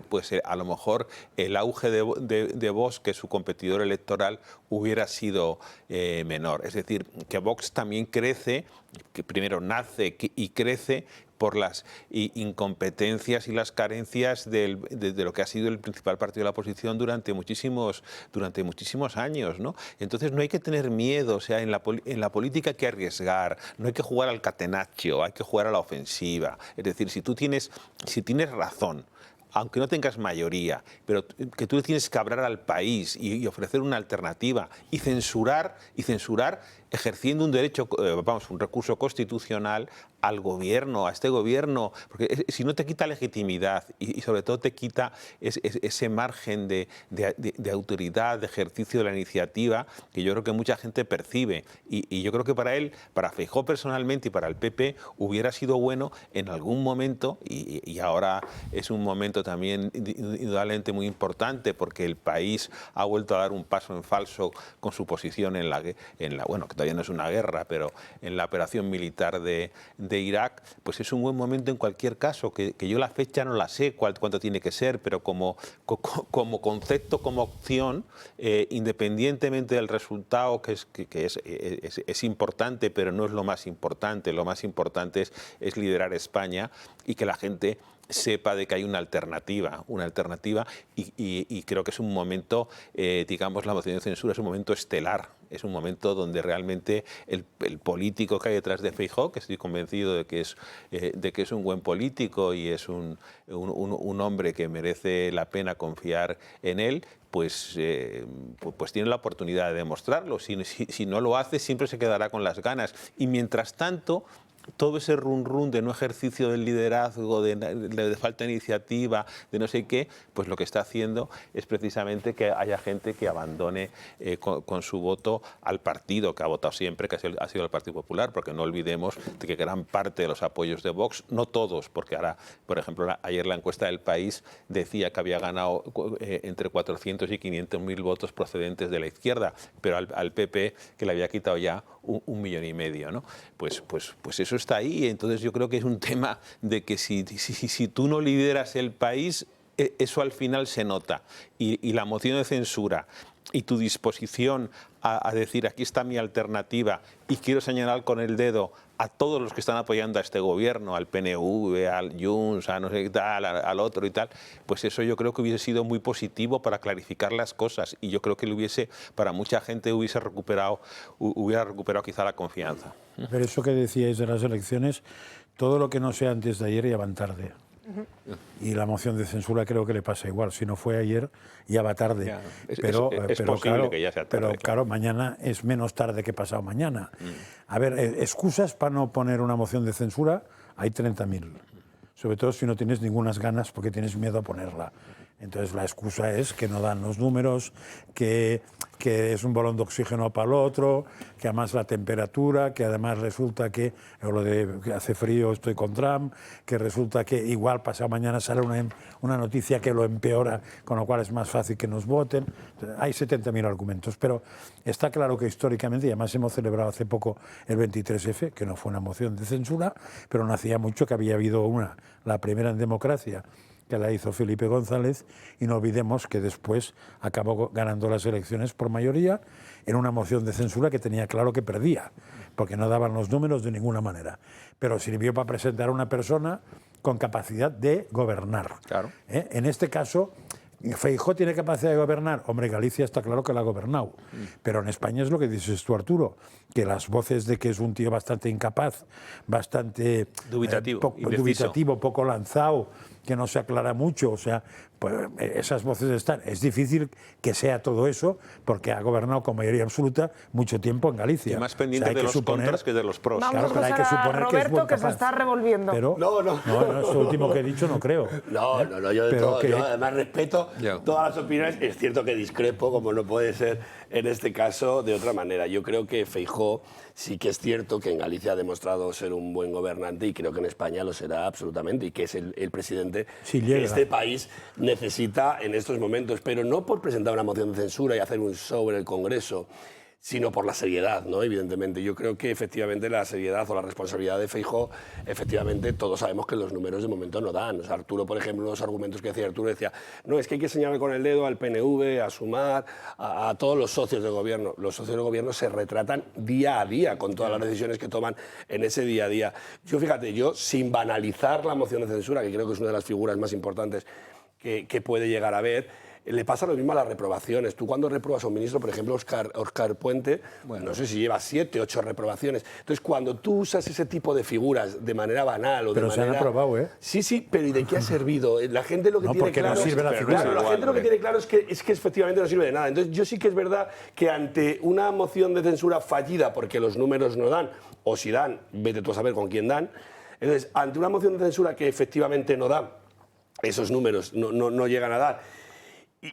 pues a lo mejor el auge de Vox, que es su competidor electoral, hubiera sido menor. Es decir, que Vox también crece, que primero nace y crece por las incompetencias y las carencias de lo que ha sido el principal partido de la oposición durante muchísimos años, ¿no? Entonces no hay que tener miedo, o sea, en la política hay que arriesgar, no hay que jugar al catenaccio, hay que jugar a la ofensiva. Es decir, si tienes razón, aunque no tengas mayoría, pero que tú tienes que hablar al país y ofrecer una alternativa y censurar ejerciendo un derecho, un recurso constitucional al gobierno, a este gobierno, porque si no te quita legitimidad y sobre todo te quita ese margen de autoridad, de ejercicio de la iniciativa que yo creo que mucha gente percibe. Y yo creo que para Feijóo personalmente y para el PP hubiera sido bueno en algún momento, y ahora es un momento también indudablemente muy importante porque el país ha vuelto a dar un paso en falso con su posición en la bueno, que todavía no es una guerra, pero en la operación militar de Irak, pues es un buen momento en cualquier caso, que yo la fecha no la sé cuánto tiene que ser, pero como concepto, como opción, independientemente del resultado, que es importante, pero no es lo más importante. Lo más importante es liderar España y que la gente sepa de que hay una alternativa y creo que es un momento, digamos, la moción de censura es un momento estelar, es un momento donde realmente el político que hay detrás de Feijóo, que estoy convencido de que es un buen político y es un hombre que merece la pena confiar en él, pues tiene la oportunidad de demostrarlo. Si no lo hace, siempre se quedará con las ganas. Y mientras tanto, todo ese run de no ejercicio del liderazgo, de falta de iniciativa, de no sé qué, pues lo que está haciendo es precisamente que haya gente que abandone con su voto al partido que ha votado siempre, que ha sido el Partido Popular, porque no olvidemos de que gran parte de los apoyos de Vox, no todos, porque ahora, por ejemplo, ayer la encuesta del País decía que había ganado entre 400 y 500.000 votos procedentes de la izquierda, pero al PP, que le había quitado ya 1,5 millones, ¿no? Pues eso está ahí. Entonces yo creo que es un tema de que si tú no lideras el país, eso al final se nota. Y la moción de censura y tu disposición a decir aquí está mi alternativa y quiero señalar con el dedo a todos los que están apoyando a este gobierno, al PNV, al Junts, a no sé qué tal, al otro y tal, pues eso yo creo que hubiese sido muy positivo para clarificar las cosas y yo creo que para mucha gente hubiera recuperado quizá la confianza. Pero eso que decíais de las elecciones, todo lo que no sea antes de ayer ya van tarde. Y la moción de censura creo que le pasa igual. Si no fue ayer, ya va tarde. Ya, es pero posible claro, que ya sea tarde. Pero claro, mañana es menos tarde que pasado mañana. A ver, excusas para no poner una moción de censura hay 30.000. Sobre todo si no tienes ninguna ganas porque tienes miedo a ponerla. Entonces la excusa es que no dan los números, que es un balón de oxígeno para el otro, que además la temperatura, que además resulta que hace frío, estoy con Trump, que resulta que igual pasado mañana sale una noticia que lo empeora, con lo cual es más fácil que nos voten. Hay 70.000 argumentos, pero está claro que históricamente, y además hemos celebrado hace poco el 23F, que no fue una moción de censura, pero no hacía mucho que había habido la primera en democracia, que la hizo Felipe González, y no olvidemos que después acabó ganando las elecciones por mayoría en una moción de censura que tenía claro que perdía, porque no daban los números de ninguna manera, pero sirvió para presentar a una persona con capacidad de gobernar. Claro. En este caso, ¿Feijóo tiene capacidad de gobernar? Hombre, Galicia está claro que la ha gobernado, pero en España es lo que dices tú, Arturo, que las voces de que es un tío bastante incapaz, bastante dubitativo, poco lanzado, que no se aclara mucho, o sea, pues esas voces están. Es difícil que sea todo eso, porque ha gobernado con mayoría absoluta mucho tiempo en Galicia. Y más pendiente de los contras que de los pros. Vamos Claro, pero hay que a suponer Roberto, que es buen que se capaz. está revolviendo. Pero, No, eso último que he dicho no creo. No, yo de Pero todo, que- yo además respeto todas las opiniones. Es cierto que discrepo, como no puede ser en este caso de otra manera. Yo creo que Feijóo sí que es cierto que en Galicia ha demostrado ser un buen gobernante y creo que en España lo será absolutamente y que es el presidente Si que llega. este país necesita en estos momentos, pero no por presentar una moción de censura y hacer un show en el Congreso, sino por la seriedad, ¿no? Evidentemente. Yo creo que efectivamente la seriedad o la responsabilidad de Feijóo, efectivamente todos sabemos que los números de momento no dan. O sea, Arturo, por ejemplo, los argumentos que decía Arturo decía, no, es que hay que señalar con el dedo al PNV, a Sumar, a todos los socios de gobierno. Los socios de gobierno se retratan día a día con todas las decisiones que toman en ese día a día. Yo, fíjate, sin banalizar la moción de censura, que creo que es una de las figuras más importantes que puede llegar a haber, le pasa lo mismo a las reprobaciones. Tú cuando repruebas a un ministro, por ejemplo, Óscar Puente, no sé si lleva 7, 8 reprobaciones. Entonces, cuando tú usas ese tipo de figuras de manera banal o Pero de se manera... han aprobado, ¿eh? Sí, pero ¿y de qué ha servido? La gente lo que No, tiene porque claro... no sirve la figura. Claro, la gente lo que tiene claro es que efectivamente no sirve de nada. Entonces, yo sí que es verdad que ante una moción de censura fallida, porque los números no dan, o si dan, vete tú a saber con quién dan, entonces, ante una moción de censura que efectivamente no da, esos números no llegan a dar,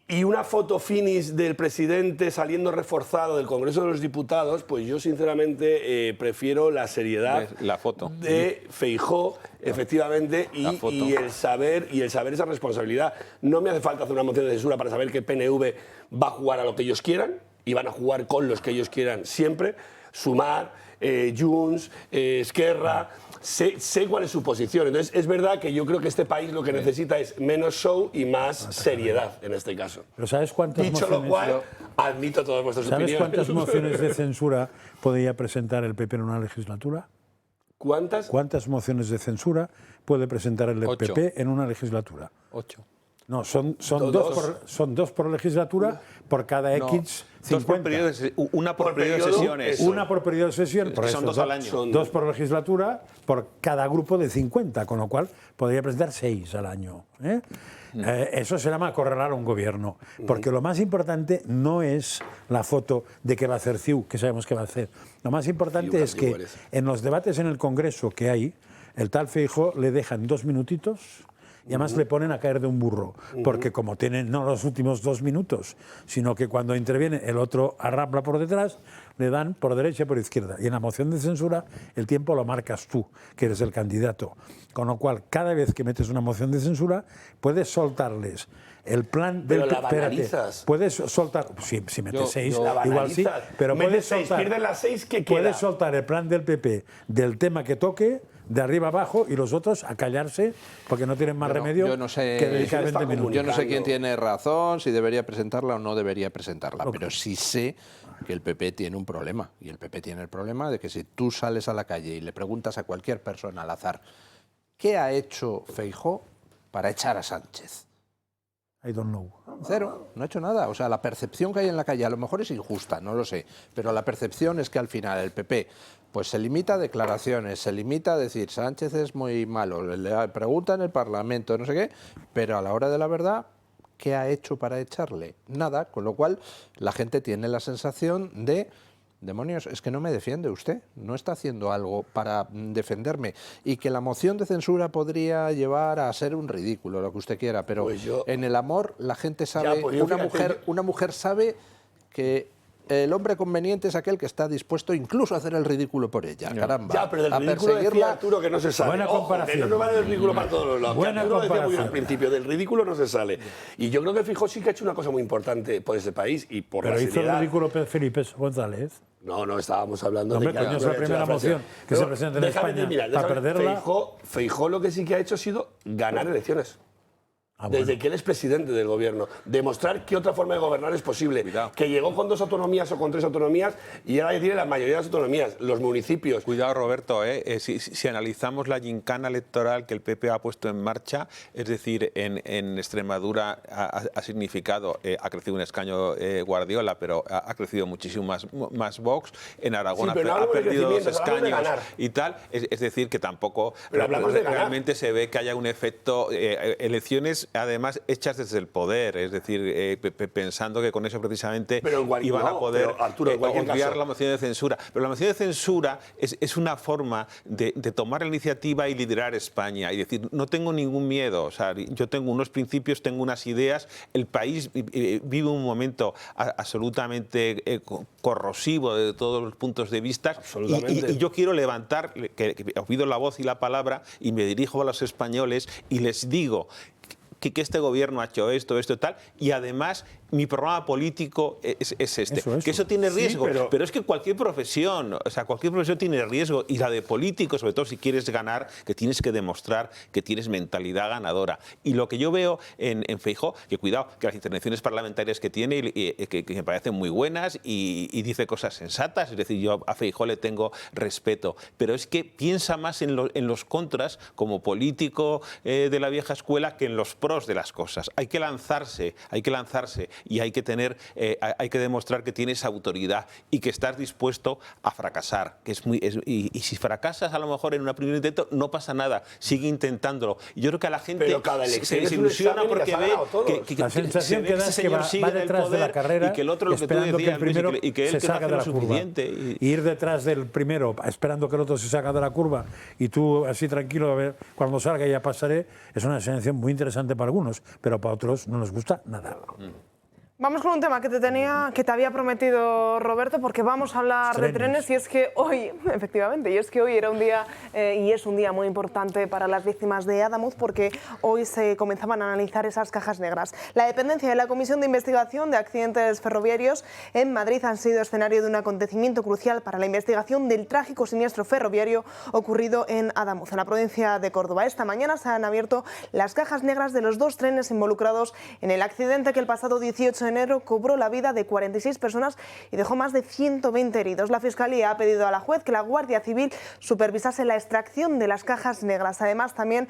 y una foto finish del presidente saliendo reforzado del Congreso de los Diputados, pues yo sinceramente prefiero la seriedad La foto. de Feijóo, efectivamente, y el saber esa responsabilidad. No me hace falta hacer una moción de censura para saber que PNV va a jugar a lo que ellos quieran y van a jugar con los que ellos quieran siempre. Sumar, Junts, Esquerra... Sé cuál es su posición. Entonces, es verdad que yo creo que este país lo que necesita es menos show y más seriedad, en este caso. Pero ¿sabes cuántas Dicho lo mociones... cual, admito todas vuestras ¿Sabes opiniones. cuántas mociones de censura podría presentar el PP en una legislatura? ¿Cuántas? ¿Cuántas mociones de censura puede presentar el PP en una legislatura? 8. No, son Dos. dos por legislatura por cada No, X 50. dos por periodo una por periodo de sesiones. Una por periodo de sesión. Por Son eso, 2 al año. Dos por legislatura por cada grupo de 50, con lo cual podría presentar 6 al año. Eso se llama acorralar a un gobierno, porque lo más importante no es la foto de qué va a hacer CiU, que sabemos que va a hacer. Lo más importante es que en los debates en el Congreso que hay, el tal Feijóo le dejan 2 minutitos y además le ponen a caer de un burro, porque como tienen no los últimos 2 minutos, sino que cuando interviene el otro arrapla por detrás, le dan por derecha y por izquierda. Y en la moción de censura el tiempo lo marcas tú, que eres el candidato. Con lo cual, cada vez que metes una moción de censura, puedes soltarles el plan del... Pero la banalizas. Puedes soltar... Si metes 6, la igual sí, banalizas. pero Metes puedes 6, soltar... pierdes las 6, ¿qué queda? Puedes soltar el plan del PP del tema que toque, de arriba abajo, y los otros a callarse, porque no tienen más remedio yo no sé, que dedicar 20 minutos. Yo no sé quién tiene razón, si debería presentarla o no debería presentarla, pero sí sé que el PP tiene un problema. Y el PP tiene el problema de que si tú sales a la calle y le preguntas a cualquier persona al azar ¿qué ha hecho Feijóo para echar a Sánchez? I don't know. Cero, no ha hecho nada. O sea, la percepción que hay en la calle a lo mejor es injusta, no lo sé, pero la percepción es que al final el PP pues se limita a declaraciones, se limita a decir Sánchez es muy malo, le pregunta en el Parlamento, no sé qué, pero a la hora de la verdad, ¿qué ha hecho para echarle? Nada, con lo cual la gente tiene la sensación de demonios, es que no me defiende usted, no está haciendo algo para defenderme, y que la moción de censura podría llevar a ser un ridículo, lo que usted quiera, pero Pues en el amor la gente sabe, pues yo una mujer sabe que el hombre conveniente es aquel que está dispuesto incluso a hacer el ridículo por ella, caramba. Ya, pero del a ridículo decía perseguirla. Arturo que no se sale. Buena Ojo, comparación. que no vale el ridículo para todos los lados. Buena Arturo decía muy bien comparación. al principio, del ridículo no se sale. Y yo creo que Feijóo sí que ha hecho una cosa muy importante por ese país y por Pero la hizo el seriedad. ridículo Felipe González. No, estábamos hablando Hombre, de... coño, es la primera moción que se presenta en España para perderla. Feijóo lo que sí que ha hecho ha sido ganar elecciones. Desde que él es presidente del gobierno. Demostrar qué otra forma de gobernar es posible. Cuidado. Que llegó con 2 autonomías o con 3 autonomías y ahora ya tiene la mayoría de las autonomías, los municipios. Cuidado, Roberto, si analizamos la gincana electoral que el PP ha puesto en marcha, es decir, en Extremadura ha significado, ha crecido un escaño Guardiola, pero ha crecido muchísimo más Vox, en Aragón ha perdido 2 escaños y tal, es decir, que tampoco realmente se ve que haya un efecto, elecciones además hechas desde el poder, es decir, pensando que con eso precisamente iban a poder obviar la moción de censura. Pero la moción de censura es una forma de tomar la iniciativa y liderar España y decir, no tengo ningún miedo, o sea, yo tengo unos principios, tengo unas ideas, el país vive un momento absolutamente corrosivo desde todos los puntos de vista y yo quiero levantar, que pido la voz y la palabra y me dirijo a los españoles y les digo que este gobierno ha hecho esto y tal, y además mi programa político es este. Que eso tiene riesgo, sí, pero es que cualquier profesión, o sea, cualquier profesión tiene riesgo, y la de político, sobre todo si quieres ganar, que tienes que demostrar que tienes mentalidad ganadora. Y lo que yo veo en Feijóo, que cuidado, que las intervenciones parlamentarias que tiene, que me parecen muy buenas y dice cosas sensatas, es decir, yo a Feijóo le tengo respeto, pero es que piensa más en los contras como político de la vieja escuela que en los pros de las cosas. Hay que lanzarse y hay que demostrar que tienes autoridad y que estás dispuesto a fracasar. Y si fracasas a lo mejor en un primer intento, no pasa nada, sigue intentándolo. Y yo creo que a la gente se desilusiona porque ve que la sensación que da es que va detrás de la carrera, y que el otro, lo que tú esperando que el decías, primero y que él se que no saca hace de lo la curva. suficiente. Y ir detrás del primero, esperando que el otro se saca de la curva, y tú así tranquilo, a ver, cuando salga ya pasaré, es una sensación muy interesante para algunos, pero para otros no nos gusta nada. Vamos con un tema que te había prometido Roberto, porque vamos a hablar de trenes, y es que hoy, efectivamente, era un día y es un día muy importante para las víctimas de Adamuz, porque hoy se comenzaban a analizar esas cajas negras. La dependencia de la Comisión de Investigación de Accidentes Ferroviarios en Madrid han sido escenario de un acontecimiento crucial para la investigación del trágico siniestro ferroviario ocurrido en Adamuz, en la provincia de Córdoba. Esta mañana se han abierto las cajas negras de los 2 trenes involucrados en el accidente que el pasado 18 de enero cobró la vida de 46 personas y dejó más de 120 heridos. La Fiscalía ha pedido a la juez que la Guardia Civil supervisase la extracción de las cajas negras. Además, también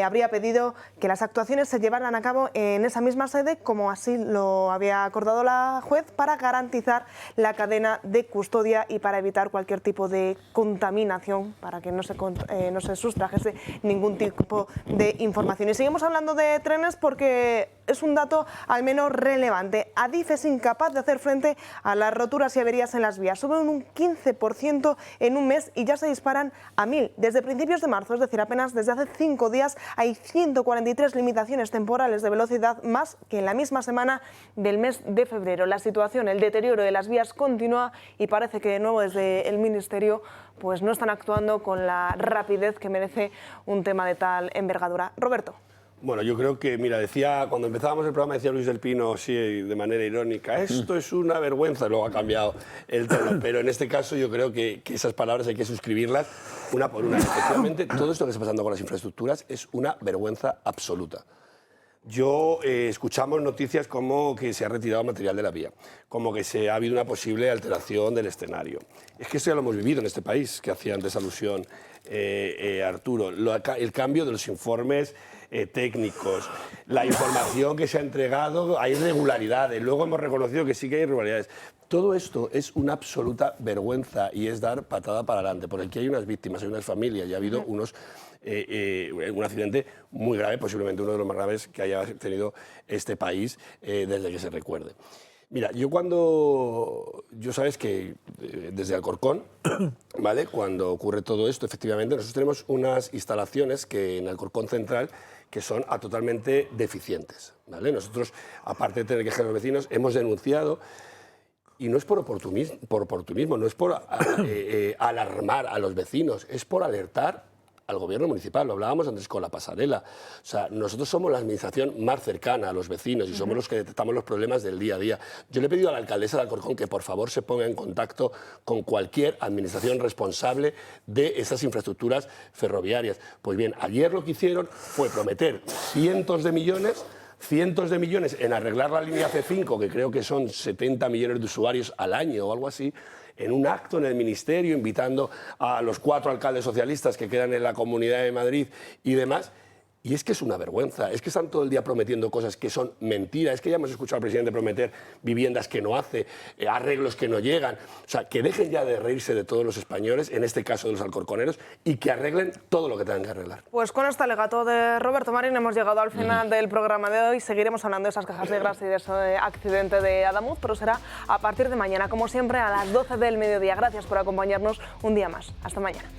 habría pedido que las actuaciones se llevaran a cabo en esa misma sede, como así lo había acordado la juez, para garantizar la cadena de custodia y para evitar cualquier tipo de contaminación, para que no se sustrajese ningún tipo de información. Y seguimos hablando de trenes porque es un dato al menos relevante. Adif es incapaz de hacer frente a las roturas y averías en las vías. Suben un 15% en un mes y ya se disparan a 1000. Desde principios de marzo, es decir, apenas desde hace 5 días, hay 143 limitaciones temporales de velocidad, más que en la misma semana del mes de febrero. La situación, el deterioro de las vías continúa y parece que de nuevo desde el Ministerio pues no están actuando con la rapidez que merece un tema de tal envergadura. Roberto. Bueno, yo creo que, mira, cuando empezábamos el programa decía Luis del Pino, sí, de manera irónica, esto es una vergüenza, luego ha cambiado el tono, pero en este caso yo creo que esas palabras hay que suscribirlas una por una. Efectivamente, todo esto que está pasando con las infraestructuras es una vergüenza absoluta. Escuchamos noticias como que se ha retirado material de la vía, como que ha habido una posible alteración del escenario. Es que esto ya lo hemos vivido en este país, que hacía antes alusión Arturo. El cambio de los informes técnicos, la información que se ha entregado, hay irregularidades, luego hemos reconocido que sí que hay irregularidades. Todo esto es una absoluta vergüenza y es dar patada para adelante, porque aquí hay unas víctimas, hay unas familias y ha habido un accidente muy grave, posiblemente uno de los más graves que haya tenido este país desde que se recuerde. Mira, sabes que desde Alcorcón, ¿vale? Cuando ocurre todo esto, efectivamente, nosotros tenemos unas instalaciones en Alcorcón Central que son totalmente deficientes, ¿vale? Nosotros, aparte de tener que quejar a los vecinos, hemos denunciado, y no es por oportunismo, no es por alarmar a los vecinos, es por alertar al gobierno municipal, lo hablábamos antes con la pasarela. O sea, nosotros somos la administración más cercana a los vecinos y somos los que detectamos los problemas del día a día. Yo le he pedido a la alcaldesa de Alcorcón que por favor se ponga en contacto con cualquier administración responsable de esas infraestructuras ferroviarias. Pues bien, ayer lo que hicieron fue prometer cientos de millones en arreglar la línea C5, que creo que son 70 millones de usuarios al año o algo así, en un acto en el Ministerio, invitando a los 4 alcaldes socialistas que quedan en la Comunidad de Madrid y demás. Y es que es una vergüenza, es que están todo el día prometiendo cosas que son mentiras, es que ya hemos escuchado al presidente prometer viviendas que no hace, arreglos que no llegan. O sea, que dejen ya de reírse de todos los españoles, en este caso de los alcorconeros, y que arreglen todo lo que tengan que arreglar. Pues con este alegato de Roberto Marín hemos llegado al final del programa de hoy. Seguiremos hablando de esas cajas negras y de ese accidente de Adamuz, pero será a partir de mañana, como siempre, a las 12 del mediodía. Gracias por acompañarnos un día más. Hasta mañana.